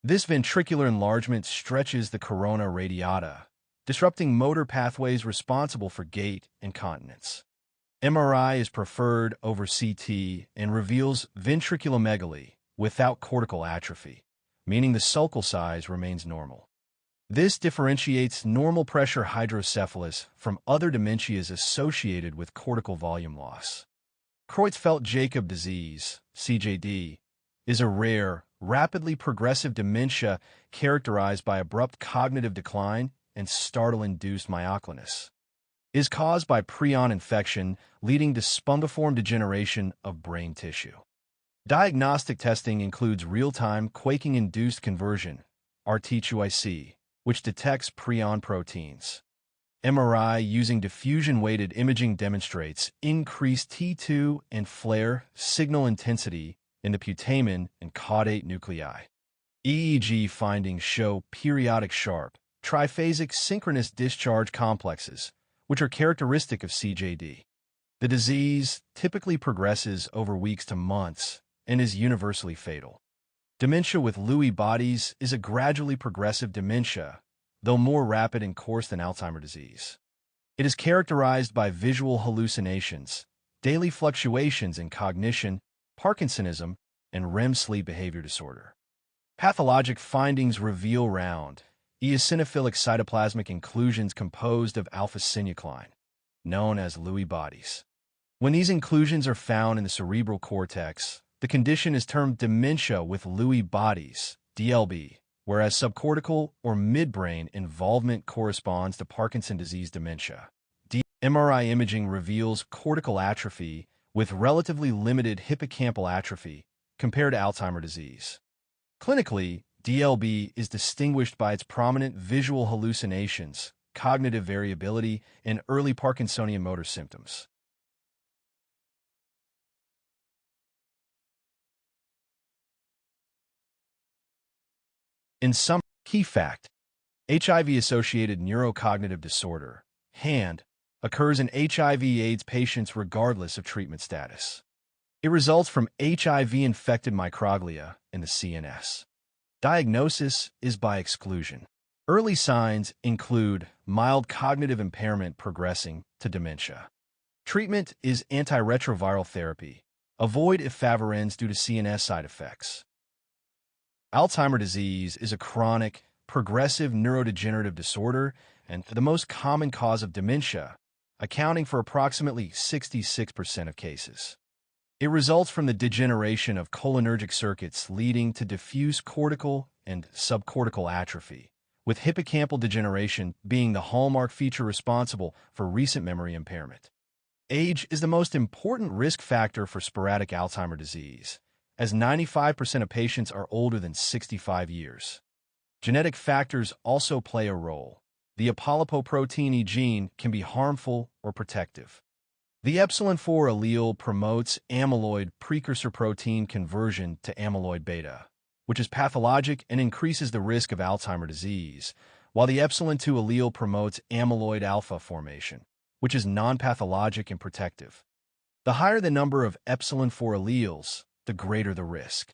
This ventricular enlargement stretches the corona radiata, disrupting motor pathways responsible for gait and continence. MRI is preferred over CT and reveals ventriculomegaly without cortical atrophy, meaning the sulcal size remains normal. This differentiates normal pressure hydrocephalus from other dementias associated with cortical volume loss. Creutzfeldt-Jakob disease, CJD, is a rare, rapidly progressive dementia characterized by abrupt cognitive decline and startle-induced myoclonus. It is caused by prion infection, leading to spongiform degeneration of brain tissue. Diagnostic testing includes real-time quaking-induced conversion, RT2IC, which detects prion proteins. MRI using diffusion-weighted imaging demonstrates increased T2 and FLAIR signal intensity in the putamen and caudate nuclei. EEG findings show periodic sharp, triphasic synchronous discharge complexes, which are characteristic of CJD. The disease typically progresses over weeks to months and is universally fatal. Dementia with Lewy bodies is a gradually progressive dementia, though more rapid in course than Alzheimer's disease. It is characterized by visual hallucinations, daily fluctuations in cognition, Parkinsonism, and REM sleep behavior disorder. Pathologic findings reveal round, eosinophilic cytoplasmic inclusions composed of alpha-synuclein, known as Lewy bodies. When these inclusions are found in the cerebral cortex, the condition is termed dementia with Lewy bodies, DLB, whereas subcortical or midbrain involvement corresponds to Parkinson's disease dementia. MRI imaging reveals cortical atrophy with relatively limited hippocampal atrophy compared to Alzheimer's disease. Clinically, DLB is distinguished by its prominent visual hallucinations, cognitive variability, and early Parkinsonian motor symptoms. In summary, key fact: HIV-associated neurocognitive disorder, HAND, occurs in HIV/AIDS patients regardless of treatment status. It results from HIV-infected microglia in the CNS. Diagnosis is by exclusion. Early signs include mild cognitive impairment progressing to dementia. Treatment is antiretroviral therapy. Avoid efavirenz due to CNS side effects. Alzheimer's disease is a chronic, progressive neurodegenerative disorder and the most common cause of dementia, accounting for approximately 66% of cases. It results from the degeneration of cholinergic circuits leading to diffuse cortical and subcortical atrophy, with hippocampal degeneration being the hallmark feature responsible for recent memory impairment. Age is the most important risk factor for sporadic Alzheimer's disease, as 95% of patients are older than 65 years. Genetic factors also play a role. The apolipoprotein E gene can be harmful or protective. The epsilon 4 allele promotes amyloid precursor protein conversion to amyloid beta, which is pathologic and increases the risk of Alzheimer's disease, while the epsilon 2 allele promotes amyloid alpha formation, which is non-pathologic and protective. The higher the number of epsilon 4 alleles, the greater the risk.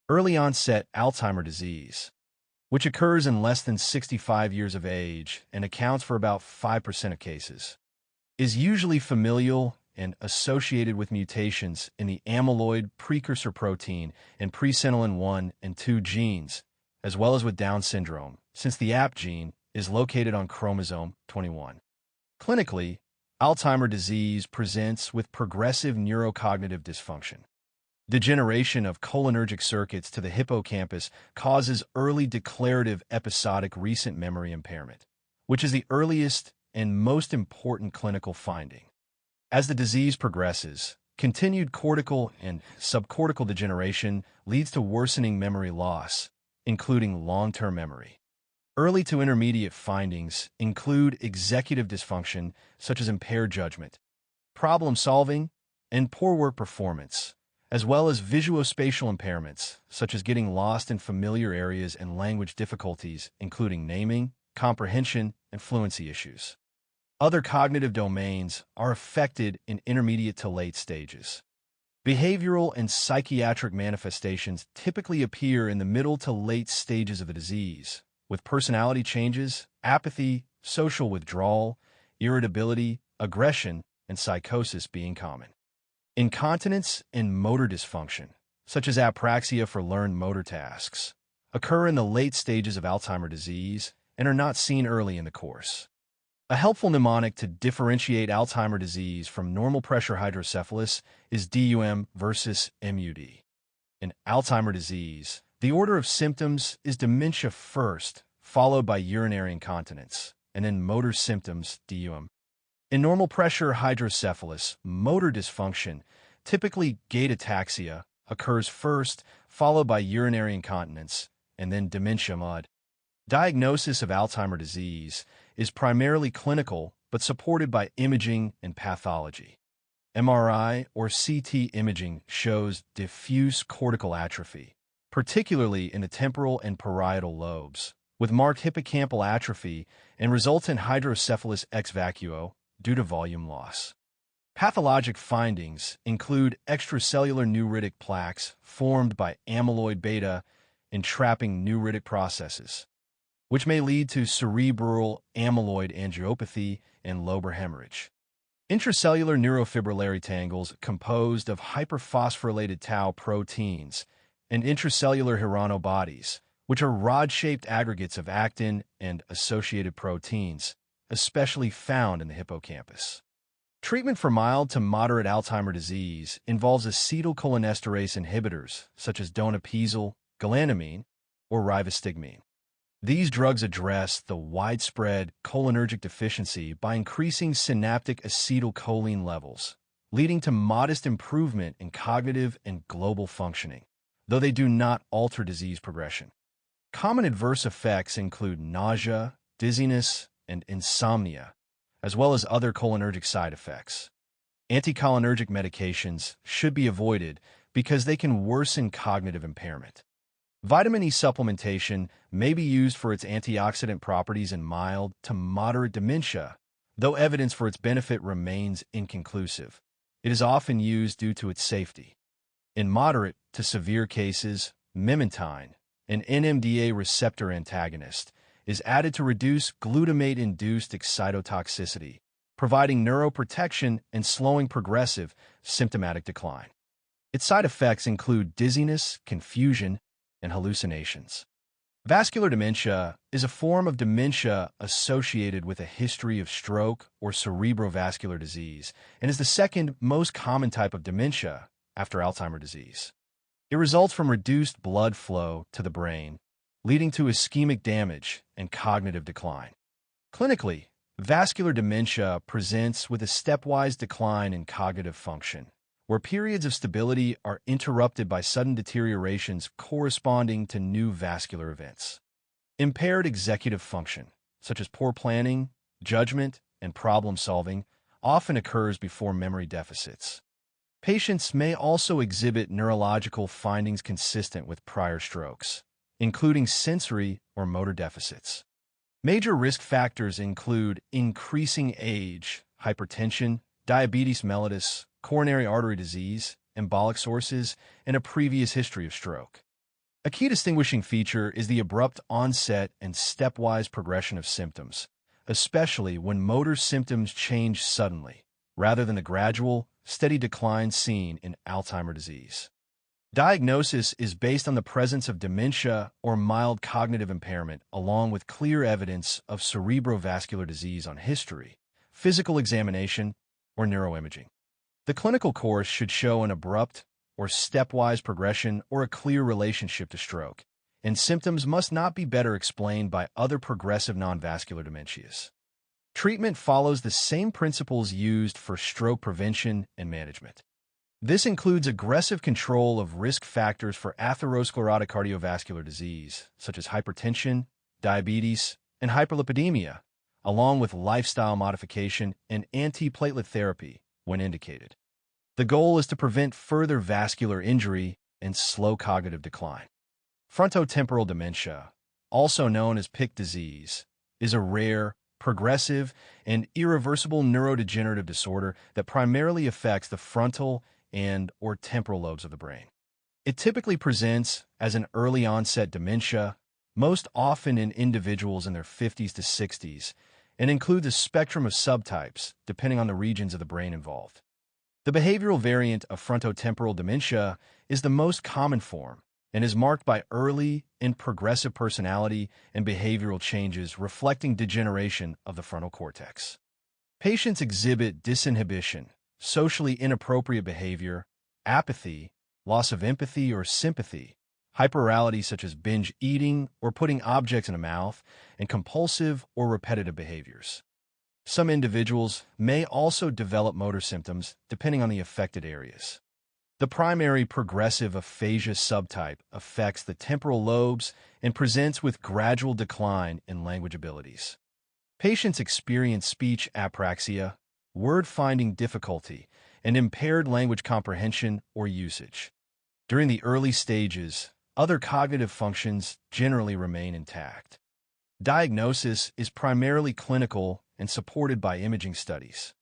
Early onset Alzheimer's disease, which occurs in less than 65 years of age and accounts for about 5% of cases, is usually familial and associated with mutations in the amyloid precursor protein and presenilin 1 and 2 genes, as well as with Down syndrome, since the AP gene is located on chromosome 21. Clinically, Alzheimer's disease presents with progressive neurocognitive dysfunction. Degeneration of cholinergic circuits to the hippocampus causes early declarative episodic recent memory impairment, which is the earliest and most important clinical finding. As the disease progresses, continued cortical and subcortical degeneration leads to worsening memory loss, including long-term memory. Early to intermediate findings include executive dysfunction, such as impaired judgment, problem solving, and poor work performance, as well as visuospatial impairments, such as getting lost in familiar areas and language difficulties, including naming, comprehension, and fluency issues. Other cognitive domains are affected in intermediate to late stages. Behavioral and psychiatric manifestations typically appear in the middle to late stages of the disease, with personality changes, apathy, social withdrawal, irritability, aggression, and psychosis being common. Incontinence and motor dysfunction, such as apraxia for learned motor tasks, occur in the late stages of Alzheimer's disease and are not seen early in the course. A helpful mnemonic to differentiate Alzheimer's disease from normal pressure hydrocephalus is DUM versus MUD. In Alzheimer's disease, the order of symptoms is dementia first, followed by urinary incontinence, and then motor symptoms, DUM. In normal pressure hydrocephalus, motor dysfunction, typically gait ataxia, occurs first, followed by urinary incontinence, and then dementia MUD. Diagnosis of Alzheimer's disease is primarily clinical but supported by imaging and pathology. MRI or CT imaging shows diffuse cortical atrophy, particularly in the temporal and parietal lobes, with marked hippocampal atrophy and resultant hydrocephalus ex vacuo due to volume loss. Pathologic findings include extracellular neuritic plaques formed by amyloid beta entrapping neuritic processes, which may lead to cerebral amyloid angiopathy and lobar hemorrhage. Intracellular neurofibrillary tangles composed of hyperphosphorylated tau proteins and intracellular Hirano bodies, which are rod-shaped aggregates of actin and associated proteins, especially found in the hippocampus. Treatment for mild to moderate Alzheimer's disease involves acetylcholinesterase inhibitors such as donepezil, galantamine, or rivastigmine. These drugs address the widespread cholinergic deficiency by increasing synaptic acetylcholine levels, leading to modest improvement in cognitive and global functioning, though they do not alter disease progression. Common adverse effects include nausea, dizziness, and insomnia, as well as other cholinergic side effects. Anticholinergic medications should be avoided because they can worsen cognitive impairment. Vitamin E supplementation may be used for its antioxidant properties in mild to moderate dementia, though evidence for its benefit remains inconclusive. It is often used due to its safety. In moderate to severe cases, memantine, an NMDA receptor antagonist, is added to reduce glutamate-induced excitotoxicity, providing neuroprotection and slowing progressive symptomatic decline. Its side effects include dizziness, confusion, and hallucinations. Vascular dementia is a form of dementia associated with a history of stroke or cerebrovascular disease and is the second most common type of dementia after Alzheimer's disease. It results from reduced blood flow to the brain, leading to ischemic damage and cognitive decline. Clinically, vascular dementia presents with a stepwise decline in cognitive function, where periods of stability are interrupted by sudden deteriorations corresponding to new vascular events. Impaired executive function, such as poor planning, judgment, and problem-solving, often occurs before memory deficits. Patients may also exhibit neurological findings consistent with prior strokes, including sensory or motor deficits. Major risk factors include increasing age, hypertension, diabetes mellitus, coronary artery disease, embolic sources, and a previous history of stroke. A key distinguishing feature is the abrupt onset and stepwise progression of symptoms, especially when motor symptoms change suddenly, rather than the gradual, steady decline seen in Alzheimer's disease. Diagnosis is based on the presence of dementia or mild cognitive impairment, along with clear evidence of cerebrovascular disease on history, physical examination, or neuroimaging. The clinical course should show an abrupt or stepwise progression or a clear relationship to stroke, and symptoms must not be better explained by other progressive non-vascular dementias. Treatment follows the same principles used for stroke prevention and management. This includes aggressive control of risk factors for atherosclerotic cardiovascular disease, such as hypertension, diabetes, and hyperlipidemia, along with lifestyle modification and antiplatelet therapy when indicated. The goal is to prevent further vascular injury and slow cognitive decline. Frontotemporal dementia, also known as PIC disease, is a rare, progressive, and irreversible neurodegenerative disorder that primarily affects the frontal and/or temporal lobes of the brain. It typically presents as an early-onset dementia, most often in individuals in their 50s to 60s, and includes a spectrum of subtypes depending on the regions of the brain involved. The behavioral variant of frontotemporal dementia is the most common form and is marked by early and progressive personality and behavioral changes reflecting degeneration of the frontal cortex. Patients exhibit disinhibition, socially inappropriate behavior, apathy, loss of empathy or sympathy, hyperorality such as binge eating or putting objects in the mouth, and compulsive or repetitive behaviors. Some individuals may also develop motor symptoms depending on the affected areas. The primary progressive aphasia subtype affects the temporal lobes and presents with gradual decline in language abilities. Patients experience speech apraxia, word-finding difficulty, and impaired language comprehension or usage. During the early stages, other cognitive functions generally remain intact. Diagnosis is primarily clinical and supported by imaging studies.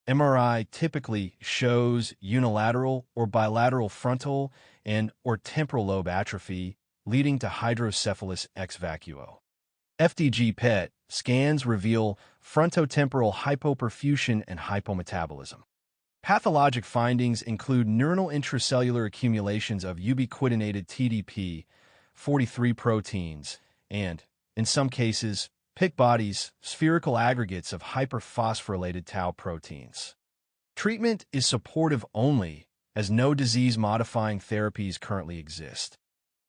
MRI typically shows unilateral or bilateral frontal and/or temporal lobe atrophy, leading to hydrocephalus ex vacuo. FDG PET scans reveal frontotemporal hypoperfusion and hypometabolism. Pathologic findings include neuronal intracellular accumulations of ubiquitinated TDP-43 proteins and, in some cases, PIC bodies, spherical aggregates of hyperphosphorylated tau proteins. Treatment is supportive only, as no disease-modifying therapies currently exist.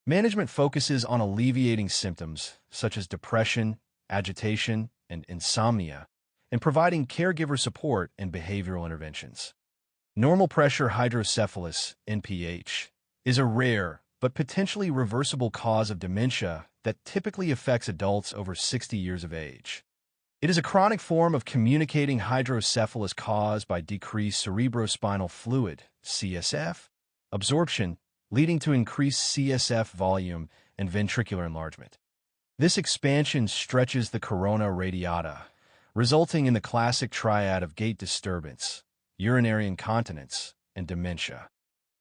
Management focuses on alleviating symptoms such as depression, agitation, and insomnia, and providing caregiver support and behavioral interventions. Normal pressure hydrocephalus, NPH, is a rare but potentially reversible cause of dementia that typically affects adults over 60 years of age. It is a chronic form of communicating hydrocephalus caused by decreased cerebrospinal fluid, CSF, absorption, leading to increased CSF volume and ventricular enlargement. This expansion stretches the corona radiata, resulting in the classic triad of gait disturbance, urinary incontinence, and dementia.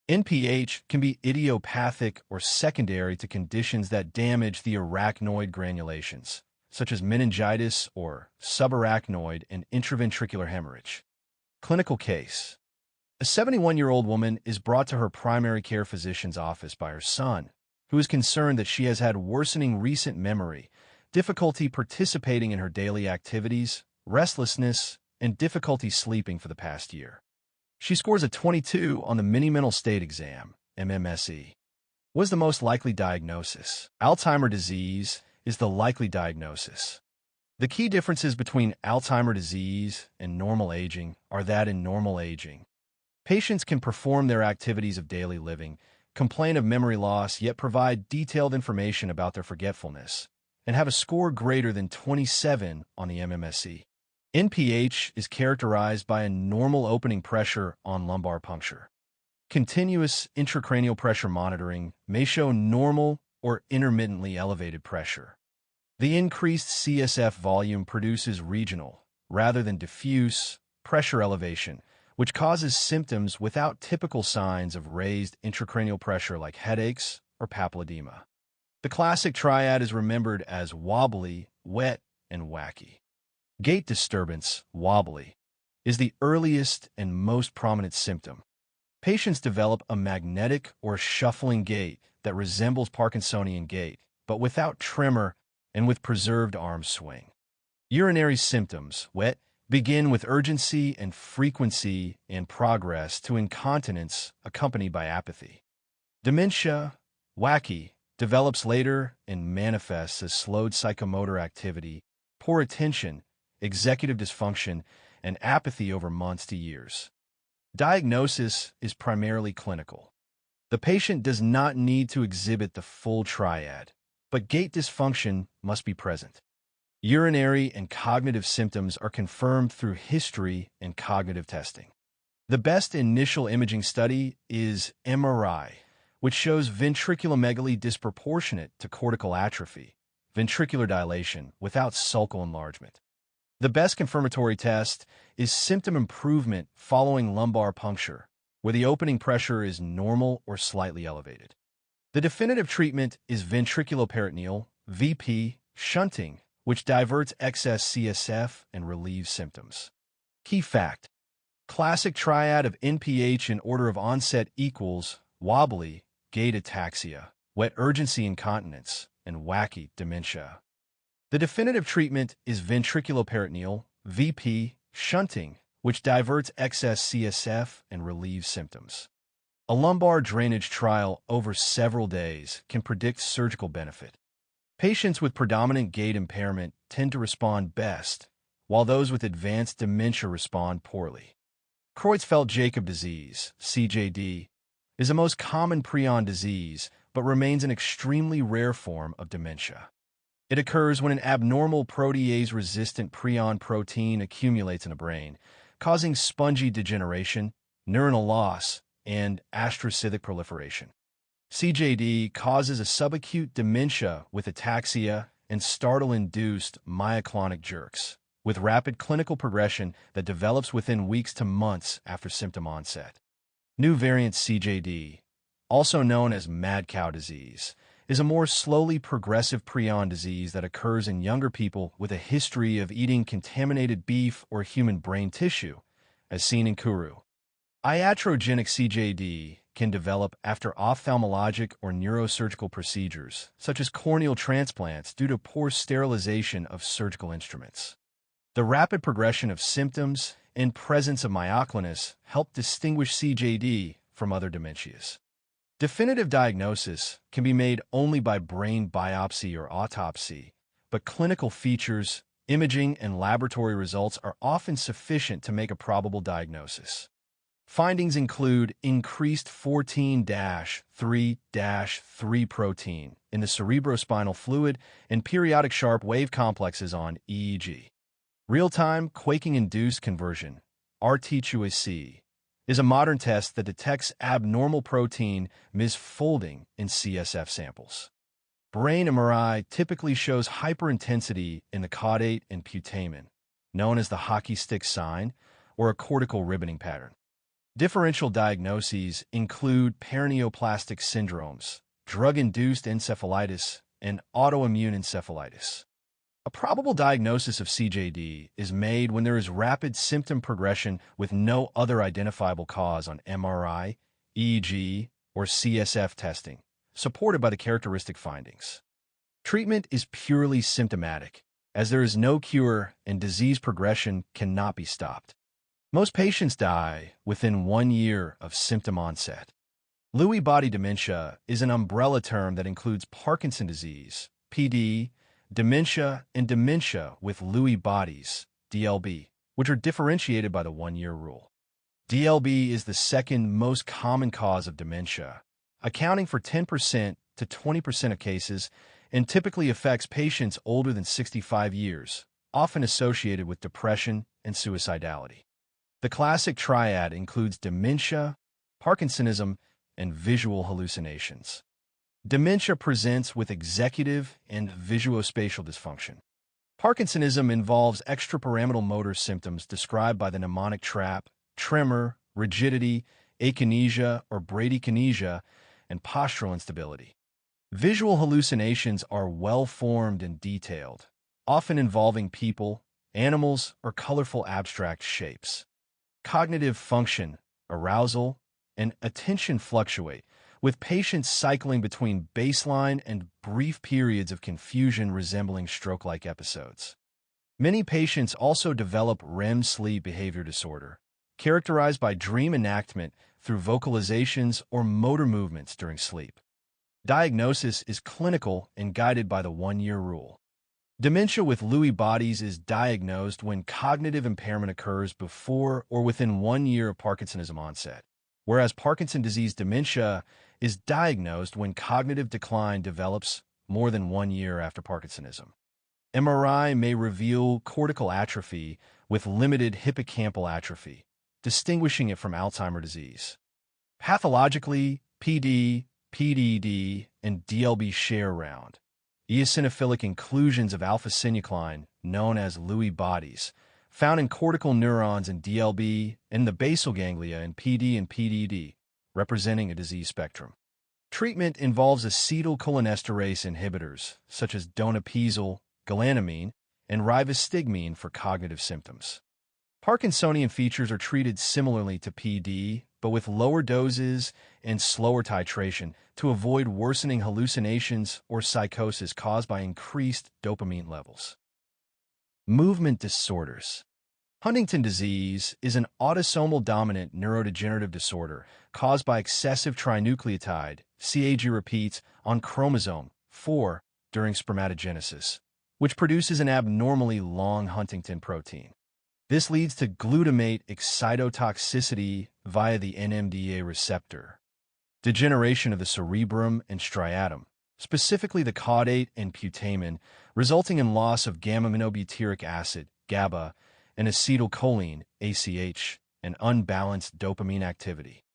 NPH can be idiopathic or secondary to conditions that damage the arachnoid granulations, such as meningitis or subarachnoid and intraventricular hemorrhage. Clinical case. A 71-year-old woman is brought to her primary care physician's office by her son, who is concerned that she has had worsening recent memory, difficulty participating in her daily activities, restlessness, and difficulty sleeping for the past year. She scores a 22 on the Mini Mental State Exam, MMSE. What is the most likely diagnosis? Alzheimer's disease is the likely diagnosis. The key differences between Alzheimer's disease and normal aging are that in normal aging, patients can perform their activities of daily living, complain of memory loss, yet provide detailed information about their forgetfulness, and have a score greater than 27 on the MMSE. NPH is characterized by a normal opening pressure on lumbar puncture. Continuous intracranial pressure monitoring may show normal or intermittently elevated pressure. The increased CSF volume produces regional, rather than diffuse, pressure elevation, which causes symptoms without typical signs of raised intracranial pressure like headaches or papilledema. The classic triad is remembered as wobbly, wet, and wacky. Gait disturbance, wobbly, is the earliest and most prominent symptom. Patients develop a magnetic or shuffling gait that resembles Parkinsonian gait, but without tremor and with preserved arm swing. Urinary symptoms, wet, begin with urgency and frequency and progress to incontinence accompanied by apathy. Dementia, wacky, develops later and manifests as slowed psychomotor activity, poor attention, executive dysfunction, and apathy over months to years. Diagnosis is primarily clinical. The patient does not need to exhibit the full triad, but gait dysfunction must be present. Urinary and cognitive symptoms are confirmed through history and cognitive testing. The best initial imaging study is MRI, which shows ventriculomegaly disproportionate to cortical atrophy, ventricular dilation without sulcal enlargement. The best confirmatory test is symptom improvement following lumbar puncture, where the opening pressure is normal or slightly elevated. The definitive treatment is ventriculoperitoneal, VP, shunting, which diverts excess CSF and relieves symptoms. Key fact: classic triad of NPH in order of onset equals wobbly, gait ataxia, wet urgency incontinence, and wacky dementia. The definitive treatment is ventriculoperitoneal, VP, shunting, which diverts excess CSF and relieves symptoms. A lumbar drainage trial over several days can predict surgical benefit. Patients with predominant gait impairment tend to respond best, while those with advanced dementia respond poorly. Creutzfeldt-Jakob disease, CJD, is the most common prion disease but remains an extremely rare form of dementia. It occurs when an abnormal protease-resistant prion protein accumulates in the brain, causing spongy degeneration, neuronal loss, and astrocytic proliferation. CJD causes a subacute dementia with ataxia and startle-induced myoclonic jerks, with rapid clinical progression that develops within weeks to months after symptom onset. New variant CJD, also known as mad cow disease, is a more slowly progressive prion disease that occurs in younger people with a history of eating contaminated beef or human brain tissue, as seen in Kuru. Iatrogenic CJD can develop after ophthalmologic or neurosurgical procedures, such as corneal transplants due to poor sterilization of surgical instruments. The rapid progression of symptoms and presence of myoclonus help distinguish CJD from other dementias. Definitive diagnosis can be made only by brain biopsy or autopsy, but clinical features, imaging, and laboratory results are often sufficient to make a probable diagnosis. Findings include increased 14-3-3 protein in the cerebrospinal fluid and periodic sharp wave complexes on EEG. Real-time quaking-induced conversion, RT2AC, is a modern test that detects abnormal protein misfolding in CSF samples. Brain MRI typically shows hyperintensity in the caudate and putamen, known as the hockey stick sign or a cortical ribboning pattern. Differential diagnoses include paraneoplastic syndromes, drug-induced encephalitis, and autoimmune encephalitis. A probable diagnosis of CJD is made when there is rapid symptom progression with no other identifiable cause on MRI, EEG, or CSF testing, supported by the characteristic findings. Treatment is purely symptomatic, as there is no cure and disease progression cannot be stopped. Most patients die within 1 year of symptom onset. Lewy body dementia is an umbrella term that includes Parkinson's disease, PD, dementia, and dementia with Lewy bodies, DLB, which are differentiated by the 1-year rule. DLB is the second most common cause of dementia, accounting for 10% to 20% of cases, and typically affects patients older than 65 years, often associated with depression and suicidality. The classic triad includes dementia, Parkinsonism, and visual hallucinations. Dementia presents with executive and visuospatial dysfunction. Parkinsonism involves extrapyramidal motor symptoms described by the mnemonic trap, tremor, rigidity, akinesia or bradykinesia, and postural instability. Visual hallucinations are well-formed and detailed, often involving people, animals, or colorful abstract shapes. Cognitive function, arousal, and attention fluctuate, with patients cycling between baseline and brief periods of confusion resembling stroke-like episodes. Many patients also develop REM sleep behavior disorder, characterized by dream enactment through vocalizations or motor movements during sleep. Diagnosis is clinical and guided by the 1-year rule. Dementia with Lewy bodies is diagnosed when cognitive impairment occurs before or within 1 year of Parkinsonism onset, whereas Parkinson's disease dementia is diagnosed when cognitive decline develops more than 1 year after Parkinsonism. MRI may reveal cortical atrophy with limited hippocampal atrophy, distinguishing it from Alzheimer's disease. Pathologically, PD, PDD, and DLB share round eosinophilic inclusions of alpha-synuclein, known as Lewy bodies, found in cortical neurons in DLB and the basal ganglia in PD and PDD, representing a disease spectrum. Treatment involves acetylcholinesterase inhibitors, such as donepezil, galantamine, and rivastigmine for cognitive symptoms. Parkinsonian features are treated similarly to PD, but with lower doses and slower titration to avoid worsening hallucinations or psychosis caused by increased dopamine levels. Movement disorders. Huntington's disease is an autosomal dominant neurodegenerative disorder caused by excessive trinucleotide CAG repeats on chromosome 4 during spermatogenesis, which produces an abnormally long Huntington protein. This leads to glutamate excitotoxicity via the NMDA receptor, degeneration of the cerebrum and striatum, specifically the caudate and putamen, resulting in loss of gamma-aminobutyric acid, GABA, and acetylcholine, ACH, and unbalanced dopamine activity.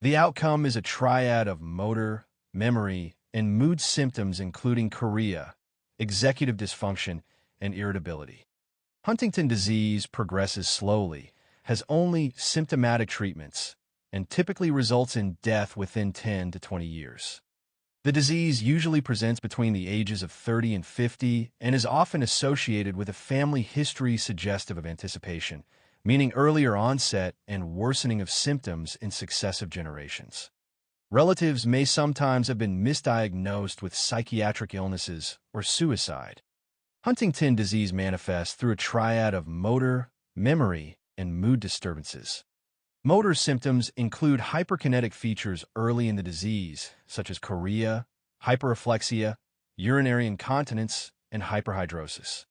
The outcome is a triad of motor, memory, and mood symptoms including chorea, executive dysfunction, and irritability. Huntington's disease progresses slowly, has only symptomatic treatments, and typically results in death within 10 to 20 years. The disease usually presents between the ages of 30 and 50 and is often associated with a family history suggestive of anticipation, meaning earlier onset and worsening of symptoms in successive generations. Relatives may sometimes have been misdiagnosed with psychiatric illnesses or suicide. Huntington's disease manifests through a triad of motor, memory, and mood disturbances. Motor symptoms include hyperkinetic features early in the disease, such as chorea, hyperreflexia, urinary incontinence, and hyperhidrosis.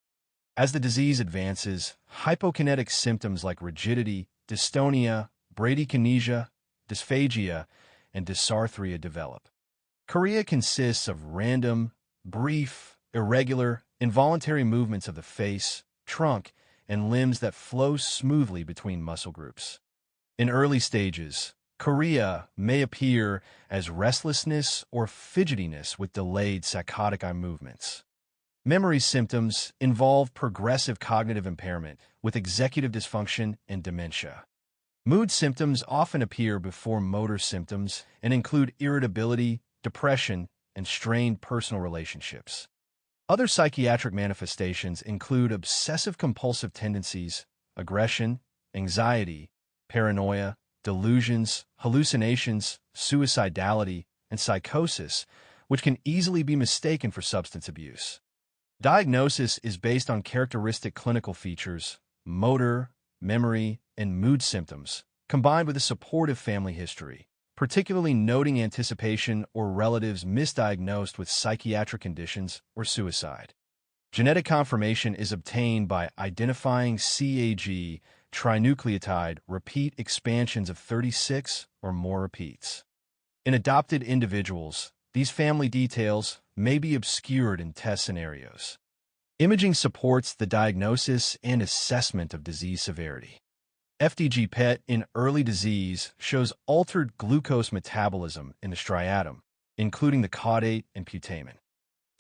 As the disease advances, hypokinetic symptoms like rigidity, dystonia, bradykinesia, dysphagia, and dysarthria develop. Chorea consists of random, brief, irregular, involuntary movements of the face, trunk, and limbs that flow smoothly between muscle groups. In early stages, chorea may appear as restlessness or fidgetiness with delayed saccadic eye movements. Memory symptoms involve progressive cognitive impairment with executive dysfunction and dementia. Mood symptoms often appear before motor symptoms and include irritability, depression, and strained personal relationships. Other psychiatric manifestations include obsessive-compulsive tendencies, aggression, anxiety, paranoia, delusions, hallucinations, suicidality, and psychosis, which can easily be mistaken for substance abuse. Diagnosis is based on characteristic clinical features, motor, memory, and mood symptoms, combined with a supportive family history, particularly noting anticipation or relatives misdiagnosed with psychiatric conditions or suicide. Genetic confirmation is obtained by identifying CAG trinucleotide repeat expansions of 36 or more repeats. In adopted individuals, these family details may be obscured in test scenarios. Imaging supports the diagnosis and assessment of disease severity. FDG PET in early disease shows altered glucose metabolism in the striatum, including the caudate and putamen.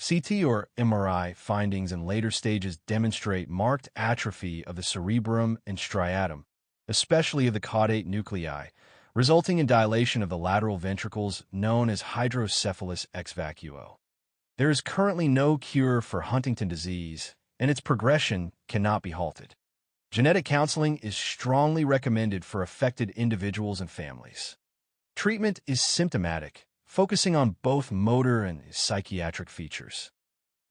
CT or MRI findings in later stages demonstrate marked atrophy of the cerebrum and striatum, especially of the caudate nuclei, resulting in dilation of the lateral ventricles known as hydrocephalus ex vacuo. There is currently no cure for Huntington disease, and its progression cannot be halted. Genetic counseling is strongly recommended for affected individuals and families. Treatment is symptomatic, focusing on both motor and psychiatric features.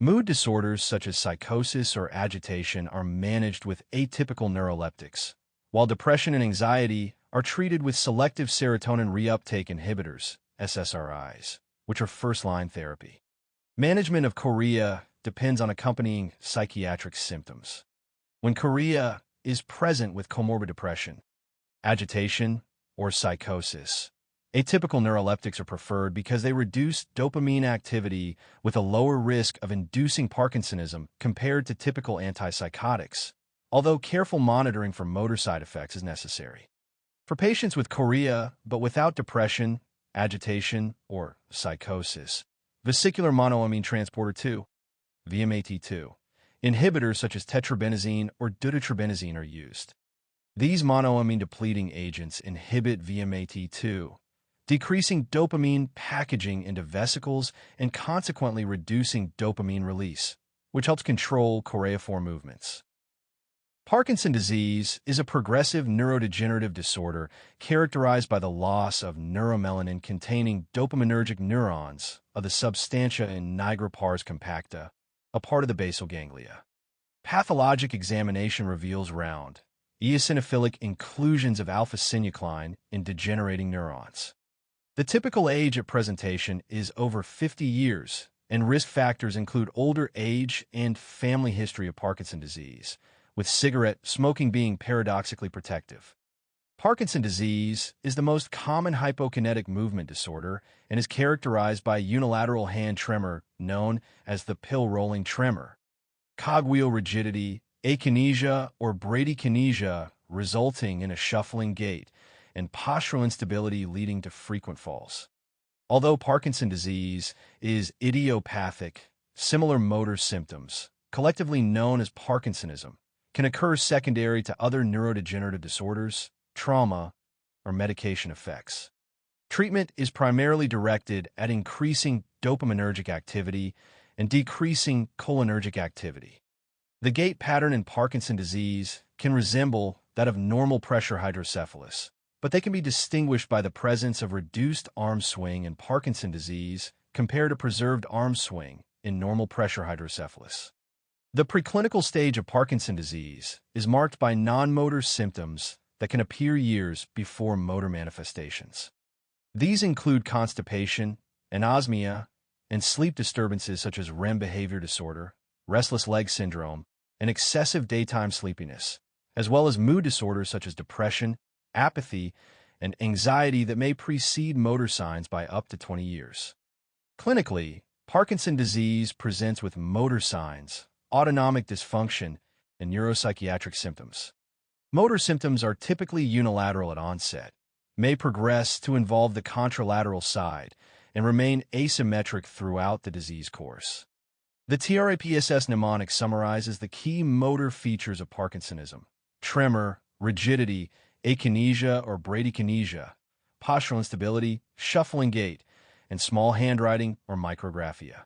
Mood disorders such as psychosis or agitation are managed with atypical neuroleptics, while depression and anxiety are treated with selective serotonin reuptake inhibitors, SSRIs, which are first-line therapy. Management of chorea depends on accompanying psychiatric symptoms. When chorea is present with comorbid depression, agitation, or psychosis, atypical neuroleptics are preferred because they reduce dopamine activity with a lower risk of inducing Parkinsonism compared to typical antipsychotics, although careful monitoring for motor side effects is necessary. For patients with chorea but without depression, agitation, or psychosis, vesicular monoamine transporter 2, VMAT2, inhibitors such as tetrabenazine or deutetrabenazine are used. These monoamine depleting agents inhibit VMAT2, decreasing dopamine packaging into vesicles and consequently reducing dopamine release, which helps control choreiform movements. Parkinson's disease is a progressive neurodegenerative disorder characterized by the loss of neuromelanin-containing dopaminergic neurons of the substantia in nigra pars compacta, a part of the basal ganglia. Pathologic examination reveals round, eosinophilic inclusions of alpha-synuclein in degenerating neurons. The typical age at presentation is over 50 years, and risk factors include older age and family history of Parkinson's disease, with cigarette smoking being paradoxically protective. Parkinson's disease is the most common hypokinetic movement disorder and is characterized by unilateral hand tremor known as the pill-rolling tremor, cogwheel rigidity, akinesia or bradykinesia resulting in a shuffling gait, and postural instability leading to frequent falls. Although Parkinson's disease is idiopathic, similar motor symptoms, collectively known as Parkinsonism, can occur secondary to other neurodegenerative disorders, trauma, or medication effects. Treatment is primarily directed at increasing dopaminergic activity and decreasing cholinergic activity. The gait pattern in Parkinson's disease can resemble that of normal pressure hydrocephalus, but they can be distinguished by the presence of reduced arm swing in Parkinson's disease compared to preserved arm swing in normal pressure hydrocephalus. The preclinical stage of Parkinson's disease is marked by non-motor symptoms that can appear years before motor manifestations. These include constipation, anosmia, and sleep disturbances such as REM behavior disorder, restless leg syndrome, and excessive daytime sleepiness, as well as mood disorders such as depression, apathy, and anxiety that may precede motor signs by up to 20 years. Clinically, Parkinson's disease presents with motor signs, autonomic dysfunction, and neuropsychiatric symptoms. Motor symptoms are typically unilateral at onset, may progress to involve the contralateral side, and remain asymmetric throughout the disease course. The TRAPSS mnemonic summarizes the key motor features of Parkinsonism: tremor, rigidity, akinesia or bradykinesia, postural instability, shuffling gait, and small handwriting or micrographia.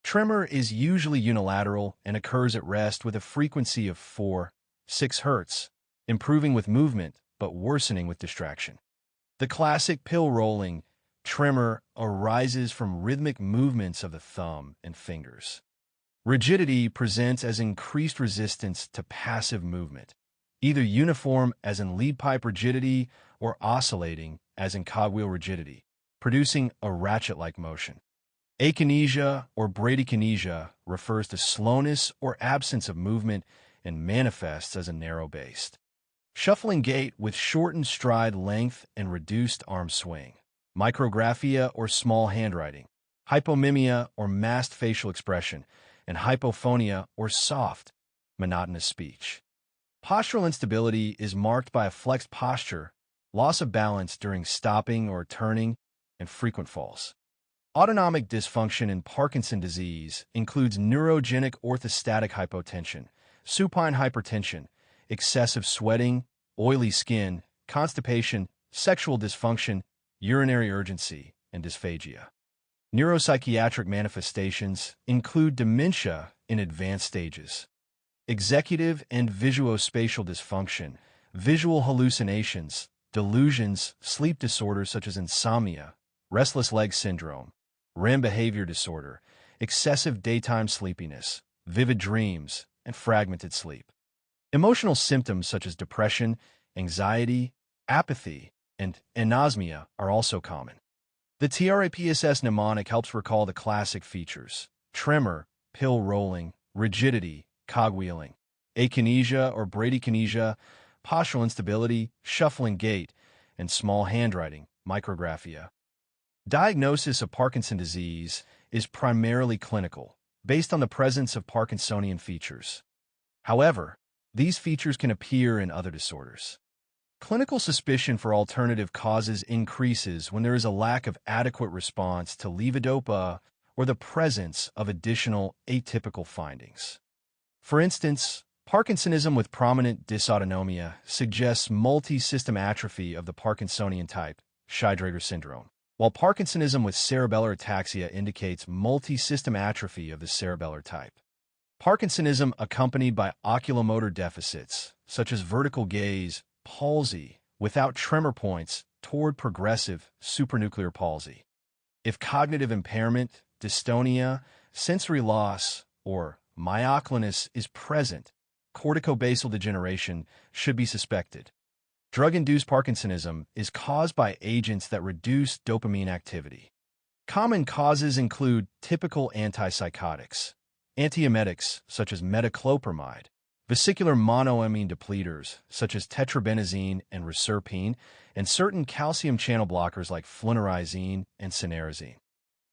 Tremor is usually unilateral and occurs at rest with a frequency of 4-6 Hz, improving with movement but worsening with distraction. The classic pill rolling, Tremor arises from rhythmic movements of the thumb and fingers. Rigidity presents as increased resistance to passive movement, either uniform as in lead pipe rigidity or oscillating as in cogwheel rigidity, producing a ratchet-like motion. Akinesia or bradykinesia refers to slowness or absence of movement and manifests as a narrow-based shuffling gait with shortened stride length and reduced arm swing. Micrographia or small handwriting, hypomimia or masked facial expression, and hypophonia or soft, monotonous speech. Postural instability is marked by a flexed posture, loss of balance during stopping or turning, and frequent falls. Autonomic dysfunction in Parkinson's disease includes neurogenic orthostatic hypotension, supine hypertension, excessive sweating, oily skin, constipation, sexual dysfunction, urinary urgency, and dysphagia. Neuropsychiatric manifestations include dementia in advanced stages, executive and visuospatial dysfunction, visual hallucinations, delusions, sleep disorders such as insomnia, restless leg syndrome, REM behavior disorder, excessive daytime sleepiness, vivid dreams, and fragmented sleep. Emotional symptoms such as depression, anxiety, apathy, and anosmia are also common. The TRAPSS mnemonic helps recall the classic features: tremor, pill rolling, rigidity, cogwheeling, akinesia or bradykinesia, postural instability, shuffling gait, and small handwriting, micrographia. Diagnosis of Parkinson's disease is primarily clinical, based on the presence of Parkinsonian features. However, these features can appear in other disorders. Clinical suspicion for alternative causes increases when there is a lack of adequate response to levodopa or the presence of additional atypical findings. For instance, Parkinsonism with prominent dysautonomia suggests multi-system atrophy of the Parkinsonian type, Scheidrager syndrome, while Parkinsonism with cerebellar ataxia indicates multi-system atrophy of the cerebellar type. Parkinsonism accompanied by oculomotor deficits, such as vertical gaze, palsy, without tremor points toward progressive supranuclear palsy. If cognitive impairment, dystonia, sensory loss, or myoclonus is present, corticobasal degeneration should be suspected. Drug-induced Parkinsonism is caused by agents that reduce dopamine activity. Common causes include typical antipsychotics, antiemetics such as metoclopramide, vesicular monoamine depleters such as tetrabenazine and reserpine, and certain calcium channel blockers like flunarizine and cinnarizine.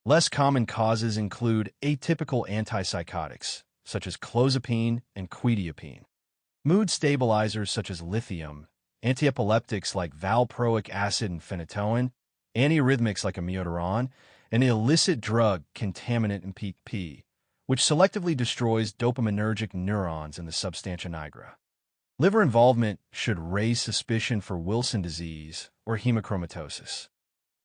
Less common causes include atypical antipsychotics such as clozapine and quetiapine, mood stabilizers such as lithium, antiepileptics like valproic acid and phenytoin, antiarrhythmics like amiodarone, and the illicit drug contaminant in PP, which selectively destroys dopaminergic neurons in the substantia nigra. Liver involvement should raise suspicion for Wilson disease or hemochromatosis.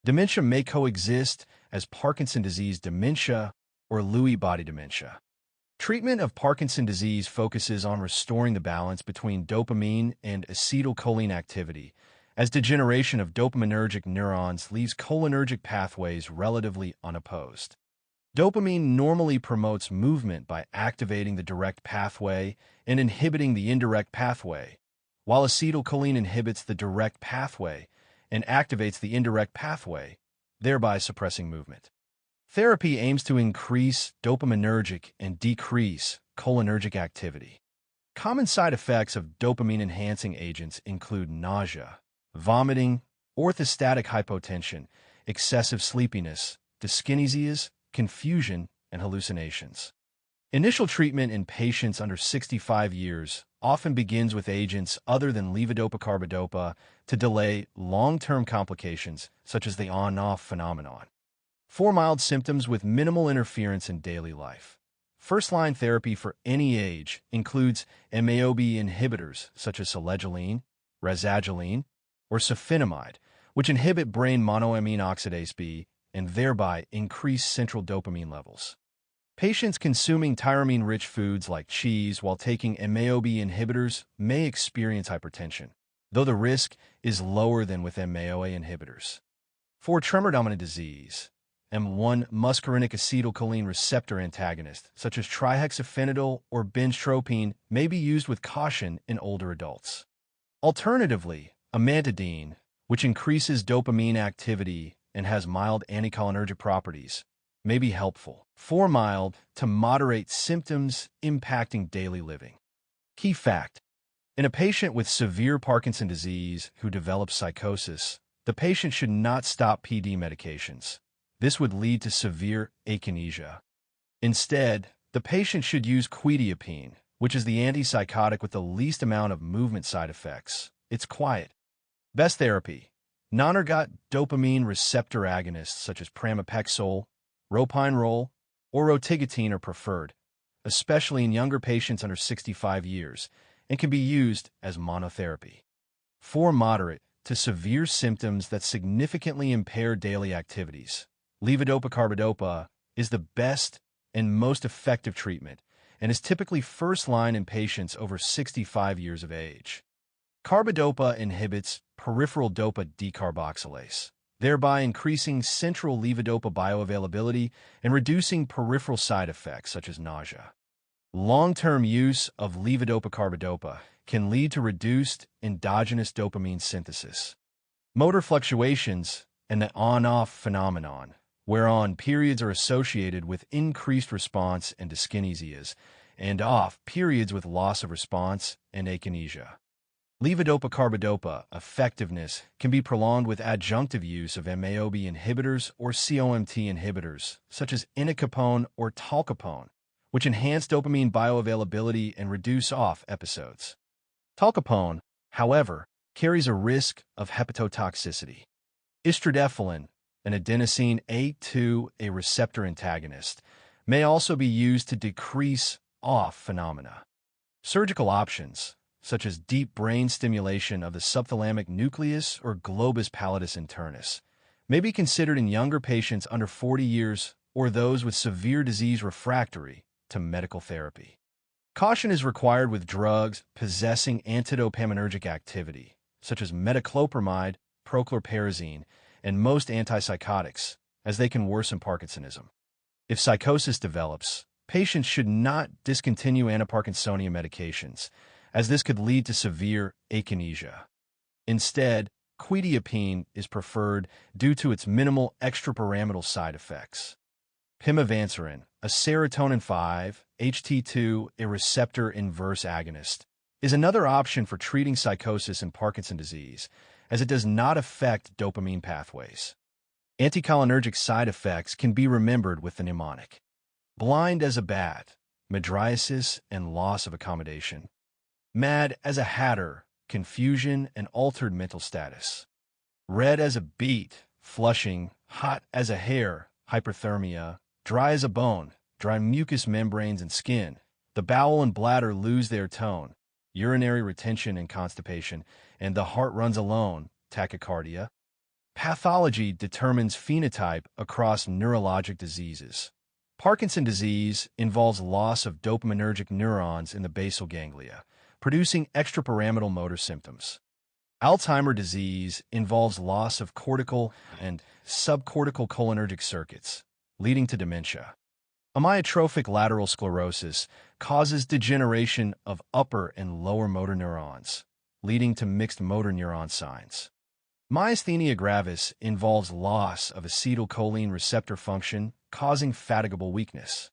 Dementia may coexist as Parkinson's disease dementia or Lewy body dementia. Treatment of Parkinson's disease focuses on restoring the balance between dopamine and acetylcholine activity, as degeneration of dopaminergic neurons leaves cholinergic pathways relatively unopposed. Dopamine normally promotes movement by activating the direct pathway and inhibiting the indirect pathway, while acetylcholine inhibits the direct pathway and activates the indirect pathway, thereby suppressing movement. Therapy aims to increase dopaminergic and decrease cholinergic activity. Common side effects of dopamine-enhancing agents include nausea, vomiting, orthostatic hypotension, excessive sleepiness, dyskinesias, confusion, and hallucinations. Initial treatment in patients under 65 years often begins with agents other than levodopa-carbidopa to delay long-term complications such as the on-off phenomenon. For mild symptoms with minimal interference in daily life. First-line therapy for any age includes MAOB inhibitors such as selegiline, razagiline, or sulfinamide, which inhibit brain monoamine oxidase B and thereby increase central dopamine levels. Patients consuming tyramine-rich foods like cheese while taking MAOB inhibitors may experience hypertension, though the risk is lower than with MAOA inhibitors. For tremor-dominant disease, M1 muscarinic acetylcholine receptor antagonist, such as trihexyphenidyl or benztropine, may be used with caution in older adults. Alternatively, amantadine, which increases dopamine activity and has mild anticholinergic properties, may be helpful for mild to moderate symptoms impacting daily living. Key fact: in a patient with severe Parkinson's disease who develops psychosis, the patient should not stop PD medications. This would lead to severe akinesia. Instead, the patient should use quetiapine, which is the antipsychotic with the least amount of movement side effects. It's quiet. Best therapy: non-ergot dopamine receptor agonists such as pramipexole, ropinirole, or rotigotine are preferred, especially in younger patients under 65 years, and can be used as monotherapy. For moderate to severe symptoms that significantly impair daily activities, levodopa-carbidopa is the best and most effective treatment and is typically first line in patients over 65 years of age. Carbidopa inhibits peripheral dopa decarboxylase, thereby increasing central levodopa bioavailability and reducing peripheral side effects such as nausea. Long-term use of levodopa-carbidopa can lead to reduced endogenous dopamine synthesis, motor fluctuations, and the on-off phenomenon, whereon periods are associated with increased response and dyskinesias, and off periods with loss of response and akinesia. Levodopa-carbidopa effectiveness can be prolonged with adjunctive use of MAOB inhibitors or COMT inhibitors, such as inacapone or talcapone, which enhance dopamine bioavailability and reduce off episodes. Talcapone, however, carries a risk of hepatotoxicity. Istradefylline, an adenosine A2A receptor antagonist, may also be used to decrease off phenomena. Surgical options, such as deep brain stimulation of the subthalamic nucleus or globus pallidus internus, may be considered in younger patients under 40 years or those with severe disease refractory to medical therapy. Caution is required with drugs possessing antidopaminergic activity, such as metoclopramide, prochlorperazine, and most antipsychotics, as they can worsen Parkinsonism. If psychosis develops, patients should not discontinue antiparkinsonia medications, as this could lead to severe akinesia. Instead, quetiapine is preferred due to its minimal extrapyramidal side effects. Pimavanserin, a serotonin 5-HT2 a receptor inverse agonist, is another option for treating psychosis in Parkinson's disease, as it does not affect dopamine pathways. Anticholinergic side effects can be remembered with the mnemonic: blind as a bat, mydriasis and loss of accommodation; mad as a hatter, confusion and altered mental status; red as a beet, flushing; hot as a hare, hyperthermia; dry as a bone, dry mucous membranes and skin; the bowel and bladder lose their tone; urinary retention and constipation; and the heart runs alone, tachycardia. Pathology determines phenotype across neurologic diseases. Parkinson's disease involves loss of dopaminergic neurons in the basal ganglia, producing extrapyramidal motor symptoms. Alzheimer's disease involves loss of cortical and subcortical cholinergic circuits, leading to dementia. Amyotrophic lateral sclerosis causes degeneration of upper and lower motor neurons, leading to mixed motor neuron signs. Myasthenia gravis involves loss of acetylcholine receptor function, causing fatigable weakness.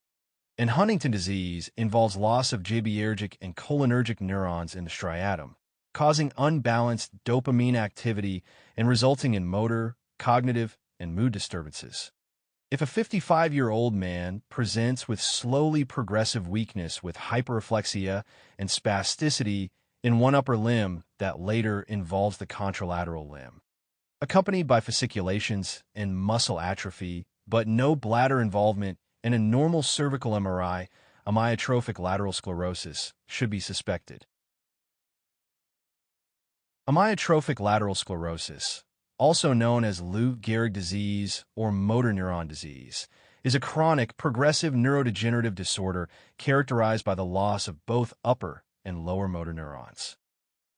And Huntington disease involves loss of GABAergic and cholinergic neurons in the striatum, causing unbalanced dopamine activity and resulting in motor, cognitive, and mood disturbances. If a 55-year-old man presents with slowly progressive weakness with hyperreflexia and spasticity in one upper limb that later involves the contralateral limb, accompanied by fasciculations and muscle atrophy, but no bladder involvement and a normal cervical MRI, amyotrophic lateral sclerosis should be suspected. Amyotrophic lateral sclerosis, also known as Lou Gehrig disease or motor neuron disease, is a chronic, progressive neurodegenerative disorder characterized by the loss of both upper and lower motor neurons.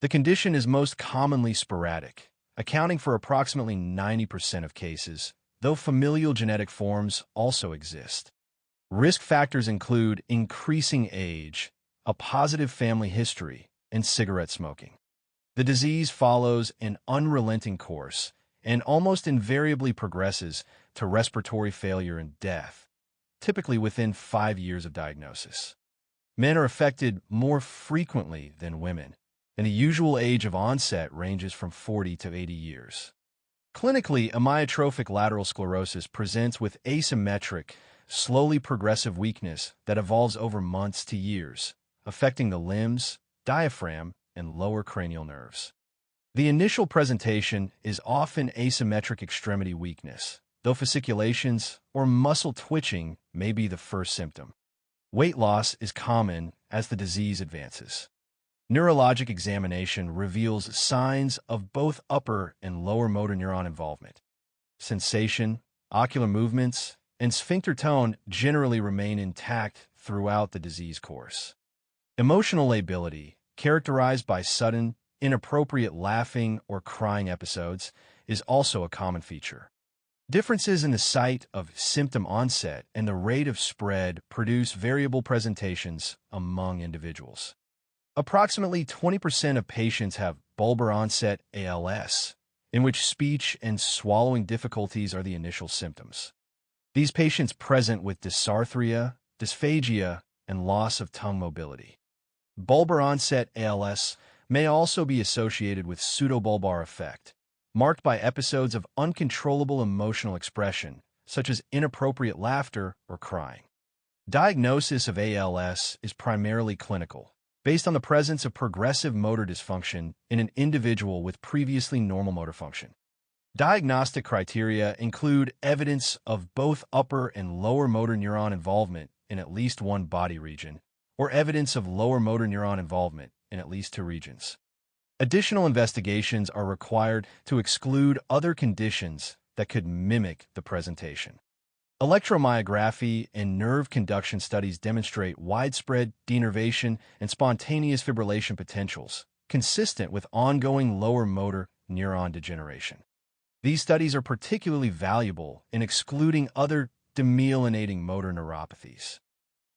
The condition is most commonly sporadic, accounting for approximately 90% of cases, though familial genetic forms also exist. Risk factors include increasing age, a positive family history, and cigarette smoking. The disease follows an unrelenting course and almost invariably progresses to respiratory failure and death, typically within 5 years of diagnosis. Men are affected more frequently than women, and the usual age of onset ranges from 40 to 80 years. Clinically, amyotrophic lateral sclerosis presents with asymmetric, slowly progressive weakness that evolves over months to years, affecting the limbs, diaphragm, and lower cranial nerves. The initial presentation is often asymmetric extremity weakness, though fasciculations or muscle twitching may be the first symptom. Weight loss is common as the disease advances. Neurologic examination reveals signs of both upper and lower motor neuron involvement. Sensation, ocular movements, and sphincter tone generally remain intact throughout the disease course. Emotional lability, characterized by sudden, inappropriate laughing or crying episodes, is also a common feature. Differences in the site of symptom onset and the rate of spread produce variable presentations among individuals. Approximately 20% of patients have bulbar onset ALS, in which speech and swallowing difficulties are the initial symptoms. These patients present with dysarthria, dysphagia, and loss of tongue mobility. Bulbar onset ALS may also be associated with pseudobulbar effect, marked by episodes of uncontrollable emotional expression, such as inappropriate laughter or crying. Diagnosis of ALS is primarily clinical, based on the presence of progressive motor dysfunction in an individual with previously normal motor function. Diagnostic criteria include evidence of both upper and lower motor neuron involvement in at least one body region, or evidence of lower motor neuron involvement in at least 2 regions. Additional investigations are required to exclude other conditions that could mimic the presentation. Electromyography and nerve conduction studies demonstrate widespread denervation and spontaneous fibrillation potentials, consistent with ongoing lower motor neuron degeneration. These studies are particularly valuable in excluding other demyelinating motor neuropathies.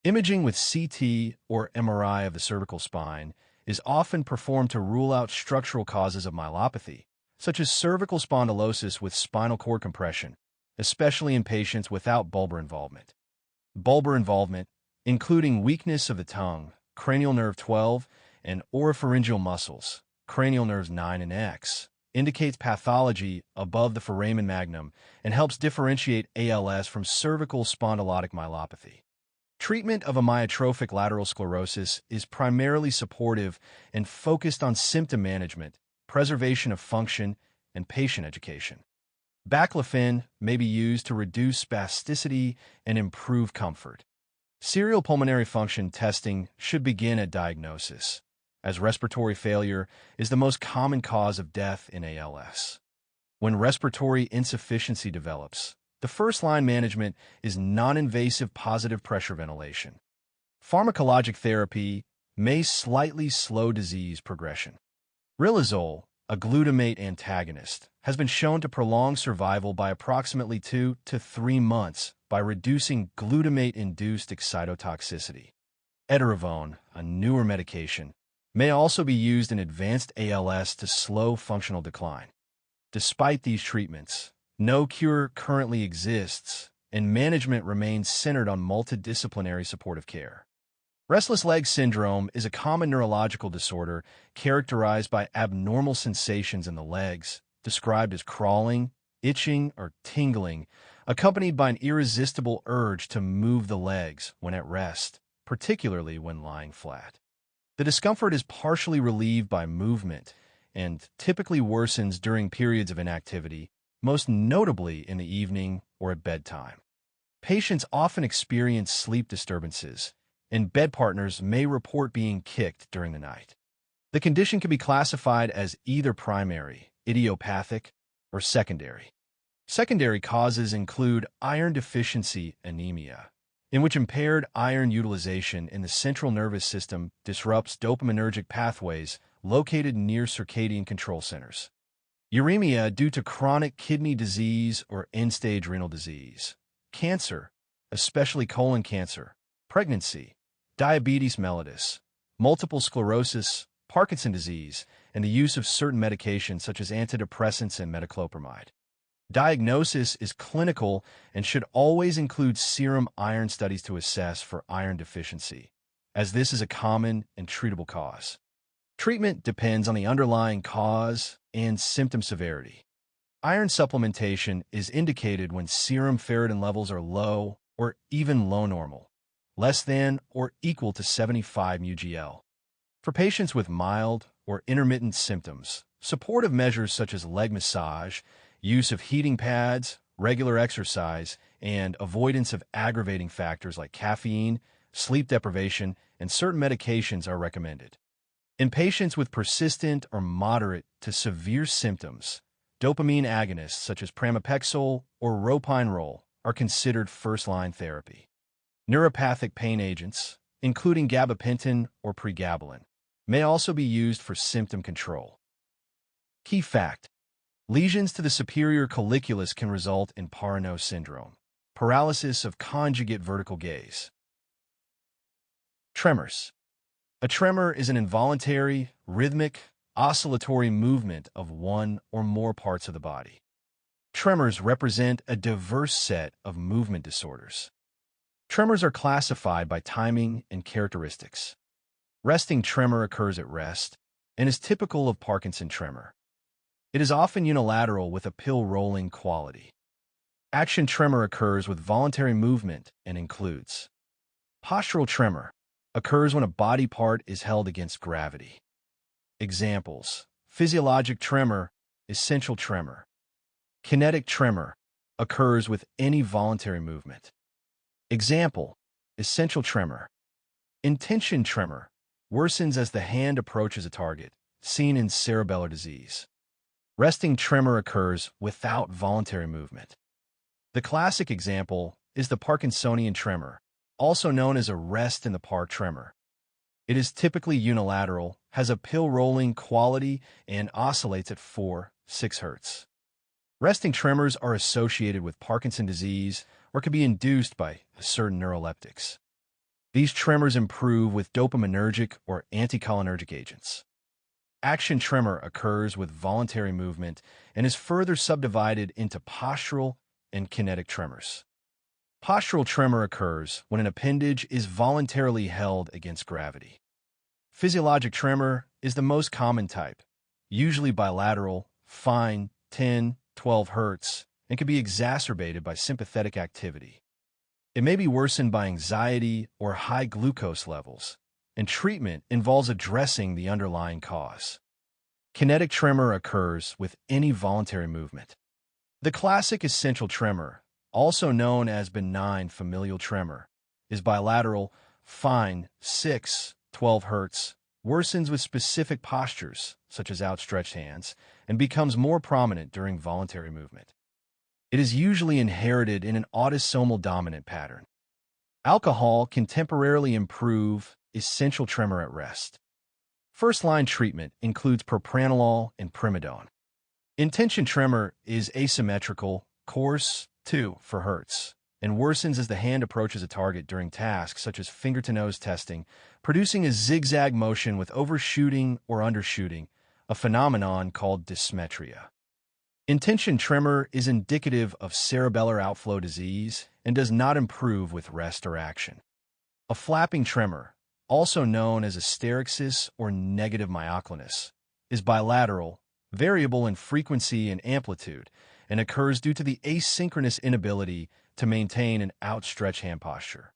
Imaging with CT or MRI of the cervical spine is often performed to rule out structural causes of myelopathy, such as cervical spondylosis with spinal cord compression, especially in patients without bulbar involvement. Bulbar involvement, including weakness of the tongue, cranial nerve 12, and oropharyngeal muscles, cranial nerves 9 and X, indicates pathology above the foramen magnum and helps differentiate ALS from cervical spondylotic myelopathy. Treatment of amyotrophic lateral sclerosis is primarily supportive and focused on symptom management, preservation of function, and patient education. Baclofen may be used to reduce spasticity and improve comfort. Serial pulmonary function testing should begin at diagnosis, as respiratory failure is the most common cause of death in ALS. When respiratory insufficiency develops, the first-line management is non-invasive positive pressure ventilation. Pharmacologic therapy may slightly slow disease progression. Riluzole, a glutamate antagonist, has been shown to prolong survival by approximately 2 to 3 months by reducing glutamate-induced excitotoxicity. Edaravone, a newer medication, may also be used in advanced ALS to slow functional decline. Despite these treatments, no cure currently exists, and management remains centered on multidisciplinary supportive care. Restless leg syndrome is a common neurological disorder characterized by abnormal sensations in the legs, described as crawling, itching, or tingling, accompanied by an irresistible urge to move the legs when at rest, particularly when lying flat. The discomfort is partially relieved by movement and typically worsens during periods of inactivity, most notably in the evening or at bedtime. Patients often experience sleep disturbances, and bed partners may report being kicked during the night. The condition can be classified as either primary, idiopathic, or secondary. Secondary causes include iron deficiency anemia, in which impaired iron utilization in the central nervous system disrupts dopaminergic pathways located near circadian control centers. uremia due to chronic kidney disease or end-stage renal disease, cancer, especially colon cancer, pregnancy, diabetes mellitus, multiple sclerosis, Parkinson's disease, and the use of certain medications such as antidepressants and metoclopramide. Diagnosis is clinical and should always include serum iron studies to assess for iron deficiency, as this is a common and treatable cause. Treatment depends on the underlying cause and symptom severity. Iron supplementation is indicated when serum ferritin levels are low or even low normal, less than or equal to 75 mg/L. For patients with mild or intermittent symptoms, supportive measures such as leg massage, use of heating pads, regular exercise, and avoidance of aggravating factors like caffeine, sleep deprivation, and certain medications are recommended. In patients with persistent or moderate to severe symptoms, dopamine agonists such as pramipexole or ropinirole are considered first-line therapy. Neuropathic pain agents, including gabapentin or pregabalin, may also be used for symptom control. Key fact: lesions to the superior colliculus can result in Parano syndrome, paralysis of conjugate vertical gaze. Tremors. A tremor is an involuntary, rhythmic, oscillatory movement of one or more parts of the body. Tremors represent a diverse set of movement disorders. Tremors are classified by timing and characteristics. Resting tremor occurs at rest and is typical of Parkinson tremor. It is often unilateral with a pill-rolling quality. Action tremor occurs with voluntary movement and includes postural tremor, occurs when a body part is held against gravity. Examples: physiologic tremor, essential tremor. Kinetic tremor, occurs with any voluntary movement. Example: essential tremor. Intention tremor, worsens as the hand approaches a target, seen in cerebellar disease. Resting tremor occurs without voluntary movement. The classic example is the Parkinsonian tremor, also known as a rest-in-the-park tremor. It is typically unilateral, has a pill-rolling quality, and oscillates at 4-6 Hz. Resting tremors are associated with Parkinson's disease or can be induced by certain neuroleptics. These tremors improve with dopaminergic or anticholinergic agents. Action tremor occurs with voluntary movement and is further subdivided into postural and kinetic tremors. Postural tremor occurs when an appendage is voluntarily held against gravity. Physiologic tremor is the most common type, usually bilateral, fine, 10-12 Hz, and can be exacerbated by sympathetic activity. It may be worsened by anxiety or high glucose levels, and treatment involves addressing the underlying cause. Kinetic tremor occurs with any voluntary movement. The classic essential tremor, also known as benign familial tremor, is bilateral, fine, 6-12 Hz, worsens with specific postures, such as outstretched hands, and becomes more prominent during voluntary movement. It is usually inherited in an autosomal dominant pattern. Alcohol can temporarily improve essential tremor at rest. First-line treatment includes propranolol and primidone. Intention tremor is asymmetrical, coarse, 2 Hz, and worsens as the hand approaches a target during tasks such as finger-to-nose testing, producing a zigzag motion with overshooting or undershooting, a phenomenon called dysmetria. Intention tremor is indicative of cerebellar outflow disease and does not improve with rest or action. A flapping tremor, also known as hysterexis or negative myoclonus, is bilateral, variable in frequency and amplitude, and occurs due to the asynchronous inability to maintain an outstretched hand posture.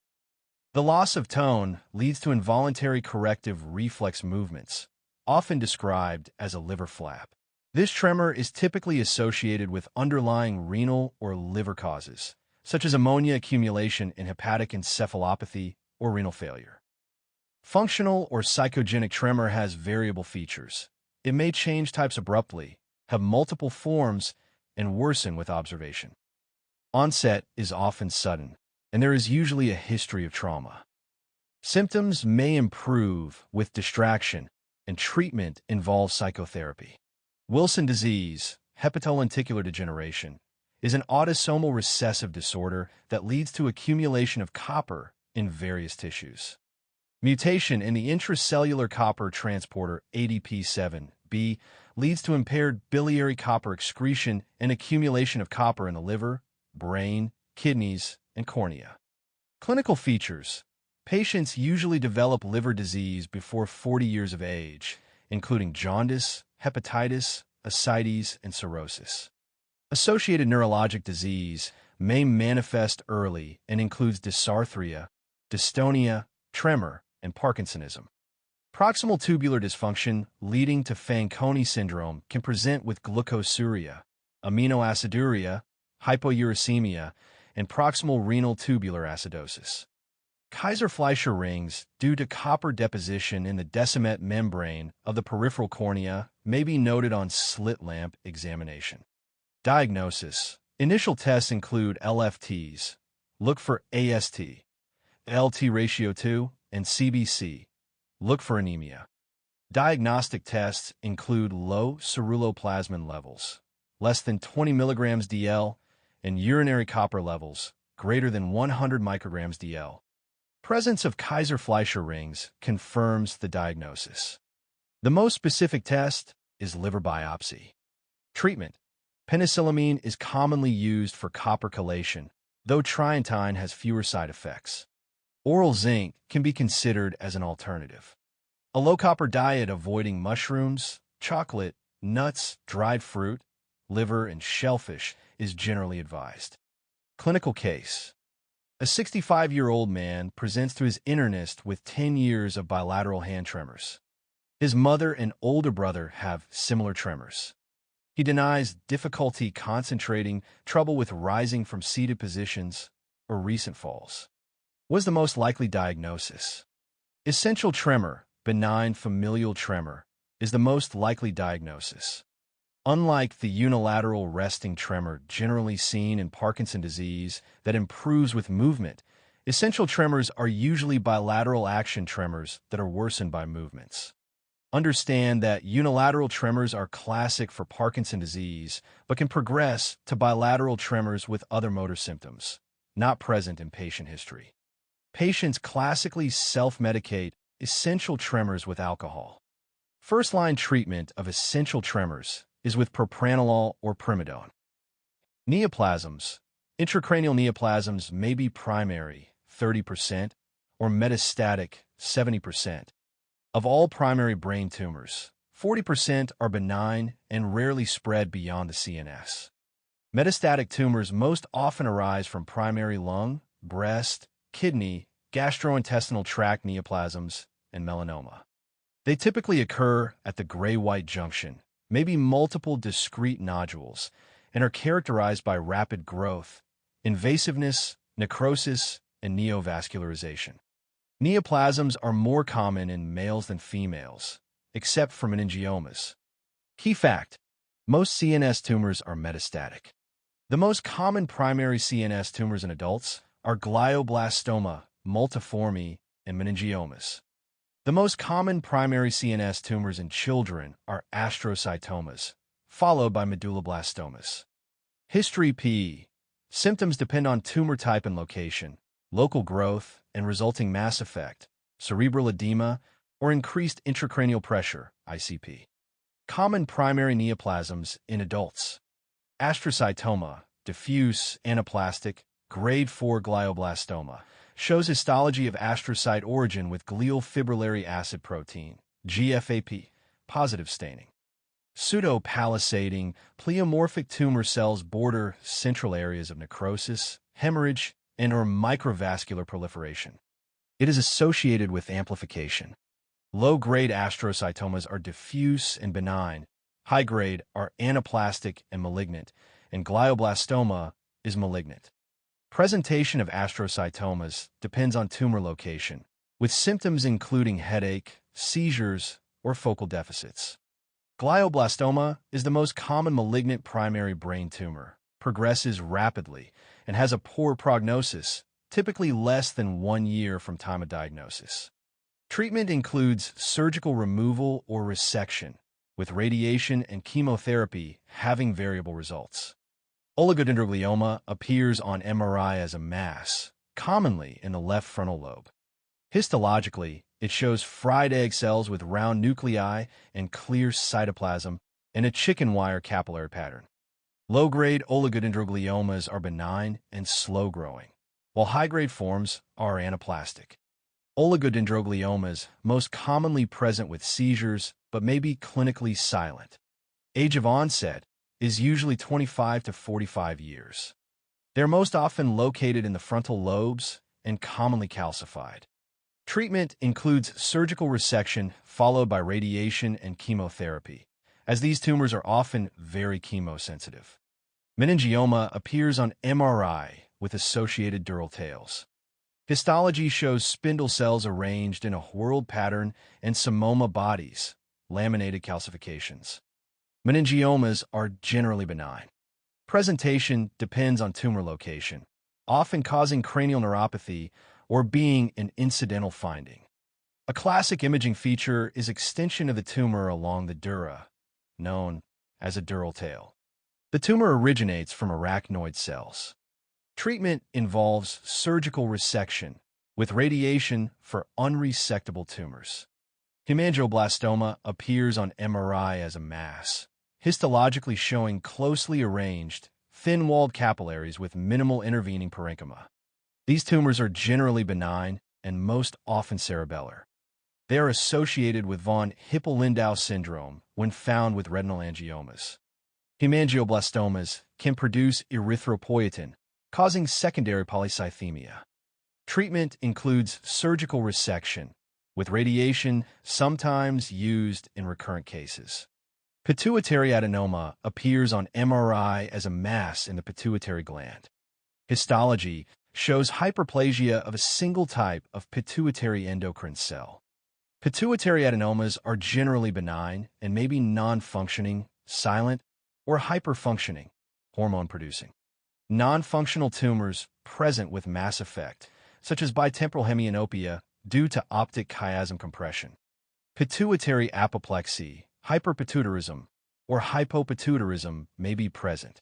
The loss of tone leads to involuntary corrective reflex movements, often described as a liver flap. This tremor is typically associated with underlying renal or liver causes, such as ammonia accumulation in hepatic encephalopathy or renal failure. Functional or psychogenic tremor has variable features. It may change types abruptly, have multiple forms, and worsen with observation. Onset is often sudden, and there is usually a history of trauma. Symptoms may improve with distraction, and treatment involves psychotherapy. Wilson disease hepatolenticular degeneration, is an autosomal recessive disorder that leads to accumulation of copper in various tissues. Mutation in the intracellular copper transporter ADP7B leads to impaired biliary copper excretion and accumulation of copper in the liver, brain, kidneys, and cornea. Clinical features. Patients usually develop liver disease before 40 years of age, including jaundice, hepatitis, ascites, and cirrhosis. Associated neurologic disease may manifest early and includes dysarthria, dystonia, tremor, and Parkinsonism. Proximal tubular dysfunction leading to Fanconi syndrome can present with glucosuria, aminoaciduria, hypouricemia, and proximal renal tubular acidosis. Kaiser-Fleischer rings, due to copper deposition in the decimet membrane of the peripheral cornea, may be noted on slit lamp examination. Diagnosis. Initial tests include LFTs. Look for AST, LT ratio 2, and CBC. Look for anemia. Diagnostic tests include low ceruloplasmin levels, less than 20 mg DL, and urinary copper levels, greater than 100 micrograms DL. Presence of Kaiser-Fleischer rings confirms the diagnosis. The most specific test is liver biopsy. Treatment. Penicillamine is commonly used for copper chelation, though trientine has fewer side effects. Oral zinc can be considered as an alternative. A low-copper diet avoiding mushrooms, chocolate, nuts, dried fruit, liver, and shellfish is generally advised. Clinical case. A 65-year-old man presents to his internist with 10 years of bilateral hand tremors. His mother and older brother have similar tremors. He denies difficulty concentrating, trouble with rising from seated positions, or recent falls. What is the most likely diagnosis? Essential tremor, benign familial tremor, is the most likely diagnosis. Unlike the unilateral resting tremor generally seen in Parkinson's disease that improves with movement, essential tremors are usually bilateral action tremors that are worsened by movements. Understand that unilateral tremors are classic for Parkinson's disease, but can progress to bilateral tremors with other motor symptoms, not present in patient history. Patients classically self-medicate essential tremors with alcohol. First-line treatment of essential tremors is with propranolol or primidone. Neoplasms. Intracranial neoplasms may be primary, 30%, or metastatic, 70%. Of all primary brain tumors, 40% are benign and rarely spread beyond the CNS. Metastatic tumors most often arise from primary lung, breast, kidney, gastrointestinal tract neoplasms, and melanoma. They typically occur at the gray-white junction, maybe multiple discrete nodules, and are characterized by rapid growth, invasiveness, necrosis, and neovascularization. Neoplasms are more common in males than females, except for meningiomas. Key fact: most CNS tumors are metastatic. The most common primary CNS tumors in adults are glioblastoma, multiforme, and meningiomas. The most common primary CNS tumors in children are astrocytomas, followed by medulloblastomas. History P. Symptoms depend on tumor type and location, local growth and resulting mass effect, cerebral edema, or increased intracranial pressure, ICP. Common primary neoplasms in adults. Astrocytoma, diffuse, anaplastic, grade 4 glioblastoma, shows histology of astrocyte origin with glial fibrillary acid protein, GFAP, positive staining. Pseudo-palisading, pleomorphic tumor cells border central areas of necrosis, hemorrhage, and/or microvascular proliferation. It is associated with amplification. Low-grade astrocytomas are diffuse and benign. High-grade are anaplastic and malignant, and glioblastoma is malignant. Presentation of astrocytomas depends on tumor location, with symptoms including headache, seizures, or focal deficits. Glioblastoma is the most common malignant primary brain tumor, progresses rapidly, and has a poor prognosis, typically less than 1 year from time of diagnosis. Treatment includes surgical removal or resection, with radiation and chemotherapy having variable results. Oligodendroglioma appears on MRI as a mass, commonly in the left frontal lobe. Histologically, it shows fried egg cells with round nuclei and clear cytoplasm and a chicken wire capillary pattern. Low-grade oligodendrogliomas are benign and slow-growing, while high-grade forms are anaplastic. Oligodendrogliomas most commonly present with seizures but may be clinically silent. Age of onset is usually 25 to 45 years. They're most often located in the frontal lobes and commonly calcified. Treatment includes surgical resection followed by radiation and chemotherapy, as these tumors are often very chemosensitive. Meningioma appears on MRI with associated dural tails. Histology shows spindle cells arranged in a whorled pattern and psammoma bodies, laminated calcifications. Meningiomas are generally benign. Presentation depends on tumor location, often causing cranial neuropathy or being an incidental finding. A classic imaging feature is extension of the tumor along the dura, known as a dural tail. The tumor originates from arachnoid cells. Treatment involves surgical resection with radiation for unresectable tumors. Hemangioblastoma appears on MRI as a mass, histologically showing closely arranged, thin-walled capillaries with minimal intervening parenchyma. These tumors are generally benign and most often cerebellar. They are associated with von Hippel-Lindau syndrome when found with retinal angiomas. Hemangioblastomas can produce erythropoietin, causing secondary polycythemia. Treatment includes surgical resection, with radiation sometimes used in recurrent cases. Pituitary adenoma appears on MRI as a mass in the pituitary gland. Histology shows hyperplasia of a single type of pituitary endocrine cell. Pituitary adenomas are generally benign and may be non-functioning, silent, or hyperfunctioning, hormone-producing. Non-functional tumors present with mass effect, such as bitemporal hemianopia due to optic chiasm compression. Pituitary apoplexy, hyperpituitarism, or hypopituitarism may be present.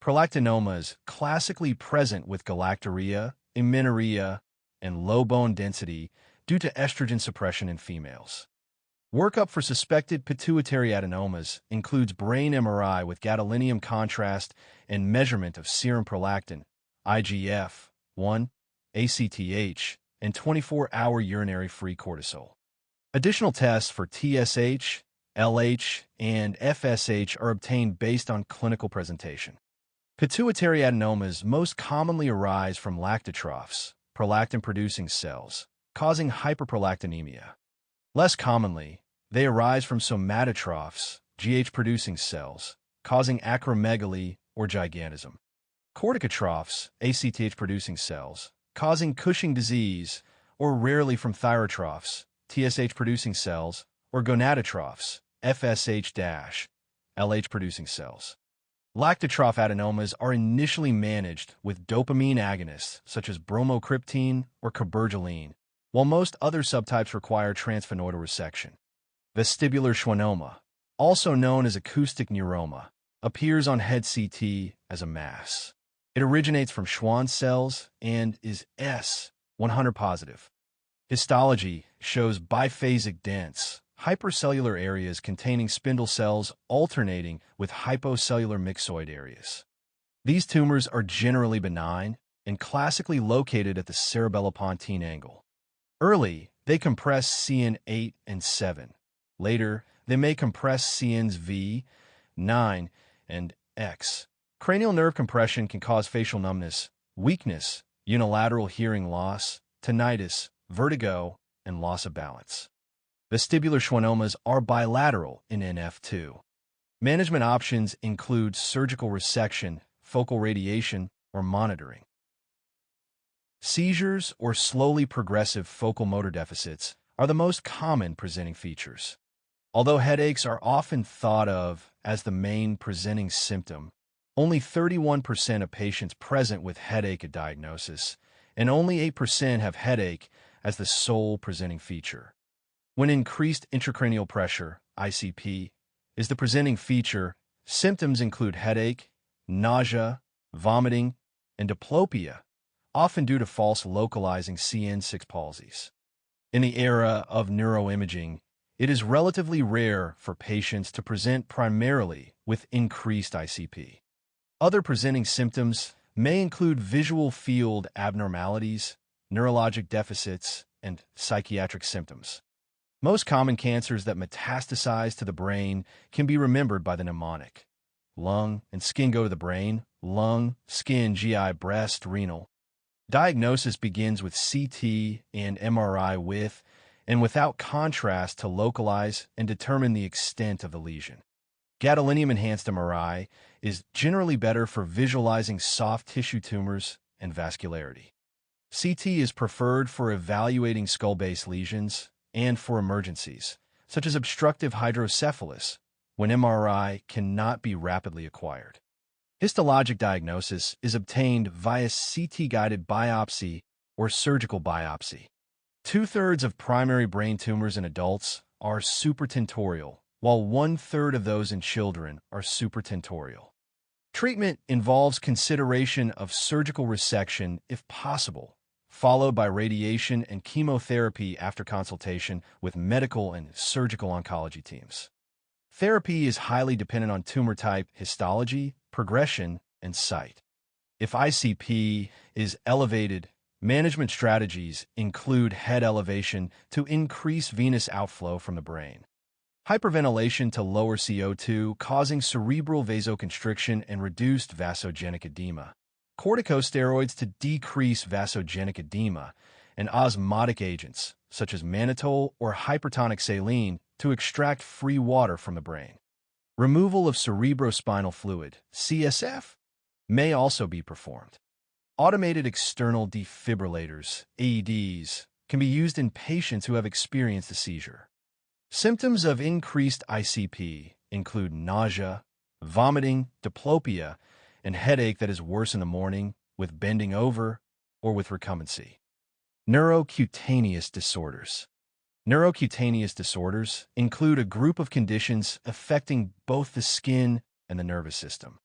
Prolactinomas classically present with galactorrhea, amenorrhea, and low bone density due to estrogen suppression in females. Workup for suspected pituitary adenomas includes brain MRI with gadolinium contrast and measurement of serum prolactin, IGF-1, ACTH, and 24-hour urinary free cortisol. Additional tests for TSH, LH, and FSH are obtained based on clinical presentation. Pituitary adenomas most commonly arise from lactotrophs, prolactin-producing cells, causing hyperprolactinemia. Less commonly, they arise from somatotrophs, GH-producing cells, causing acromegaly or gigantism. Corticotrophs, ACTH-producing cells, causing Cushing disease, or rarely from thyrotrophs, TSH-producing cells, or gonadotrophs, FSH-LH-producing cells. Lactotroph adenomas are initially managed with dopamine agonists such as bromocriptine or cabergoline, while most other subtypes require transphenoidal resection. Vestibular schwannoma, also known as acoustic neuroma, appears on head CT as a mass. It originates from Schwann cells and is S100 positive. Histology shows biphasic dense, hypercellular areas containing spindle cells alternating with hypocellular myxoid areas. These tumors are generally benign and classically located at the cerebellopontine angle. Early, they compress CN8 and 7. Later, they may compress CNs V, 9, and X. Cranial nerve compression can cause facial numbness, weakness, unilateral hearing loss, tinnitus, vertigo, and loss of balance. Vestibular schwannomas are bilateral in NF2. Management options include surgical resection, focal radiation, or monitoring. Seizures or slowly progressive focal motor deficits are the most common presenting features. Although headaches are often thought of as the main presenting symptom, only 31% of patients present with headache at diagnosis, and only 8% have headache as the sole presenting feature. When increased intracranial pressure, ICP, is the presenting feature. Symptoms include headache, nausea, vomiting, and diplopia, often due to false localizing CN6 palsies. In the era of neuroimaging, it is relatively rare for patients to present primarily with increased ICP. Other presenting symptoms may include visual field abnormalities, neurologic deficits, and psychiatric symptoms. Most common cancers that metastasize to the brain can be remembered by the mnemonic. Lung and skin go to the brain, lung, skin, GI, breast, renal. Diagnosis begins with CT and MRI with and without contrast to localize and determine the extent of the lesion. Gadolinium-enhanced MRI is generally better for visualizing soft tissue tumors and vascularity. CT is preferred for evaluating skull-base lesions and for emergencies, such as obstructive hydrocephalus, when MRI cannot be rapidly acquired. Histologic diagnosis is obtained via CT-guided biopsy or surgical biopsy. 2/3 of primary brain tumors in adults are supratentorial, while 1/3 of those in children are supratentorial. Treatment involves consideration of surgical resection if possible, followed by radiation and chemotherapy after consultation with medical and surgical oncology teams. Therapy is highly dependent on tumor type, histology, progression, and site. If ICP is elevated, management strategies include head elevation to increase venous outflow from the brain, hyperventilation to lower CO2, causing cerebral vasoconstriction and reduced vasogenic edema, corticosteroids to decrease vasogenic edema, and osmotic agents, such as mannitol or hypertonic saline, to extract free water from the brain. Removal of cerebrospinal fluid, CSF, may also be performed. Automated external defibrillators, AEDs, can be used in patients who have experienced a seizure. Symptoms of increased ICP include nausea, vomiting, diplopia, and headache that is worse in the morning, with bending over, or with recumbency. Neurocutaneous disorders. Neurocutaneous disorders include a group of conditions affecting both the skin and the nervous system.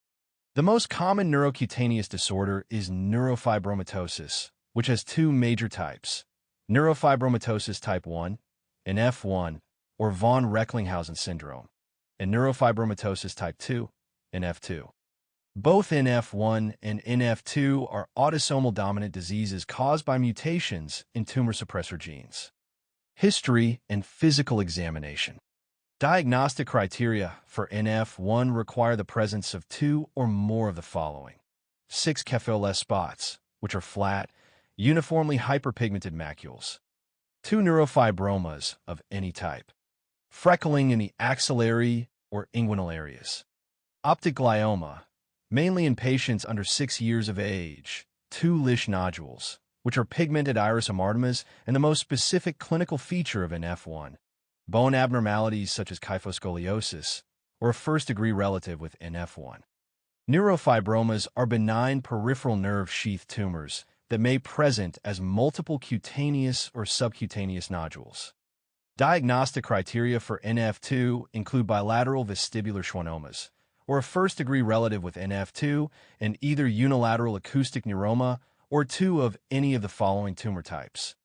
The most common neurocutaneous disorder is neurofibromatosis, which has two major types: neurofibromatosis type 1, NF1, or von Recklinghausen syndrome, and neurofibromatosis type 2, NF2. Both NF1 and NF2 are autosomal dominant diseases caused by mutations in tumor suppressor genes. History and physical examination. Diagnostic criteria for NF1 require the presence of 2 or more of the following: 6 café au lait spots, which are flat, uniformly hyperpigmented macules; 2 neurofibromas of any type; freckling in the axillary or inguinal areas; optic glioma, mainly in patients under 6 years of age; 2 Lisch nodules, which are pigmented iris omartimas and the most specific clinical feature of NF1; bone abnormalities such as kyphoscoliosis, or a first-degree relative with NF1. Neurofibromas are benign peripheral nerve sheath tumors that may present as multiple cutaneous or subcutaneous nodules. Diagnostic criteria for NF2 include bilateral vestibular schwannomas, or a first-degree relative with NF2, and either unilateral acoustic neuroma or 2 of any of the following tumor types: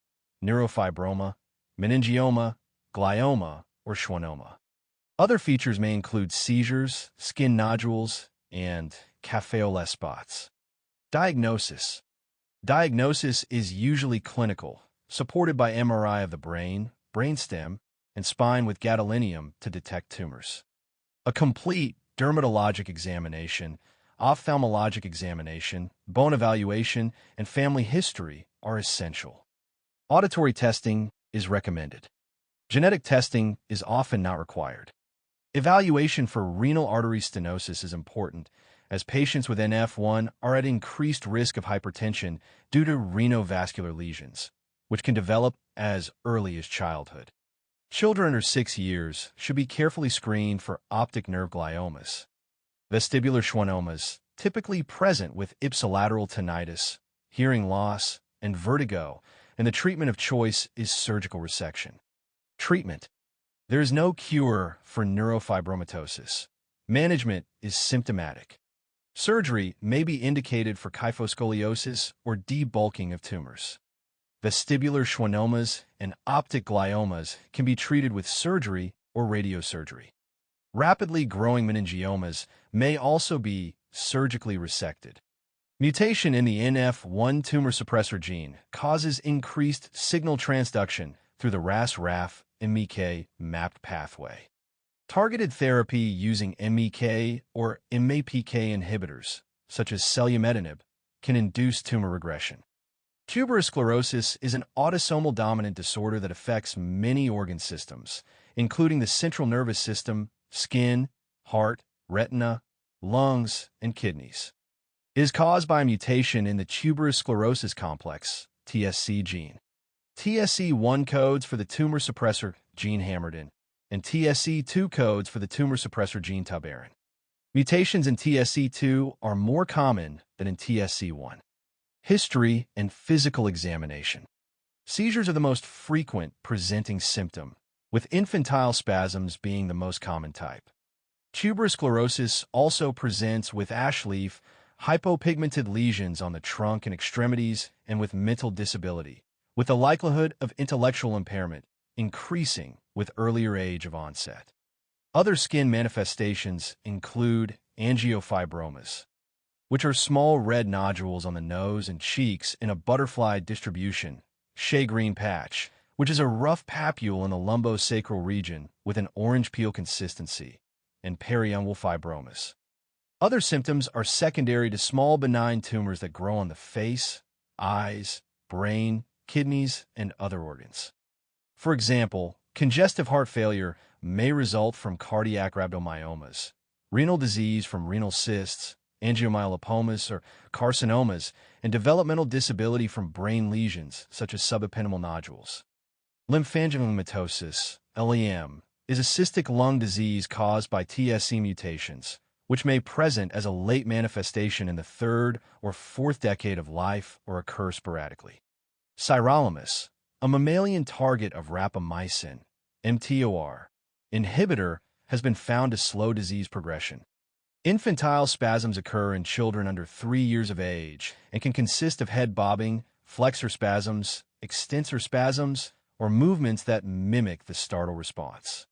neurofibroma, meningioma, glioma, or schwannoma. Other features may include seizures, skin nodules, and café au lait spots. Diagnosis. Diagnosis is usually clinical, supported by MRI of the brain, brainstem, and spine with gadolinium to detect tumors. A complete dermatologic examination, ophthalmologic examination, bone evaluation, and family history are essential. Auditory testing is recommended. Genetic testing is often not required. Evaluation for renal artery stenosis is important, as patients with NF1 are at increased risk of hypertension due to renovascular lesions, which can develop as early as childhood. Children under 6 years should be carefully screened for optic nerve gliomas. Vestibular schwannomas, typically present with ipsilateral tinnitus, hearing loss, and vertigo, and the treatment of choice is surgical resection. Treatment. There is no cure for neurofibromatosis. Management is symptomatic. Surgery may be indicated for kyphoscoliosis or debulking of tumors. Vestibular schwannomas and optic gliomas can be treated with surgery or radiosurgery. Rapidly growing meningiomas may also be surgically resected. Mutation in the NF1 tumor suppressor gene causes increased signal transduction through the RAS-RAF MEK mapped pathway. Targeted therapy using MEK or MAPK inhibitors, such as selumetinib, can induce tumor regression. Tuberous sclerosis is an autosomal dominant disorder that affects many organ systems, including the central nervous system, skin, heart, retina, lungs, and kidneys. It is caused by a mutation in the tuberous sclerosis complex, TSC gene. TSC1 codes for the tumor suppressor gene hammeredin, and TSC2 codes for the tumor suppressor gene tuberin. Mutations in TSC2 are more common than in TSC1. History and physical examination. Seizures are the most frequent presenting symptom, with infantile spasms being the most common type. Tuberous sclerosis also presents with ash leaf, hypopigmented lesions on the trunk and extremities, and with mental disability, with the likelihood of intellectual impairment increasing with earlier age of onset. Other skin manifestations include angiofibromas, which are small red nodules on the nose and cheeks in a butterfly distribution, Shea-green patch, which is a rough papule in the lumbosacral region with an orange peel consistency, and periungual fibromas. Other symptoms are secondary to small benign tumors that grow on the face, eyes, brain, kidneys, and other organs. For example, congestive heart failure may result from cardiac rhabdomyomas, renal disease from renal cysts, angiomyolipomas or carcinomas, and developmental disability from brain lesions such as subependymal nodules. Lymphangiomatosis, LEM, is a cystic lung disease caused by TSC mutations, which may present as a late manifestation in the third or fourth decade of life or occur sporadically. Sirolimus, a mammalian target of rapamycin, mTOR, inhibitor, has been found to slow disease progression. Infantile spasms occur in children under 3 years of age and can consist of head bobbing, flexor spasms, extensor spasms, or movements that mimic the startle response.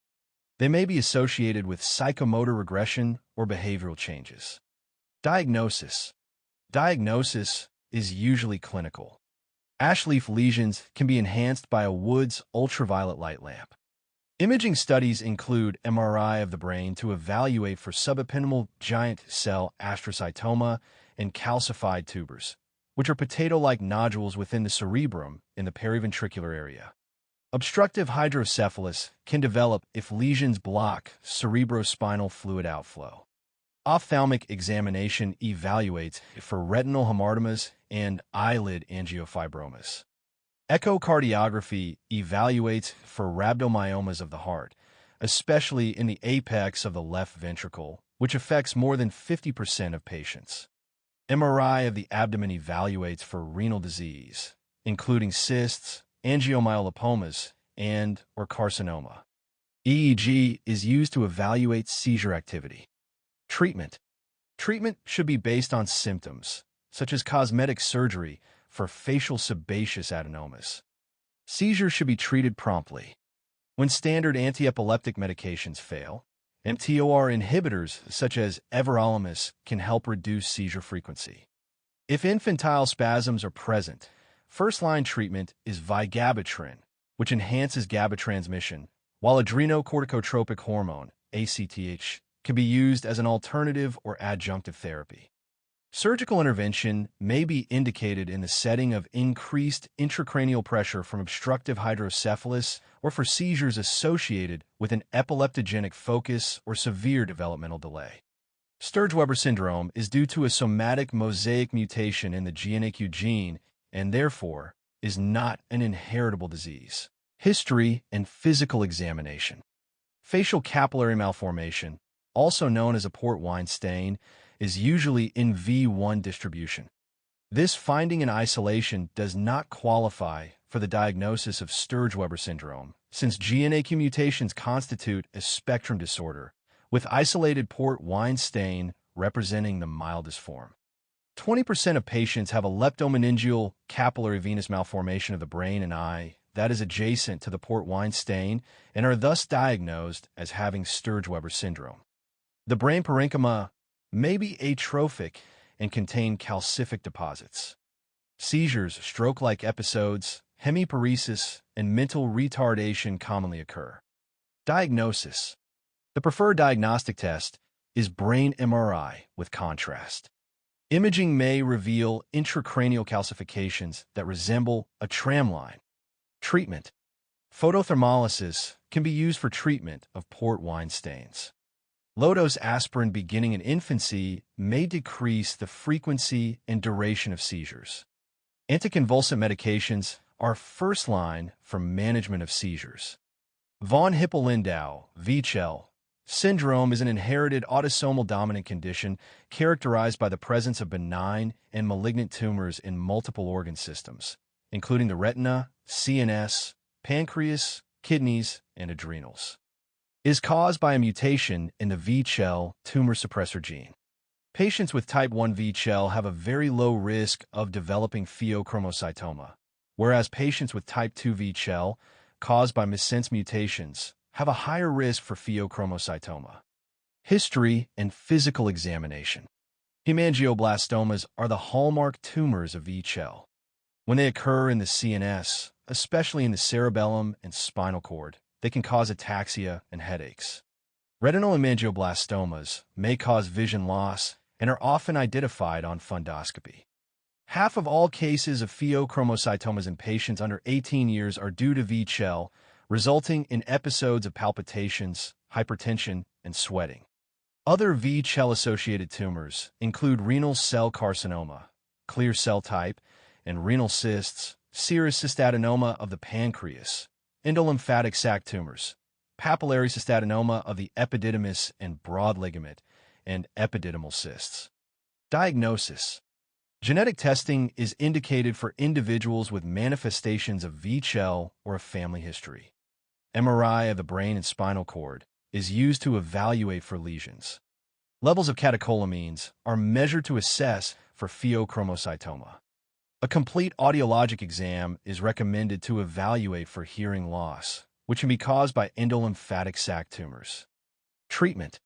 They may be associated with psychomotor regression or behavioral changes. Diagnosis. Diagnosis is usually clinical. Ash leaf lesions can be enhanced by a Wood's ultraviolet light lamp. Imaging studies include MRI of the brain to evaluate for subependymal giant cell astrocytoma and calcified tubers, which are potato-like nodules within the cerebrum in the periventricular area. Obstructive hydrocephalus can develop if lesions block cerebrospinal fluid outflow. Ophthalmic examination evaluates for retinal hamartomas and eyelid angiofibromas. Echocardiography evaluates for rhabdomyomas of the heart, especially in the apex of the left ventricle, which affects more than 50% of patients. MRI of the abdomen evaluates for renal disease, including cysts, angiomyolipomas, and/or carcinoma. EEG is used to evaluate seizure activity. Treatment. Treatment should be based on symptoms, such as cosmetic surgery for facial sebaceous adenomas. Seizures should be treated promptly. When standard antiepileptic medications fail, mTOR inhibitors such as everolimus can help reduce seizure frequency. If infantile spasms are present, first-line treatment is vigabatrin, which enhances GABA transmission, while adrenocorticotropic hormone, ACTH, can be used as an alternative or adjunctive therapy. Surgical intervention may be indicated in the setting of increased intracranial pressure from obstructive hydrocephalus or for seizures associated with an epileptogenic focus or severe developmental delay. Sturge-Weber syndrome is due to a somatic mosaic mutation in the GNAQ gene and therefore is not an inheritable disease. History and physical examination. Facial capillary malformation, also known as a port wine stain, is usually in V1 distribution. This finding in isolation does not qualify for the diagnosis of Sturge-Weber syndrome since GNAQ mutations constitute a spectrum disorder, with isolated port wine stain representing the mildest form. 20% of patients have a leptomeningeal capillary venous malformation of the brain and eye that is adjacent to the port wine stain and are thus diagnosed as having Sturge-Weber syndrome. The brain parenchyma may be atrophic and contain calcific deposits. Seizures, stroke-like episodes, hemiparesis, and mental retardation commonly occur. Diagnosis. The preferred diagnostic test is brain MRI with contrast. Imaging may reveal intracranial calcifications that resemble a tramline. Treatment. Photothermolysis can be used for treatment of port wine stains. Low-dose aspirin beginning in infancy may decrease the frequency and duration of seizures. Anticonvulsant medications are first line for management of seizures. Von Hippel-Lindau, VECHL, syndrome is an inherited autosomal dominant condition characterized by the presence of benign and malignant tumors in multiple organ systems, including the retina, CNS, pancreas, kidneys, and adrenals. It is caused by a mutation in the VECHL tumor suppressor gene. Patients with type 1 VECHL have a very low risk of developing pheochromocytoma, whereas patients with type 2 VECHL, caused by missense mutations, have a higher risk for pheochromocytoma. History and physical examination. Hemangioblastomas are the hallmark tumors of VECHL. When they occur in the CNS, especially in the cerebellum and spinal cord, they can cause ataxia and headaches. Retinal hemangioblastomas may cause vision loss and are often identified on fundoscopy. Half of all cases of pheochromocytomas in patients under 18 years are due to VECHL, resulting in episodes of palpitations, hypertension, and sweating. Other VECHL-associated tumors include renal cell carcinoma, clear cell type, and renal cysts, serous cystadenoma of the pancreas, endolymphatic sac tumors, papillary cystadenoma of the epididymis and broad ligament, and epididymal cysts. Diagnosis. Genetic testing is indicated for individuals with manifestations of VECHL or a family history. MRI of the brain and spinal cord is used to evaluate for lesions. Levels of catecholamines are measured to assess for pheochromocytoma. A complete audiologic exam is recommended to evaluate for hearing loss, which can be caused by endolymphatic sac tumors. Treatment.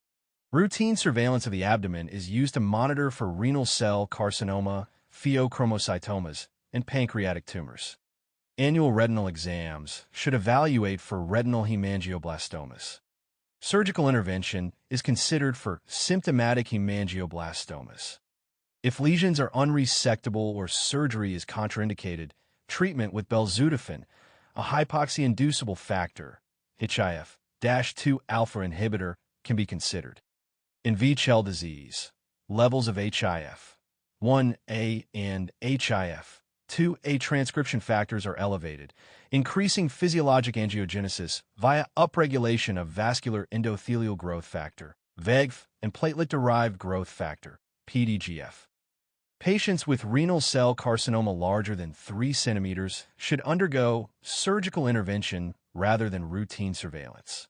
Routine surveillance of the abdomen is used to monitor for renal cell carcinoma, pheochromocytomas, and pancreatic tumors. Annual retinal exams should evaluate for retinal hemangioblastomas. Surgical intervention is considered for symptomatic hemangioblastomas. If lesions are unresectable or surgery is contraindicated, treatment with belzutifan, a hypoxia-inducible factor, HIF-2 alpha inhibitor, can be considered. In VECHL disease, levels of HIF-1A and HIF-2A transcription factors are elevated, increasing physiologic angiogenesis via upregulation of vascular endothelial growth factor, VEGF, and platelet-derived growth factor, PDGF. Patients with renal cell carcinoma larger than 3 centimeters should undergo surgical intervention rather than routine surveillance.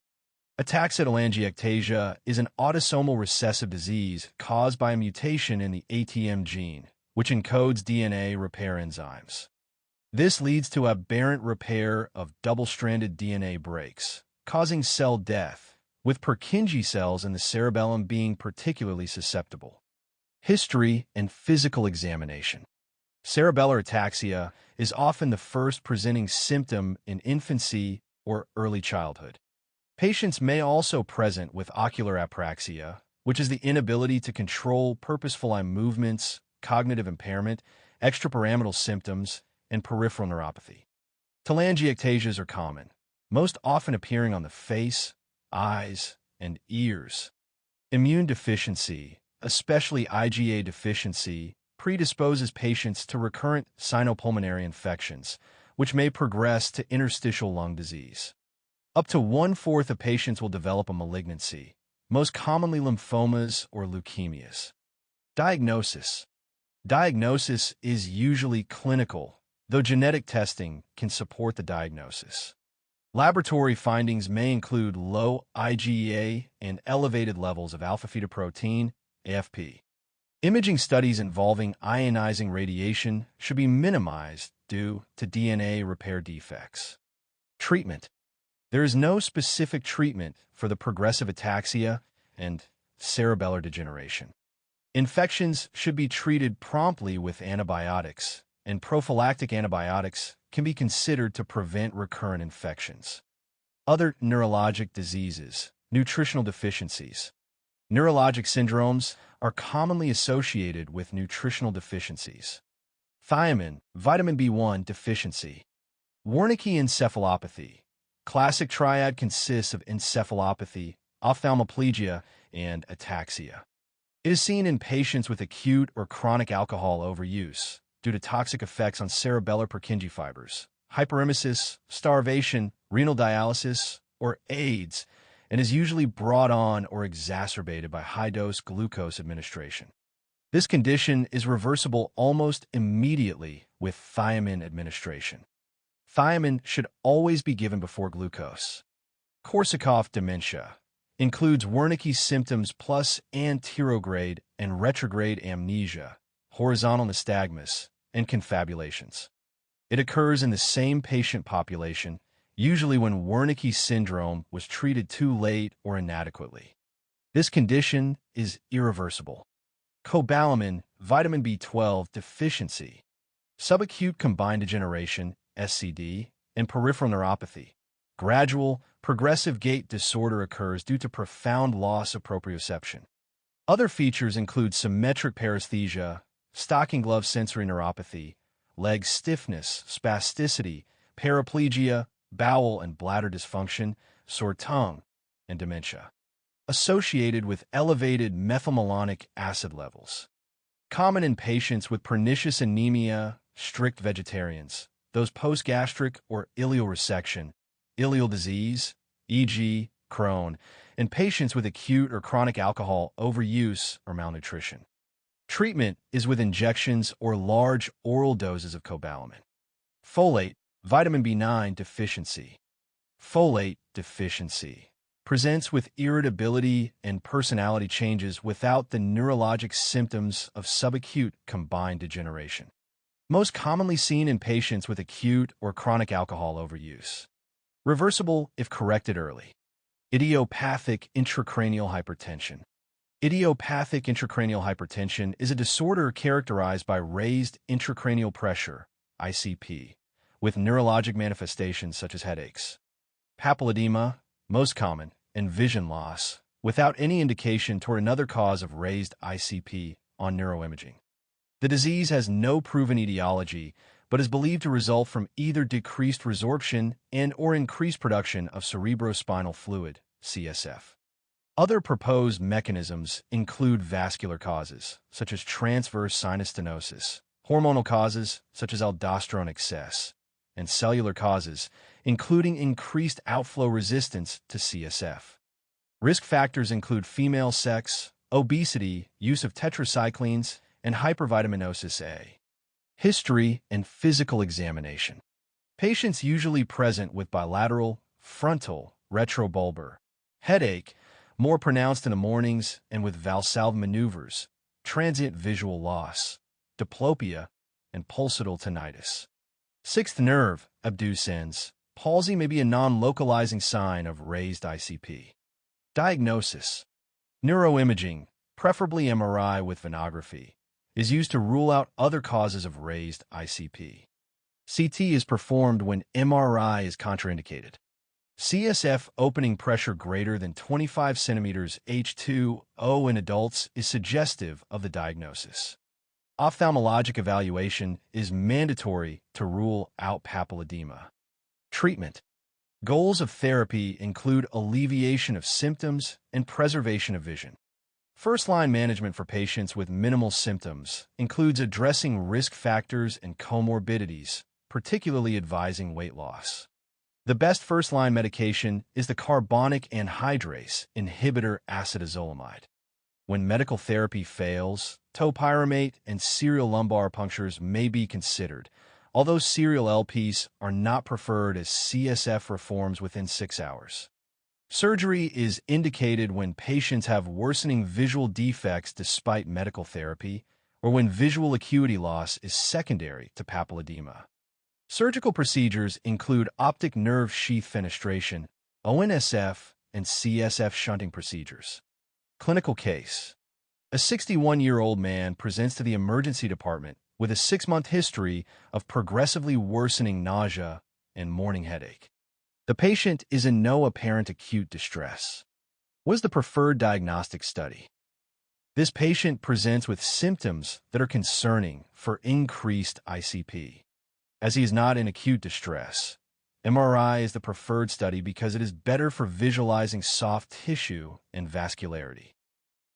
Ataxia-telangiectasia is an autosomal recessive disease caused by a mutation in the ATM gene, which encodes DNA repair enzymes. This leads to aberrant repair of double-stranded DNA breaks, causing cell death, with Purkinje cells in the cerebellum being particularly susceptible. History and physical examination. Cerebellar ataxia is often the first presenting symptom in infancy or early childhood. Patients may also present with ocular apraxia, which is the inability to control purposeful eye movements, cognitive impairment, extrapyramidal symptoms, and peripheral neuropathy. Telangiectasias are common, most often appearing on the face, eyes, and ears. Immune deficiency, especially IgA deficiency, predisposes patients to recurrent sinopulmonary infections, which may progress to interstitial lung disease. Up to 1/4 of patients will develop a malignancy, most commonly lymphomas or leukemias. Diagnosis. Diagnosis is usually clinical, though genetic testing can support the diagnosis. Laboratory findings may include low IgA and elevated levels of alpha-fetoprotein, AFP. Imaging studies involving ionizing radiation should be minimized due to DNA repair defects. Treatment. There is no specific treatment for the progressive ataxia and cerebellar degeneration. Infections should be treated promptly with antibiotics, and prophylactic antibiotics can be considered to prevent recurrent infections. Other neurologic diseases, nutritional deficiencies. Neurologic syndromes are commonly associated with nutritional deficiencies. Thiamine, vitamin B1 deficiency. Wernicke encephalopathy. Classic triad consists of encephalopathy, ophthalmoplegia, and ataxia. It is seen in patients with acute or chronic alcohol overuse due to toxic effects on cerebellar Purkinje fibers, hyperemesis, starvation, renal dialysis, or AIDS, and is usually brought on or exacerbated by high-dose glucose administration. This condition is reversible almost immediately with thiamine administration. Thiamine should always be given before glucose. Korsakoff dementia includes Wernicke symptoms plus anterograde and retrograde amnesia, horizontal nystagmus, and confabulations. It occurs in the same patient population, usually when Wernicke syndrome was treated too late or inadequately. This condition is irreversible. Cobalamin, vitamin B12 deficiency, subacute combined degeneration, SCD, and peripheral neuropathy. Gradual, progressive gait disorder occurs due to profound loss of proprioception. Other features include symmetric paresthesia, stocking glove sensory neuropathy, leg stiffness, spasticity, paraplegia, bowel and bladder dysfunction, sore tongue, and dementia, associated with elevated methylmalonic acid levels. Common in patients with pernicious anemia, strict vegetarians, those post-gastric or ileal resection, ileal disease, e.g., Crohn, and patients with acute or chronic alcohol overuse or malnutrition. Treatment is with injections or large oral doses of cobalamin. Folate, vitamin B9 deficiency. Folate deficiency presents with irritability and personality changes without the neurologic symptoms of subacute combined degeneration. Most commonly seen in patients with acute or chronic alcohol overuse. Reversible if corrected early. Idiopathic intracranial hypertension. Idiopathic intracranial hypertension is a disorder characterized by raised intracranial pressure, ICP, with neurologic manifestations such as headaches. Papilledema, most common, and vision loss, without any indication toward another cause of raised ICP on neuroimaging. The disease has no proven etiology, but is believed to result from either decreased resorption and/or increased production of cerebrospinal fluid, CSF. Other proposed mechanisms include vascular causes, such as transverse sinus stenosis, hormonal causes, such as aldosterone excess, and cellular causes, including increased outflow resistance to CSF. Risk factors include female sex, obesity, use of tetracyclines, and hypervitaminosis A. History and physical examination. Patients usually present with bilateral, frontal, retrobulbar headache, more pronounced in the mornings, and with Valsalva maneuvers, transient visual loss, diplopia, and pulsatile tinnitus. Sixth nerve abducens. Palsy may be a non-localizing sign of raised ICP. Diagnosis. Neuroimaging, preferably MRI with venography, is used to rule out other causes of raised ICP. CT is performed when MRI is contraindicated. CSF opening pressure greater than 25 centimeters H2O in adults is suggestive of the diagnosis. Ophthalmologic evaluation is mandatory to rule out papilledema. Treatment. Goals of therapy include alleviation of symptoms and preservation of vision. First-line management for patients with minimal symptoms includes addressing risk factors and comorbidities, particularly advising weight loss. The best first-line medication is the carbonic anhydrase inhibitor acetazolamide. When medical therapy fails, topiramate and serial lumbar punctures may be considered, although serial LPs are not preferred as CSF reforms within 6 hours. Surgery is indicated when patients have worsening visual defects despite medical therapy, or when visual acuity loss is secondary to papilledema. Surgical procedures include optic nerve sheath fenestration, ONSF, and CSF shunting procedures. Clinical case. A 61-year-old man presents to the emergency department with a 6-month history of progressively worsening nausea and morning headache. The patient is in no apparent acute distress. What is the preferred diagnostic study? This patient presents with symptoms that are concerning for increased ICP. As he is not in acute distress, MRI is the preferred study because it is better for visualizing soft tissue and vascularity.